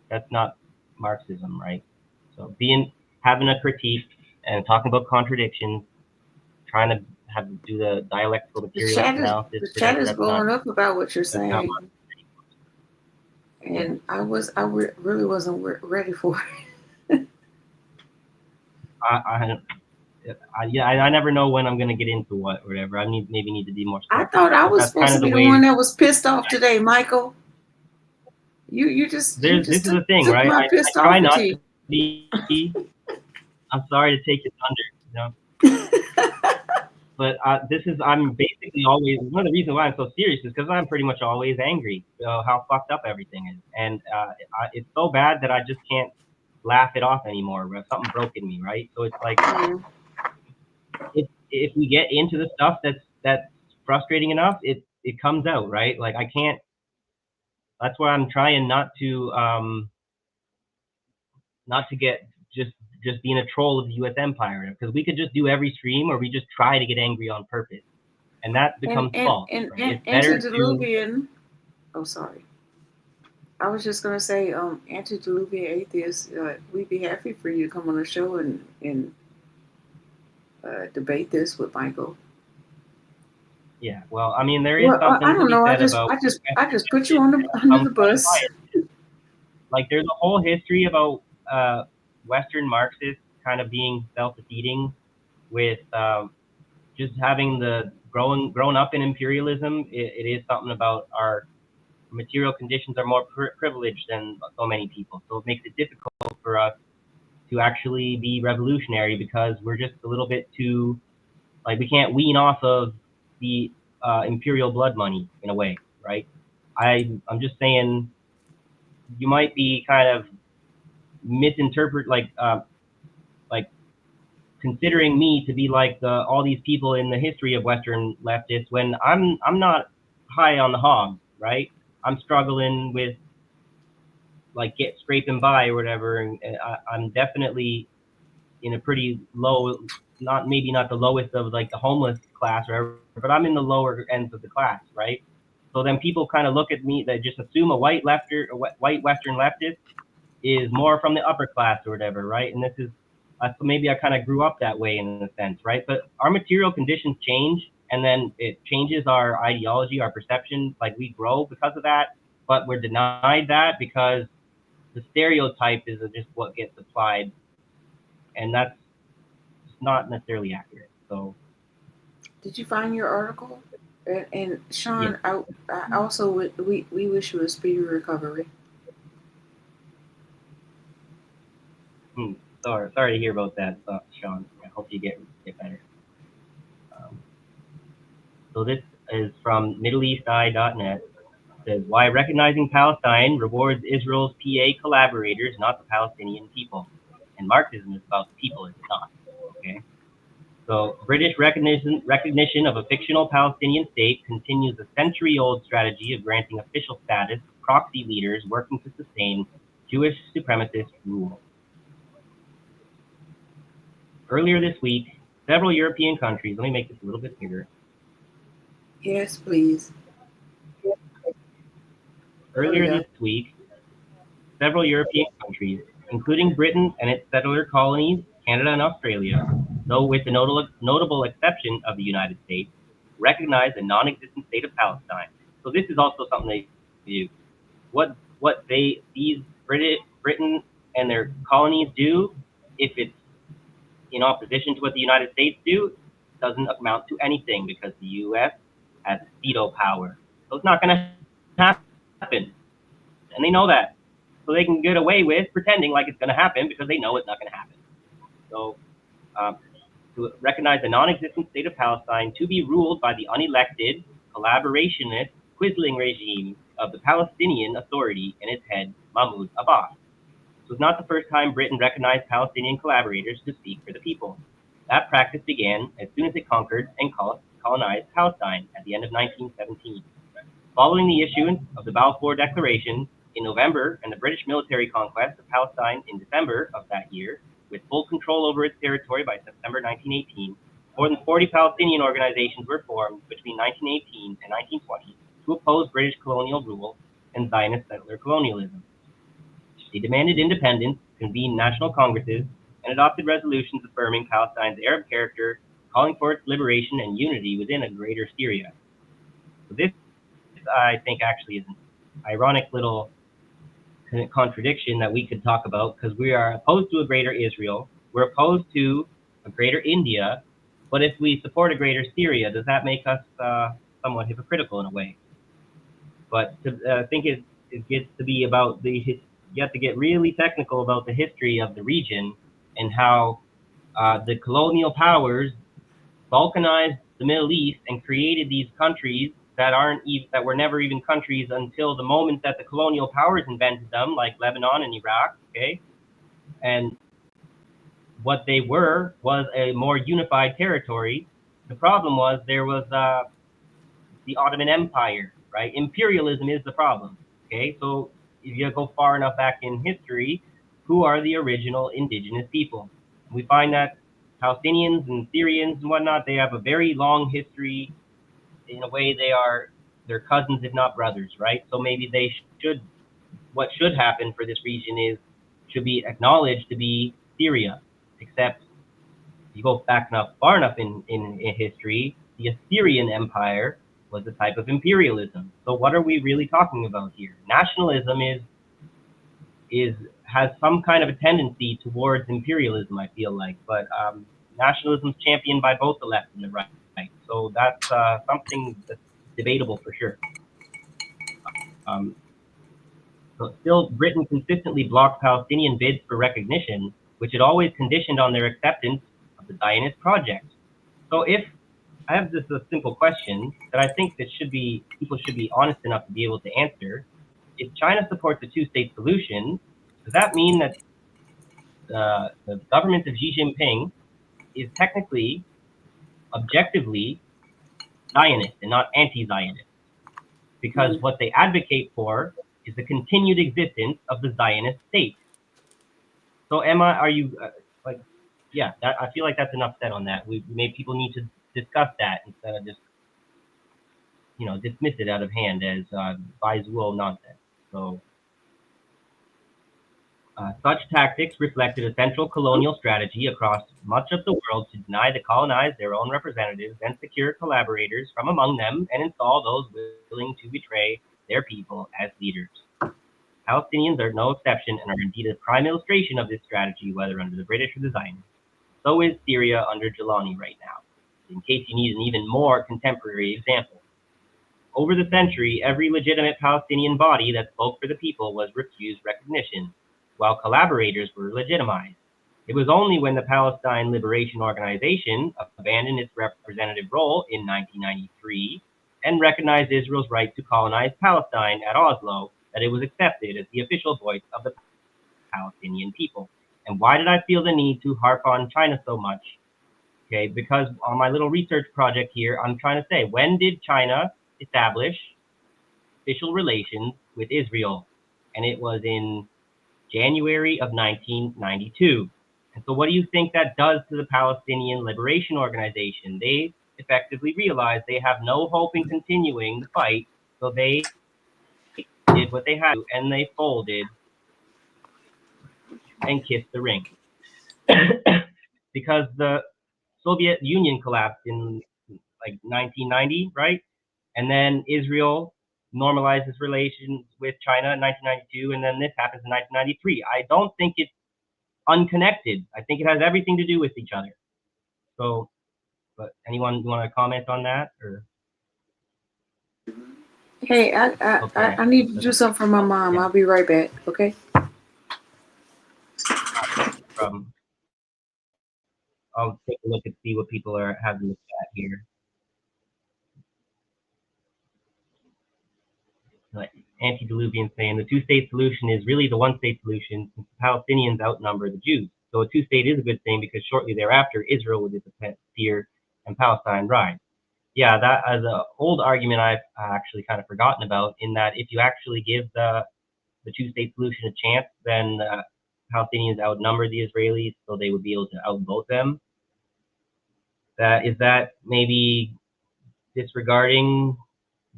that's not Marxism, right? So having a critique and talking about contradictions, trying to do the dialectical material analysis. The chat is blowing up about what you're saying, and I really wasn't ready for it. I never know when I'm gonna get into what or whatever. I maybe need to be more. I thought I was supposed to be the one that was pissed off today, Michael. This is the thing, right? I try not to be. I'm sorry to take your thunder, you know. But I'm basically always, one of the reasons why I'm so serious is because I'm pretty much always angry how fucked up everything is, and it's so bad that I just can't laugh it off anymore. Something broke in me, right? So it's like. If we get into the stuff that's frustrating enough, it comes out, right? Like I can't. That's why I'm trying not to get just being a troll of the U.S. empire, because we could just do every stream, or we just try to get angry on purpose, and that becomes false. Right? It's better antediluvian. Oh, sorry. I was just gonna say, antediluvian atheists. We'd be happy for you to come on the show and debate this with Michael. Yeah, well, I mean, there is something I don't know. I just put you under the bus. Like, there's a whole history about Western Marxists kind of being self-defeating, with just having grown up in imperialism. It is something about our material conditions are more privileged than so many people, so it makes it difficult for us to actually be revolutionary because we're just a little bit too, like, we can't wean off of the imperial blood money in a way, right? I'm just saying you might be kind of misinterpret, like considering me to be like all these people in the history of Western leftists when I'm not high on the hog, right? I'm struggling with like scraping by or whatever, and I'm definitely in a pretty low, maybe not the lowest of like the homeless class or whatever, but I'm in the lower ends of the class, right? So then people kind of look at me, they just assume a white Western leftist is more from the upper class or whatever, right? And this is, so maybe I kind of grew up that way in a sense, right? But our material conditions change, and then it changes our ideology, our perception, like we grow because of that, but we're denied that because the stereotype is just what gets applied, and that's not necessarily accurate. So, did you find your article? And Sean, yeah. I also we wish you a speedy recovery. Sorry to hear about that, Sean. I hope you get better. So this is from MiddleEastEye.net. It says, why recognizing Palestine rewards Israel's PA collaborators, not the Palestinian people. And Marxism is about the people, it's not. Okay. So British recognition of a fictional Palestinian state continues a century-old strategy of granting official status to proxy leaders working to sustain Jewish supremacist rule. Earlier this week, several European countries, let me make this a little bit bigger. Yes, please. Earlier this week, several European countries, including Britain and its settler colonies, Canada and Australia, though with the notable exception of the United States, recognized the non-existent state of Palestine. So this is also something they do. What Britain and their colonies do, if it's in opposition to what the United States do, doesn't amount to anything because the U.S. has veto power. So it's not going to happen. And they know that. So they can get away with pretending like it's going to happen because they know it's not going to happen. So to recognize the non-existent state of Palestine to be ruled by the unelected, collaborationist, Quisling regime of the Palestinian Authority and its head, Mahmoud Abbas. It was not the first time Britain recognized Palestinian collaborators to speak for the people. That practice began as soon as it conquered and colonized Palestine at the end of 1917. Following the issuance of the Balfour Declaration in November and the British military conquest of Palestine in December of that year, with full control over its territory by September 1918, more than 40 Palestinian organizations were formed between 1918 and 1920 to oppose British colonial rule and Zionist settler colonialism. They demanded independence, convened national congresses, and adopted resolutions affirming Palestine's Arab character, calling for its liberation and unity within a greater Syria. So this, I think, actually is an ironic little contradiction that we could talk about, because we are opposed to a greater Israel, we're opposed to a greater India, but if we support a greater Syria, does that make us somewhat hypocritical in a way? But I think it gets to be about you have to get really technical about the history of the region and how the colonial powers balkanized the Middle East and created these countries that were never even countries until the moment that the colonial powers invented them, like Lebanon and Iraq, okay? And what they were was a more unified territory. The problem was there was the Ottoman Empire, right? Imperialism is the problem, okay? So if you go far enough back in history, who are the original indigenous people? We find that Palestinians and Syrians and whatnot, they have a very long history. In a way, they're cousins, if not brothers, right? So maybe what should happen for this region should be acknowledged to be Syria. Except if you go back far enough in history, the Assyrian Empire was a type of imperialism. So what are we really talking about here? Nationalism has some kind of a tendency towards imperialism, I feel like, but nationalism is championed by both the left and the right. So that's something that's debatable for sure. So still, Britain consistently blocked Palestinian bids for recognition, which had always conditioned on their acceptance of the Zionist project. So if I have just a simple question that I think that people should be honest enough to be able to answer. If China supports a two-state solution, does that mean that the government of Xi Jinping is technically, objectively, Zionist and not anti-Zionist? Because what they advocate for is the continued existence of the Zionist state. So are you, yeah, I feel like that's enough said on that. People need to discuss that instead of just, dismiss it out of hand as Baizhuo nonsense. So, such tactics reflected a central colonial strategy across much of the world to deny the colonized their own representatives and secure collaborators from among them and install those willing to betray their people as leaders. Palestinians are no exception and are indeed a prime illustration of this strategy, whether under the British or the Zionists. So is Syria under Jelani right now, in case you need an even more contemporary example. Over the century, every legitimate Palestinian body that spoke for the people was refused recognition, while collaborators were legitimized. It was only when the Palestine Liberation Organization abandoned its representative role in 1993 and recognized Israel's right to colonize Palestine at Oslo that it was accepted as the official voice of the Palestinian people. And why did I feel the need to harp on China so much? Okay, because on my little research project here, I'm trying to say, when did China establish official relations with Israel? And it was in January of 1992. And so what do you think that does to the Palestinian Liberation Organization? They effectively realized they have no hope in continuing the fight, so they did what they had to, and they folded and kissed the ring. Because the Soviet Union collapsed in like 1990, right? And then Israel normalized its relations with China in 1992, and then this happens in 1993. I don't think it's unconnected. I think it has everything to do with each other. So, but anyone want to comment on that? Or Hey, I need to do something for my mom. Yeah. I'll be right back. Okay. I'll take a look and see what people are having in the chat here. Like Antediluvian saying the two-state solution is really the one-state solution since the Palestinians outnumber the Jews. So a two-state is a good thing because shortly thereafter Israel would disappear and Palestine rise. Yeah, that is an old argument I've actually kind of forgotten about, in that if you actually give the two-state solution a chance, then Palestinians outnumber the Israelis, so they would be able to outvote them. Is that maybe disregarding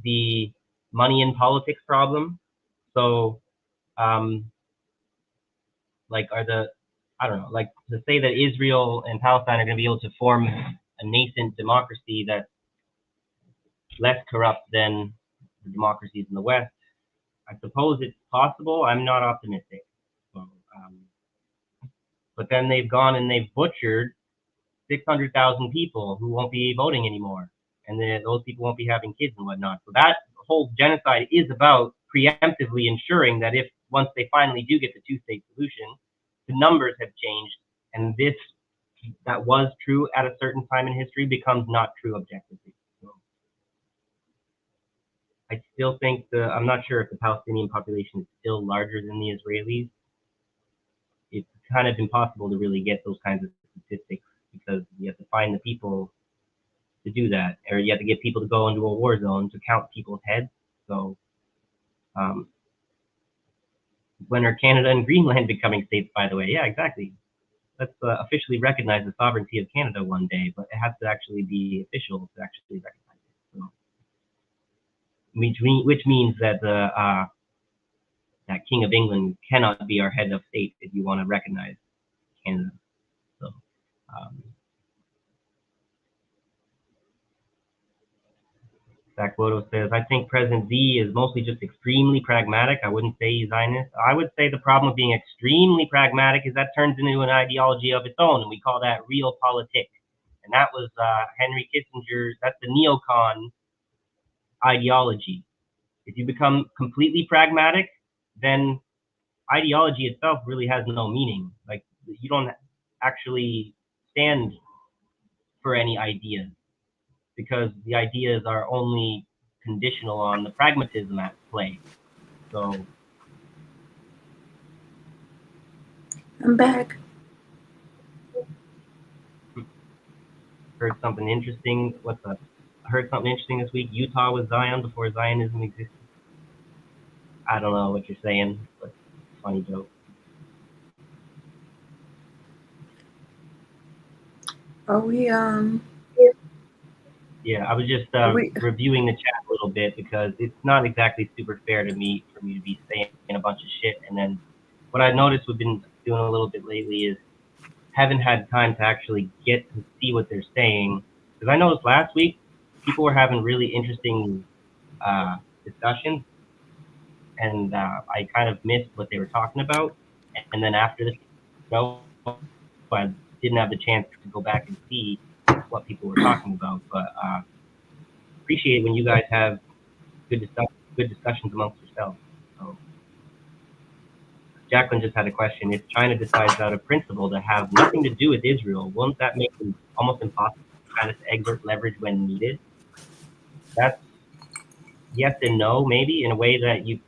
the money in politics problem? So, like, I don't know, like to say that Israel and Palestine are going to be able to form a nascent democracy that's less corrupt than the democracies in the West, I suppose it's possible. I'm not optimistic. So, but then they've gone and they've butchered 600,000 people who won't be voting anymore. And then those people won't be having kids and whatnot. So that whole genocide is about preemptively ensuring that if once they finally do get the two-state solution, the numbers have changed, and this that was true at a certain time in history becomes not true objectively. So I still think I'm not sure if the Palestinian population is still larger than the Israelis. It's kind of impossible to really get those kinds of statistics because you have to find the people to do that, or you have to get people to go into a war zone to count people's heads. So when are Canada and Greenland becoming states, by the way? Yeah, exactly. Let's officially recognize the sovereignty of Canada one day, but it has to actually be official to actually recognize it. So, which means that that King of England cannot be our head of state if you want to recognize Canada. So, Zach Wodo says, I think President Z is mostly just extremely pragmatic. I wouldn't say he's Zionist. I would say the problem with being extremely pragmatic is that turns into an ideology of its own, and we call that realpolitik. And that was Henry Kissinger's, that's the neocon ideology. If you become completely pragmatic, then ideology itself really has no meaning. Like you don't actually stand for any ideas, because the ideas are only conditional on the pragmatism at play. So I'm back. heard something interesting. I heard something interesting this week. Utah was Zion before Zionism existed. I don't know what you're saying, but funny joke. Are we Yeah, I was just we reviewing the chat a little bit because it's not exactly super fair to me for me to be saying a bunch of shit, and then what I noticed we've been doing a little bit lately is haven't had time to actually get to see what they're saying. Because I noticed last week people were having really interesting discussions, and I kind of missed what they were talking about. And then after the show, I didn't have the chance to go back and see what people were talking about. But appreciate when you guys have good discussions amongst yourselves. So, Jacqueline just had a question. If China decides out of principle to have nothing to do with Israel, won't that make it almost impossible for China to exert leverage when needed? That's yes and no, maybe, in a way that you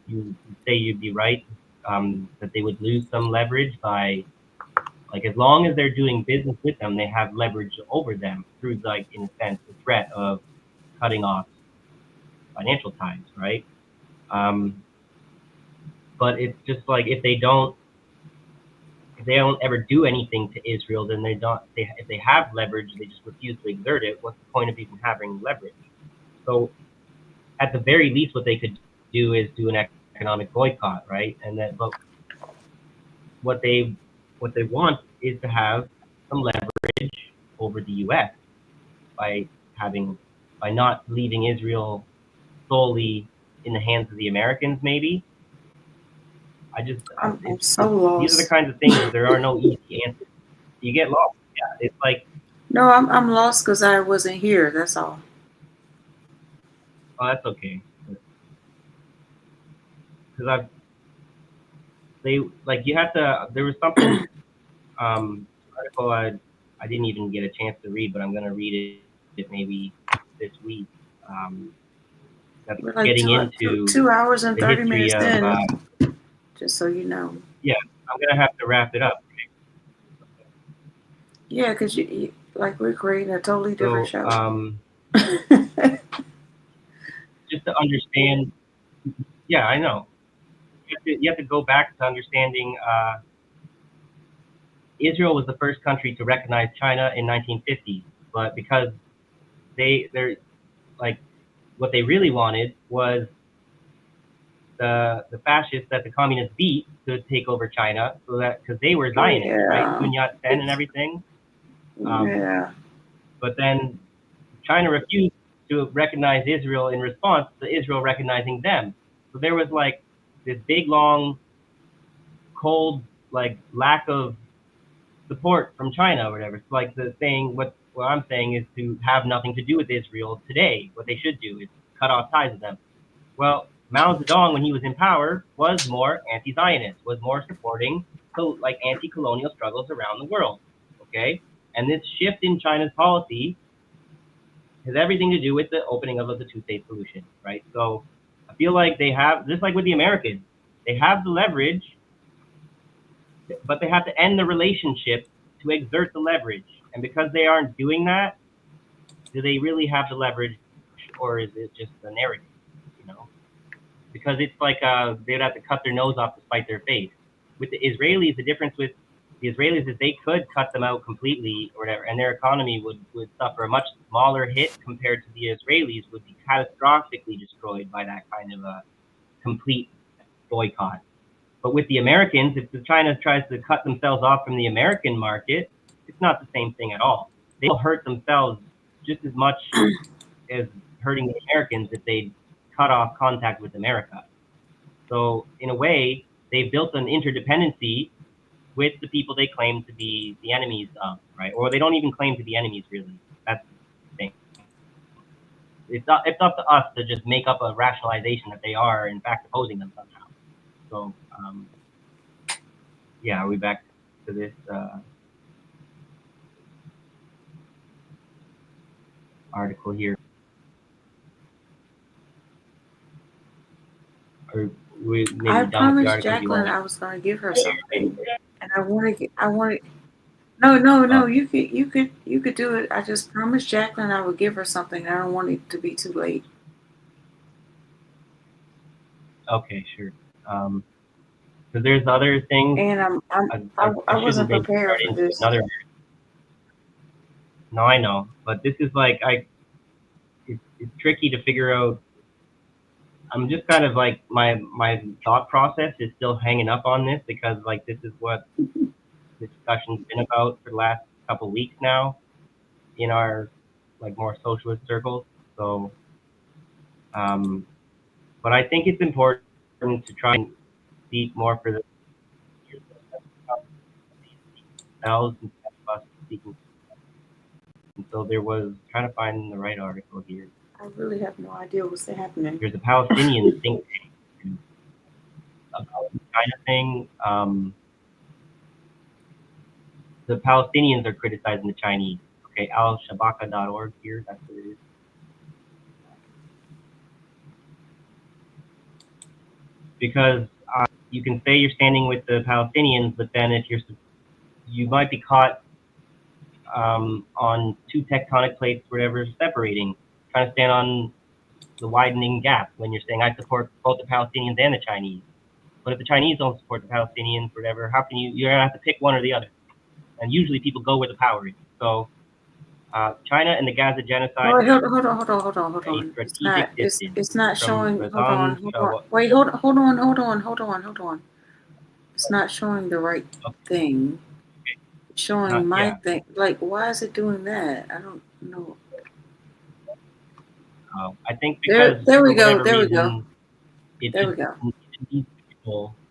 say you'd be right, that they would lose some leverage by, like, as long as they're doing business with them, they have leverage over them through, like, in a sense, the threat of cutting off financial ties, right? But it's just like if they don't ever do anything to Israel, then if they have leverage, they just refuse to exert it. What's the point of even having leverage? So at the very least, what they could do is do an economic boycott, right? And then, but what they want is to have some leverage over the U.S. by not leaving Israel solely in the hands of the Americans, maybe. I'm so lost. These are the kinds of things that there are no easy answers. You get lost. Yeah, it's like. No, I'm lost because I wasn't here. That's all. Oh, that's okay. Because you have to. There was something article I didn't even get a chance to read, but I'm gonna read it maybe this week. That's We're like getting into 2 hours and the 30 history minutes of. in. Just so you know. Yeah, I'm gonna have to wrap it up. Yeah, because you like we're creating a totally different show. Just to understand. Yeah, I know. You have to go back to understanding. Israel was the first country to recognize China in 1950, but because they're like what they really wanted was the fascists that the communists beat to take over China, so that because they were Zionists, right? Sun Yat-sen and everything. Yeah. But then China refused to recognize Israel in response to Israel recognizing them. So there was like this big, long, cold, like lack of support from China or whatever. So like the saying, what I'm saying is to have nothing to do with Israel today. What they should do is cut off ties with them. Well, Mao Zedong, when he was in power, was more anti-Zionist, was more supporting like anti-colonial struggles around the world. Okay, and this shift in China's policy has everything to do with the opening up of the two-state solution, right? So I feel like they have, just like with the Americans, they have the leverage, but they have to end the relationship to exert the leverage. And because they aren't doing that, do they really have the leverage, or is it just a narrative? You know, because it's like they'd have to cut their nose off to spite their face. With the Israelis, the difference with the Israelis is they could cut them out completely or whatever, and their economy would suffer a much smaller hit compared to the Israelis, would be catastrophically destroyed by that kind of a complete boycott. But with the Americans, if China tries to cut themselves off from the American market, it's not the same thing at all. They'll hurt themselves just as much as hurting the Americans if they cut off contact with America. So in a way, they've built an interdependency with the people they claim to be the enemies of, right? Or they don't even claim to be enemies, really. That's the thing. It's up to us to just make up a rationalization that they are, in fact, opposing them somehow. So, yeah, are we back to this article here. Or we maybe I done with the promised article. Jacqueline I was going to give her something, and I wanted. No. You could do it. I just promised Jacqueline I would give her something. I don't want it to be too late. Okay, sure. Because there's other things. And I wasn't maybe prepared start for into this. another. No, I know, but this is like it's tricky to figure out. I'm just kind of like my thought process is still hanging up on this because like this is what the discussion's been about for the last couple of weeks now in our like more socialist circles. So, but I think it's important to try and speak more for themselves instead of us speaking. And so there was trying to find the right article here. I really have no idea what's happening. There's a Palestinian think tank about the China thing. The Palestinians are criticizing the Chinese. Okay, alshabaka.org here, that's what it is. Because you can say you're standing with the Palestinians, but then if you might be caught on two tectonic plates, whatever, separating, trying to stand on the widening gap when you're saying I support both the Palestinians and the Chinese. But if the Chinese don't support the Palestinians, whatever, how can you're gonna have to pick one or the other. And usually people go where the power is. So China and the Gaza genocide. Wait, hold on. It's not showing. Hold on. Wait, hold on. It's not showing the right thing. It's showing my thing. Like, why is it doing that? I don't know. I think because there we go.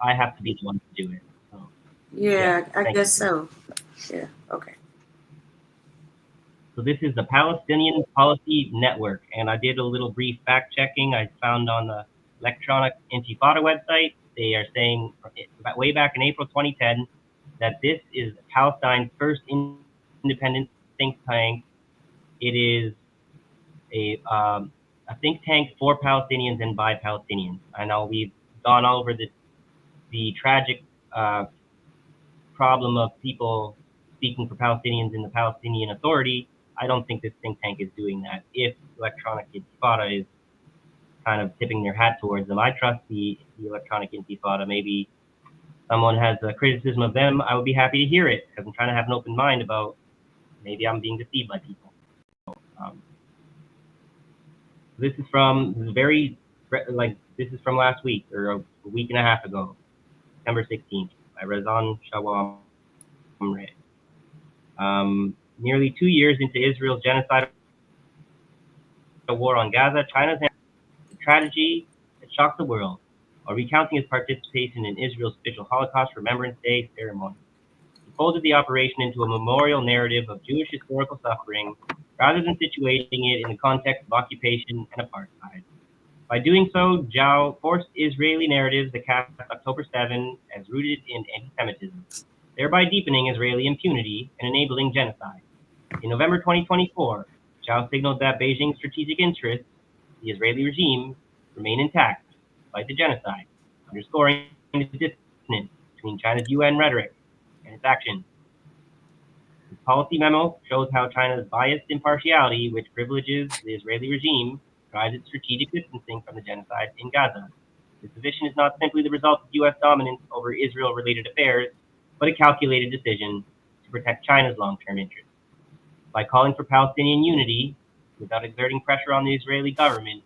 I have to be the one to do it. So, yeah, I guess so. Yeah. Okay. So this is the Palestinian Policy Network, and I did a little brief fact checking. I found on the Electronic Intifada website, they are saying way back in April 2010 that this is Palestine's first independent think tank. It is a think tank for Palestinians and by Palestinians. I know we've gone over the tragic problem of people speaking for Palestinians in the Palestinian Authority. I don't think this think tank is doing that. If Electronic Intifada is kind of tipping their hat towards them, I trust the Electronic Intifada. Maybe someone has a criticism of them, I would be happy to hear it because I'm trying to have an open mind about maybe I'm being deceived by people. So, this is from this is from last week or a week and a half ago, September 16th, by Razan Shawamre. Nearly 2 years into Israel's genocidal war on Gaza, China's strategy that shocked the world, while recounting its participation in Israel's official Holocaust Remembrance Day ceremony. It folded the operation into a memorial narrative of Jewish historical suffering, rather than situating it in the context of occupation and apartheid. By doing so, Zhao forced Israeli narratives that cast October 7 as rooted in anti-Semitism, thereby deepening Israeli impunity and enabling genocide. In November 2024, Zhao signaled that Beijing's strategic interests, the Israeli regime, remain intact despite the genocide, underscoring the dissonance between China's UN rhetoric and its actions. This policy memo shows how China's biased impartiality, which privileges the Israeli regime, drives its strategic distancing from the genocide in Gaza. This position is not simply the result of U.S. dominance over Israel-related affairs, but a calculated decision to protect China's long-term interests. By calling for Palestinian unity without exerting pressure on the Israeli government,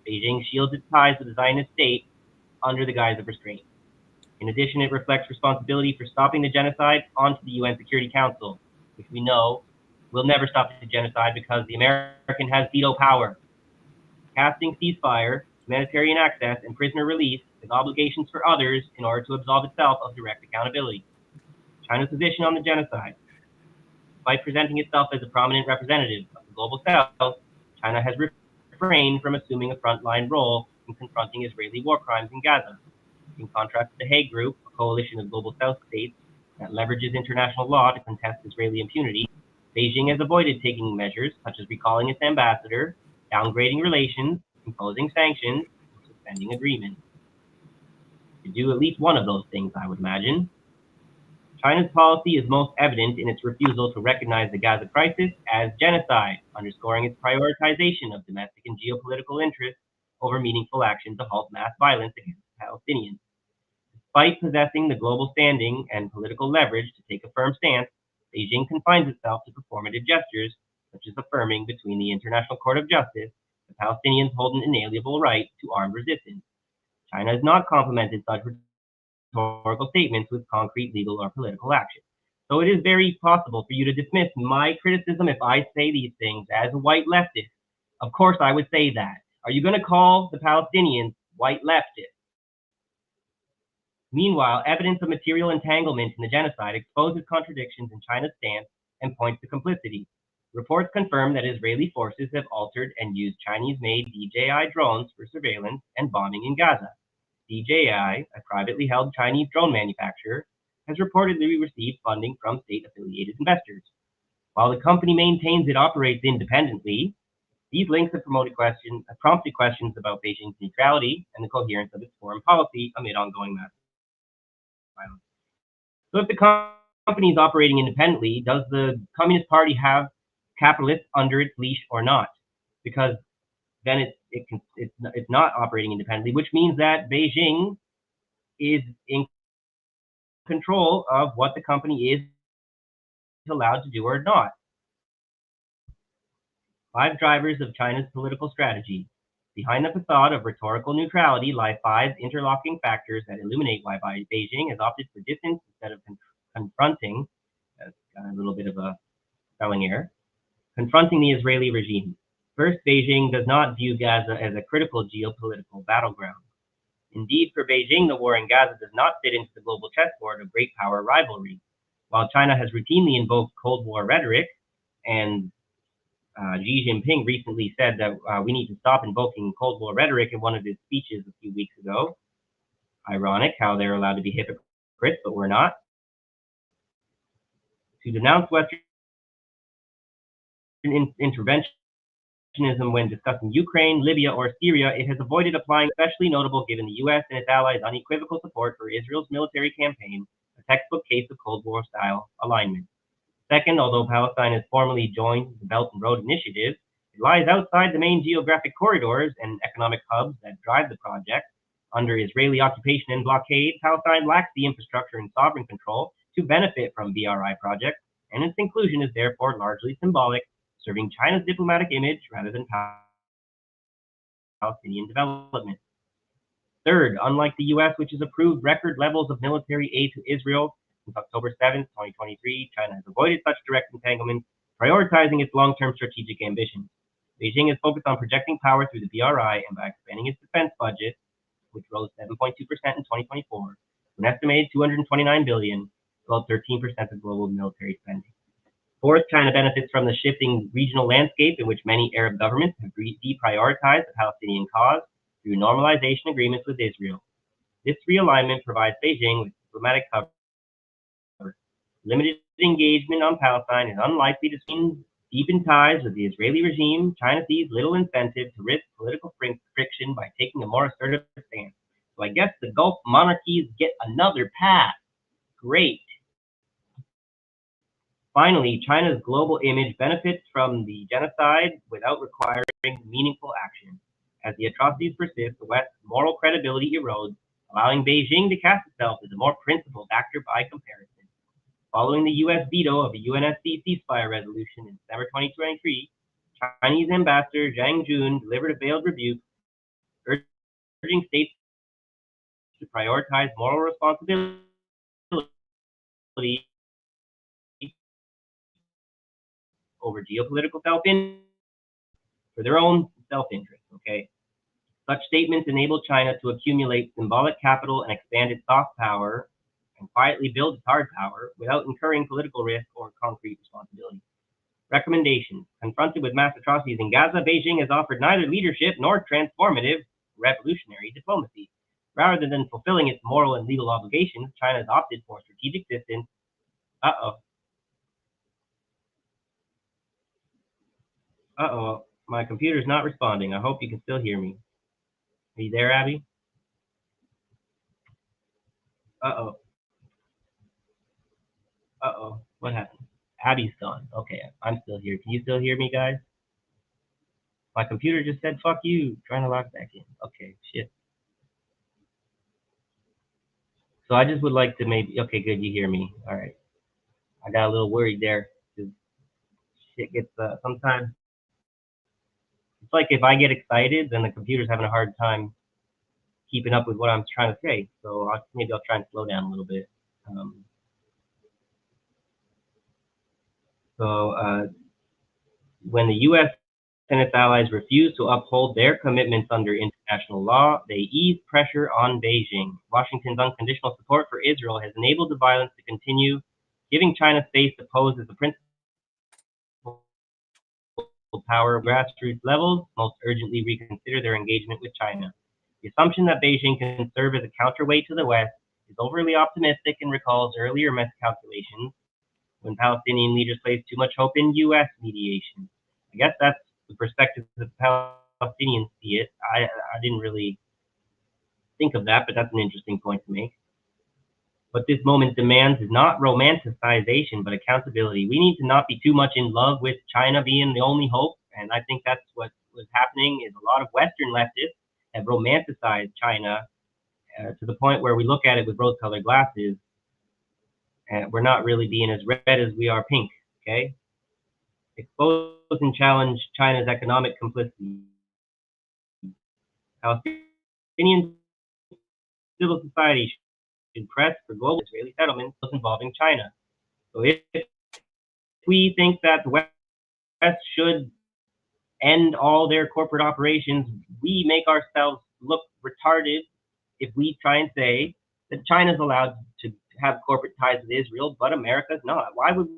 Beijing shields its ties to the Zionist state under the guise of restraint. In addition, it reflects responsibility for stopping the genocide onto the UN Security Council, which we know will never stop the genocide because the American has veto power. Casting ceasefire, humanitarian access, and prisoner release as obligations for others in order to absolve itself of direct accountability. China's position on the genocide. Despite presenting itself as a prominent representative of the global South, China has refrained from assuming a frontline role in confronting Israeli war crimes in Gaza. In contrast to the Hague Group, a coalition of global South states, that leverages international law to contest Israeli impunity, Beijing has avoided taking measures such as recalling its ambassador, downgrading relations, imposing sanctions, or suspending agreements. To do at least one of those things, I would imagine. China's policy is most evident in its refusal to recognize the Gaza crisis as genocide, underscoring its prioritization of domestic and geopolitical interests over meaningful action to halt mass violence against Palestinians. Despite possessing the global standing and political leverage to take a firm stance, Beijing confines itself to performative gestures, such as affirming between the International Court of Justice that Palestinians hold an inalienable right to armed resistance. China has not complemented such rhetorical statements with concrete legal or political action. So it is very possible for you to dismiss my criticism if I say these things as a white leftist. Of course I would say that. Are you going to call the Palestinians white leftists? Meanwhile, evidence of material entanglement in the genocide exposes contradictions in China's stance and points to complicity. Reports confirm that Israeli forces have altered and used Chinese-made DJI drones for surveillance and bombing in Gaza. DJI, a privately held Chinese drone manufacturer, has reportedly received funding from state-affiliated investors. While the company maintains it operates independently, these links have prompted questions about Beijing's neutrality and the coherence of its foreign policy amid ongoing mass violence. So if the company is operating independently, does the Communist Party have capitalists under its leash or not? Because then it's not operating independently, which means that Beijing is in control of what the company is allowed to do or not. 5 drivers of China's political strategy. Behind the facade of rhetorical neutrality lie 5 interlocking factors that illuminate why Beijing has opted for distance instead of confronting, that's a little bit of a spelling error, confronting the Israeli regime. First, Beijing does not view Gaza as a critical geopolitical battleground. Indeed, for Beijing, the war in Gaza does not fit into the global chessboard of great power rivalry. While China has routinely invoked Cold War rhetoric, and Xi Jinping recently said that we need to stop invoking Cold War rhetoric in one of his speeches a few weeks ago. Ironic how they're allowed to be hypocrites, but we're not. To denounce Western interventionism when discussing Ukraine, Libya, or Syria, it has avoided applying, especially notable given the U.S. and its allies' unequivocal support for Israel's military campaign, a textbook case of Cold War-style alignment. Second, although Palestine has formally joined the Belt and Road Initiative, it lies outside the main geographic corridors and economic hubs that drive the project. Under Israeli occupation and blockade, Palestine lacks the infrastructure and sovereign control to benefit from BRI projects, and its inclusion is therefore largely symbolic, serving China's diplomatic image rather than Palestinian development. Third, unlike the U.S., which has approved record levels of military aid to Israel, since October 7, 2023, China has avoided such direct entanglement, prioritizing its long-term strategic ambitions. Beijing is focused on projecting power through the BRI and by expanding its defense budget, which rose 7.2% in 2024, to an estimated $229 billion, about 13% of global military spending. Fourth, China benefits from the shifting regional landscape in which many Arab governments have deprioritized the Palestinian cause through normalization agreements with Israel. This realignment provides Beijing with diplomatic cover. Limited engagement on Palestine is unlikely to deepen ties with the Israeli regime. China sees little incentive to risk political friction by taking a more assertive stance. So I guess the Gulf monarchies get another pass. Great. Finally, China's global image benefits from the genocide without requiring meaningful action. As the atrocities persist, the West's moral credibility erodes, allowing Beijing to cast itself as a more principled actor by comparison. Following the U.S. veto of a UNSC ceasefire resolution in December 2023, Chinese Ambassador Zhang Jun delivered a veiled rebuke, urging states to prioritize moral responsibility over geopolitical self-interest for their own self-interest, okay? Such statements enable China to accumulate symbolic capital and expand its soft power and quietly build its hard power without incurring political risk or concrete responsibility. Recommendations. Confronted with mass atrocities in Gaza, Beijing has offered neither leadership nor transformative revolutionary diplomacy. Rather than fulfilling its moral and legal obligations, China has opted for strategic distance, Uh-oh. Uh-oh. My computer's not responding. I hope you can still hear me. Are you there, Abby? Uh-oh. Uh-oh. What happened? Abby's gone. Okay, I'm still here. Can you still hear me, guys? My computer just said, fuck you, trying to log back in. Okay, shit. So I just would like to maybe, okay, good, you hear me. All right. I got a little worried there. Shit gets, sometimes, it's like if I get excited, then the computer's having a hard time keeping up with what I'm trying to say. So maybe I'll try and slow down a little bit. When the U.S. and its allies refuse to uphold their commitments under international law, they ease pressure on Beijing. Washington's unconditional support for Israel has enabled the violence to continue, giving China space to pose as the principal power of grassroots levels most urgently reconsider their engagement with China. The assumption that Beijing can serve as a counterweight to the West is overly optimistic and recalls earlier miscalculations when Palestinian leaders placed too much hope in U.S. mediation. I guess that's the perspective that the Palestinians see it. I didn't really think of that, but that's an interesting point to make. What this moment demands is not romanticization, but accountability. We need to not be too much in love with China being the only hope, and I think that's what was happening is a lot of Western leftists have romanticized China to the point where we look at it with rose-colored glasses, and we're not really being as red as we are pink, okay? Expose and challenge China's economic complicity. Palestinian civil society should press for global Israeli settlements involving China. So if we think that the West should end all their corporate operations, we make ourselves look retarded if we try and say that China's allowed to have corporate ties with Israel, but America's not. Why would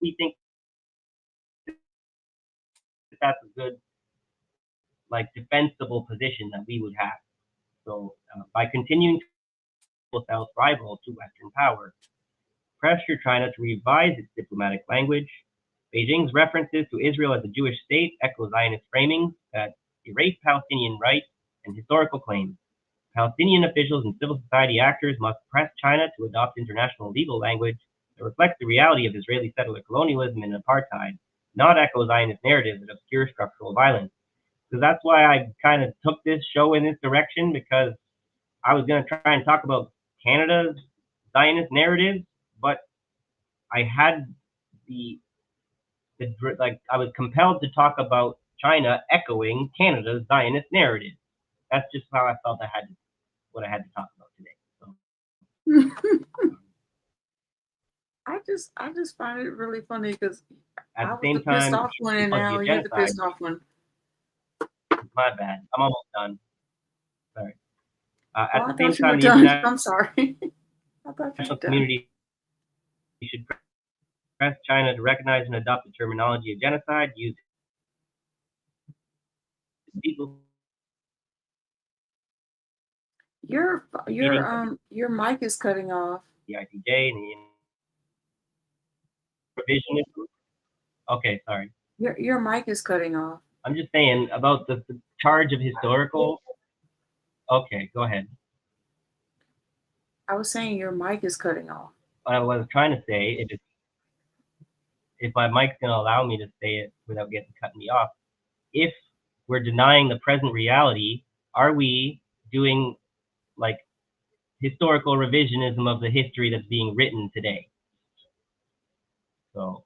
we think that's a good, like, defensible position that we would have? So by continuing to ourselves rival to Western power, pressure China to revise its diplomatic language. Beijing's references to Israel as a Jewish state echo Zionist framings that erase Palestinian rights and historical claims. Palestinian officials and civil society actors must press China to adopt international legal language that reflects the reality of Israeli settler colonialism and apartheid, not echo Zionist narratives that obscure structural violence. So that's why I kind of took this show in this direction, because I was going to try and talk about Canada's Zionist narratives, but I had I was compelled to talk about China echoing Canada's Zionist narrative. That's just how I felt what I had to talk about today. So. I just find it really funny because at I the same was the pissed time, off one, and now you're the pissed off one. My bad. I'm almost done. Sorry. At the I same time, the done. international I'm sorry. I thought you were done. community should press China to recognize and adopt the terminology of genocide used legal. Your mic is cutting off. The ICJ and the revisionism. Okay, sorry. Your mic is cutting off. I'm just saying about the charge of historical. Okay, go ahead. I was saying your mic is cutting off. What I was trying to say, if my mic's going to allow me to say it without cutting me off, if we're denying the present reality, are we doing like historical revisionism of the history that's being written today? So,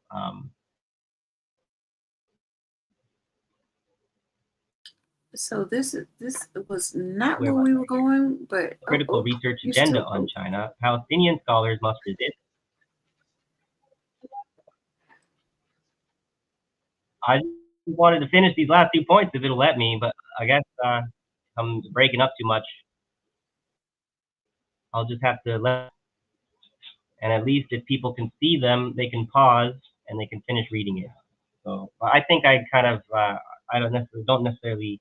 so this was not where we were going, but critical research agenda on China. Palestinian scholars must resist. I wanted to finish these last 2 points if it'll let me, but I guess I'm breaking up too much. I'll just have to let, and at least if people can see them, they can pause and they can finish reading it. So I think I kind of, I don't necessarily,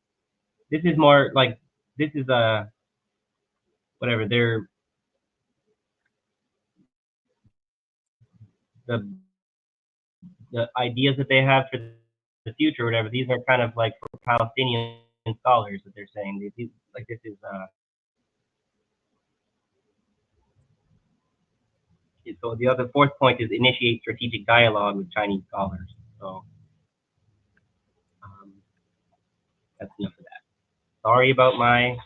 this is more like, this is whatever, the ideas that they have for the future or whatever. These are kind of like for Palestinian scholars that they're saying. Like this is so the other fourth point is initiate strategic dialogue with Chinese scholars. So that's enough of that. Sorry about my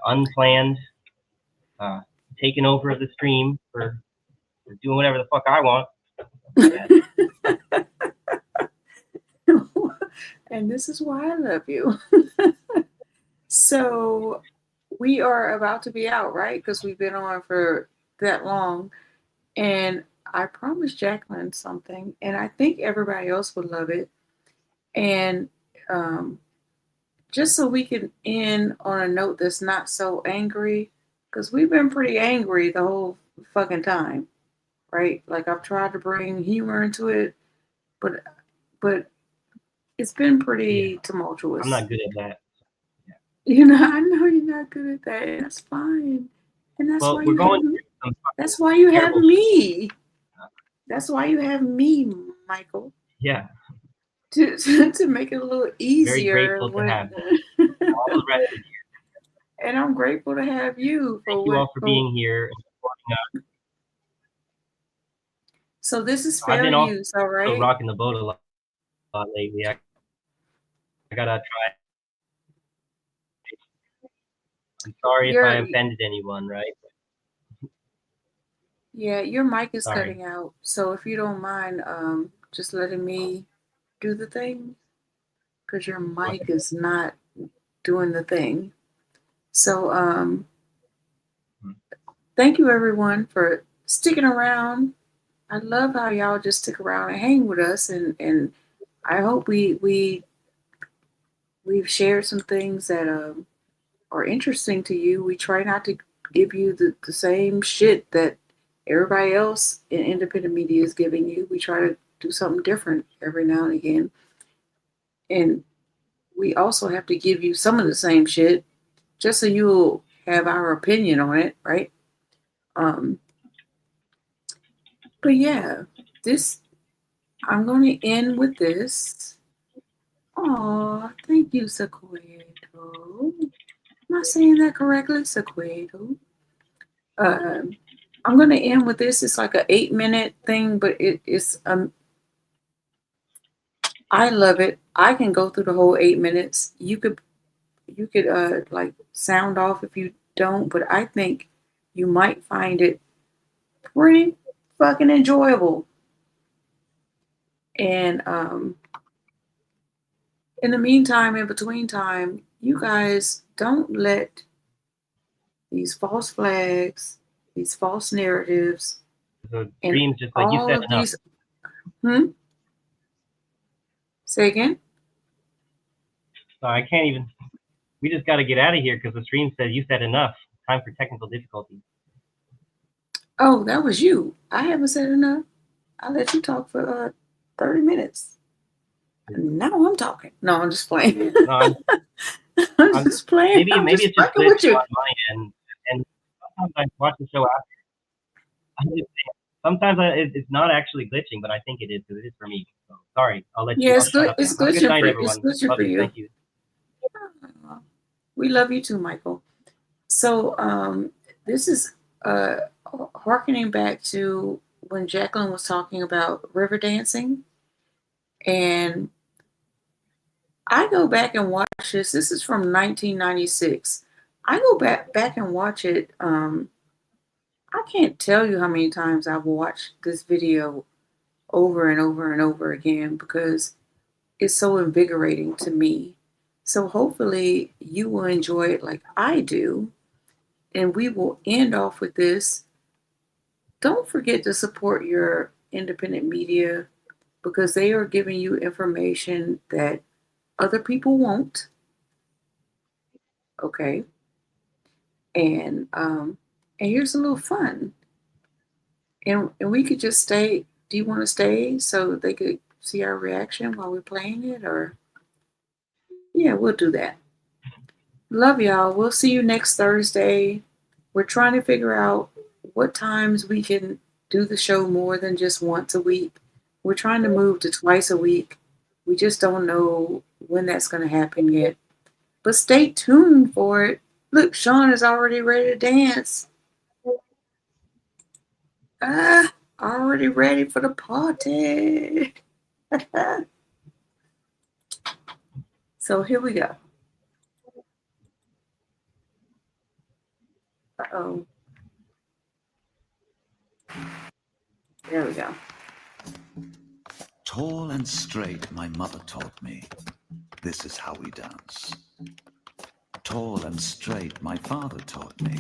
unplanned taking over of the stream for doing whatever the fuck I want. And this is why I love you. So we are about to be out, right? Because we've been on for that long. And I promised Jacqueline something, and I think everybody else would love it. And just so we can end on a note that's not so angry, because we've been pretty angry the whole fucking time, right? Like I've tried to bring humor into it, but it's been pretty tumultuous. I'm not good at that. You know, I know you're not good at that, and that's fine. And that's Well, why we're you going have through some that's why you have terrible me. That's why you have me, Michael. Yeah. To make it a little Very easier. grateful to have all the rest of you. And I'm grateful to have you. Thank you all for being here and supporting us. So this is I've fair been use, all right? rocking the boat a lot lately. I gotta try. I'm sorry if I offended anyone, right? Yeah, your mic is Sorry. cutting out. So if you don't mind, just letting me do the thing, because your mic is not doing the thing. So thank you everyone for sticking around. I love how y'all just stick around and hang with us, and I hope we've shared some things that are interesting to you. We try not to give you the same shit that everybody else in independent media is giving you. We try to do something different every now and again. And we also have to give you some of the same shit just so you'll have our opinion on it, right? But yeah, I'm going to end with this. Aw, thank you, Sequedo. Am I saying that correctly? Sequedo. I'm going to end with this. It's like an 8-minute thing, but it's I love it. I can go through the whole 8 minutes. You could like sound off if you don't, but I think you might find it pretty fucking enjoyable. And in the meantime, in between time, you guys don't let these false flags, these false narratives, The and dreams, just like you all said, of enough. these. Say again? So I can't even. We just got to get out of here because the stream says you said enough. Time for technical difficulties. Oh, that was you. I haven't said enough. I let you talk for 30 minutes. And now I'm talking. No, I'm just playing. No, I'm just playing. Maybe I'm it's just fucking with glitching you. on my end. And sometimes I watch the show after. Sometimes it's not actually glitching, but I think it is because it is for me. So sorry, I'll let you. Yeah, I'll shut up it's now. Have a good night, glitching everyone. for Love you. you. Thank you. We love you too, Michael. So this is harkening back to when Jacqueline was talking about river dancing. And I go back and watch this. This is from 1996. I go back and watch it. I can't tell you how many times I've watched this video over and over and over again because it's so invigorating to me. So hopefully you will enjoy it like I do. And we will end off with this. Don't forget to support your independent media because they are giving you information that other people won't. Okay. And here's a little fun. And we could just stay. Do you want to stay so they could see our reaction while we're playing it? Or yeah, we'll do that. Love y'all. We'll see you next Thursday. We're trying to figure out what times we can do the show more than just once a week. We're trying to move to twice a week. We just don't know when that's going to happen yet. But stay tuned for it. Look, Sean is already ready to dance. Already ready for the party. So here we go. Uh-oh. There we go. Tall and straight, my mother taught me. This is how we dance. Tall and straight, my father taught me.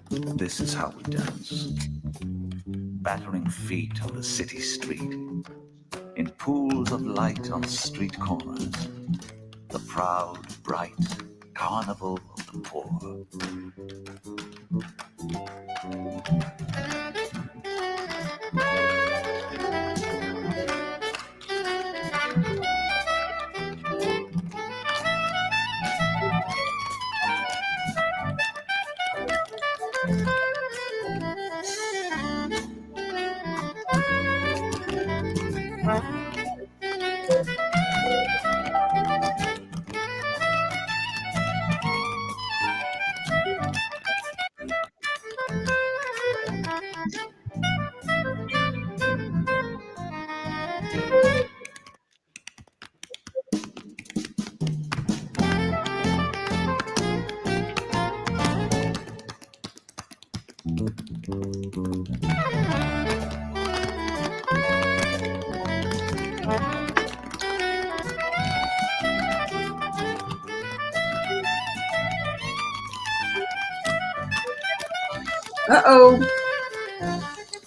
This is how we dance. Battering feet on the city street. In pools of light on street corners. The proud, bright carnival of the poor. Uh-oh.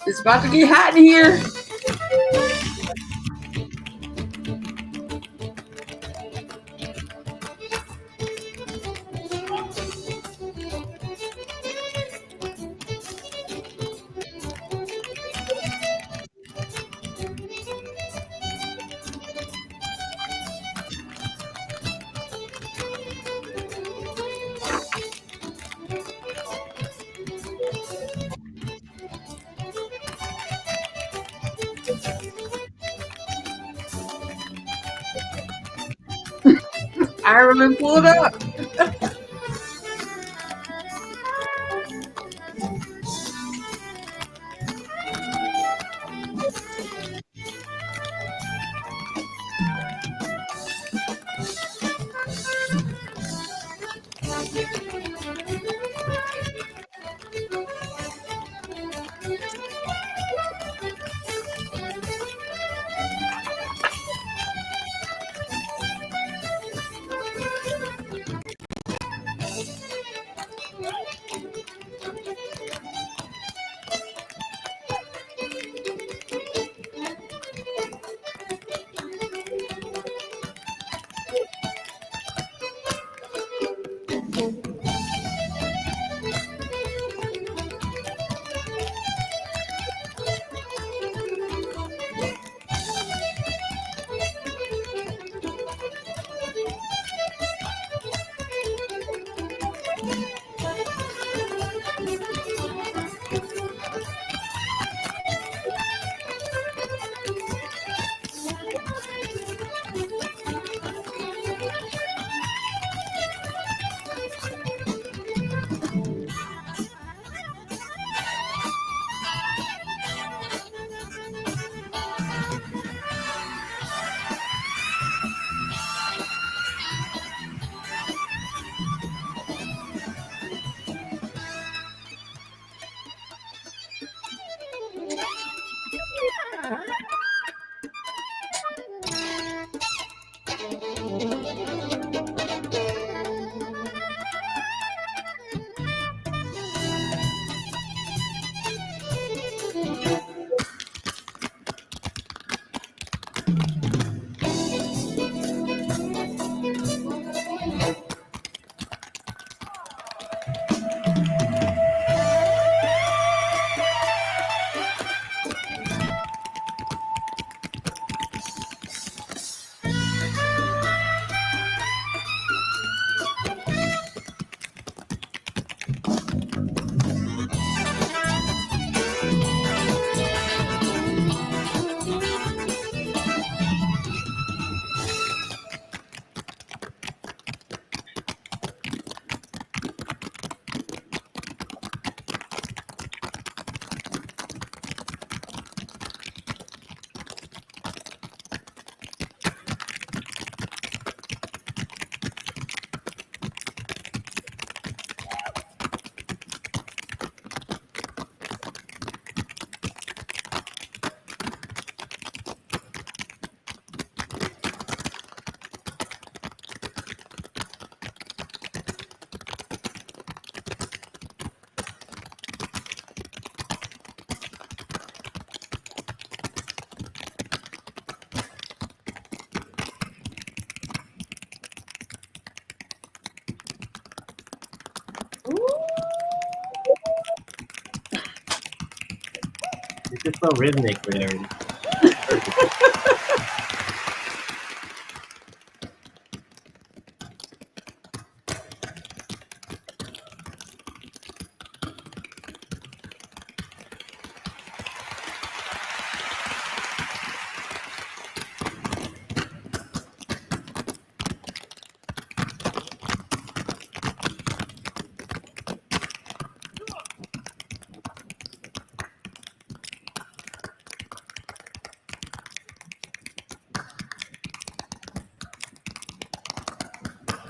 It's about to get hot in here. Ireland pulled up. It's just so rhythmic there.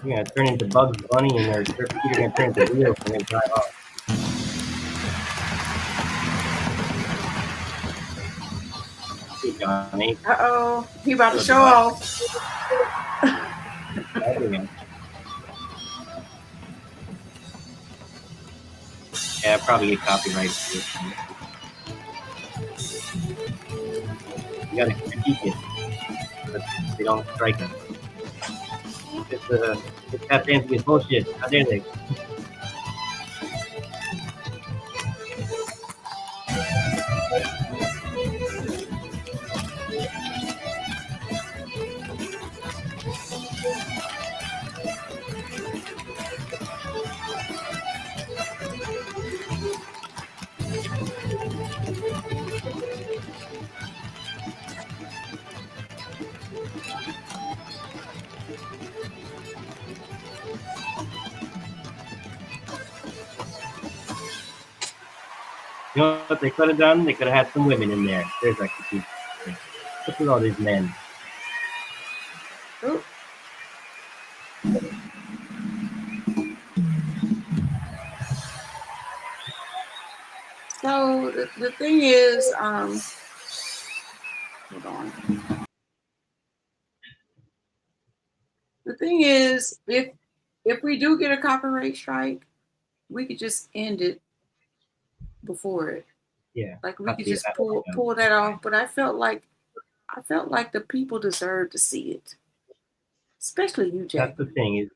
You're gonna turn into Bugs Bunny, and their feet are gonna turn into wheels and then drive off. Hey, Johnny. Uh-oh, he about to show off. Yeah, probably get copyrighted. You gotta critique it, but they don't strike us. It's tap dancing is bullshit. How dare they? You know what they could have done? They could have had some women in there. There's like critique. What's with all these men? Ooh. So the thing is, hold on. The thing is, if we do get a copyright strike, we could just end it before it. Yeah. Like we could just pull that off. But I felt like the people deserve to see it, especially you, Jay. That's the thing is,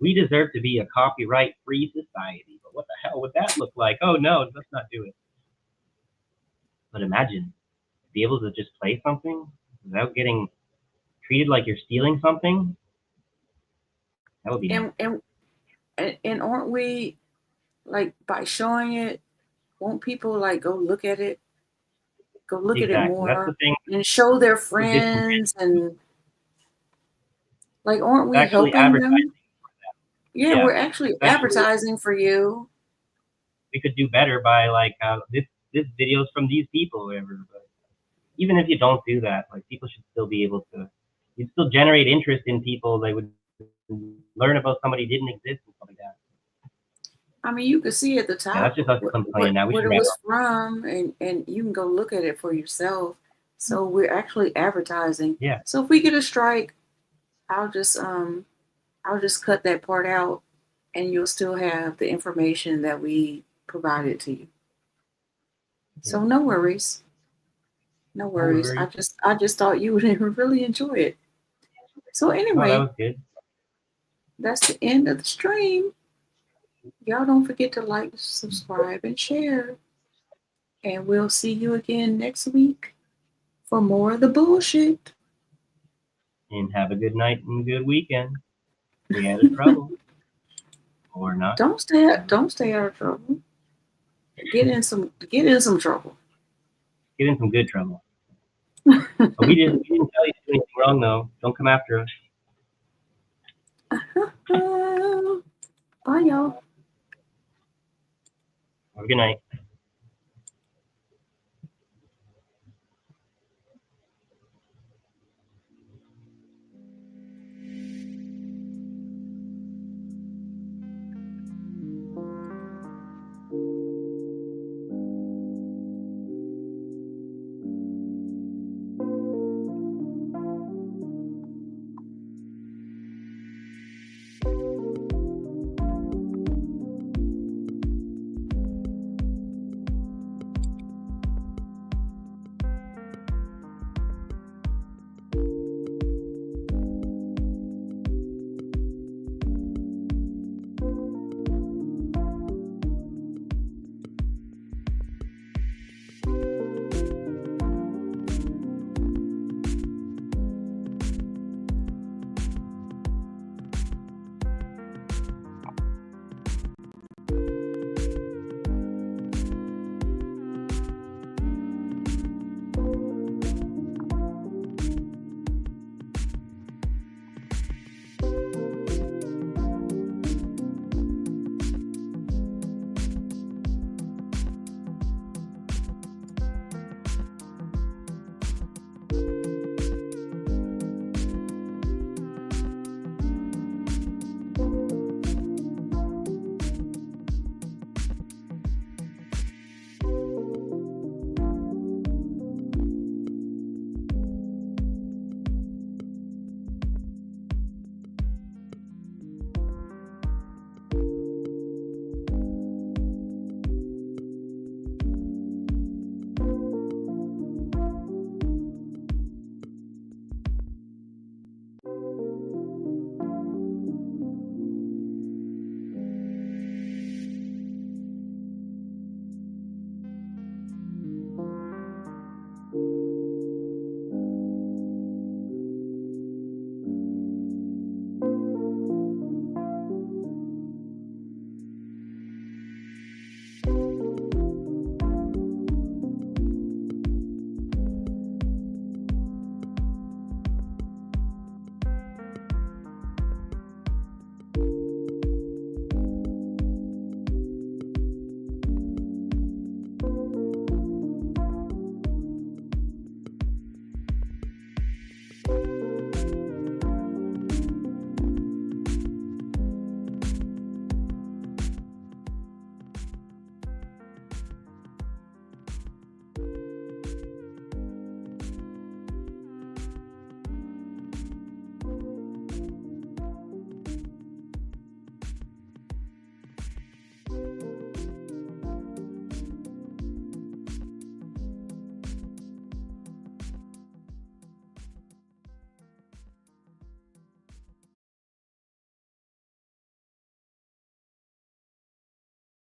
we deserve to be a copyright-free society. But what the hell would that look like? Oh no, let's not do it. But imagine be able to just play something without getting treated like you're stealing something. That would be nice. And aren't we, like, by showing it, won't people like go look at it more That's the thing. and show their friends and like aren't we Actually helping them? Yeah, we're actually advertising for you. We could do better by like this video's from these people or whatever. But even if you don't do that, like people should still be able to. You'd still generate interest in people. They would learn about somebody who didn't exist and stuff like that. I mean, you can see at the top that's just us complaining now. what it was from, and you can go look at it for yourself. So we're actually advertising. Yeah. So if we get a strike, I'll just cut that part out, and you'll still have the information that we provided to you. So no worries. No worries. I just thought you would really enjoy it. So anyway, that was good. That's the end of the stream. Y'all don't forget to like, subscribe, and share. And we'll see you again next week for more of the bullshit. And have a good night and good weekend. Stay out of trouble. Or not. Don't stay out of trouble. Get in some trouble. Get in some good trouble. But we didn't tell you to do anything wrong though. Don't come after us. Bye y'all. Have a good night.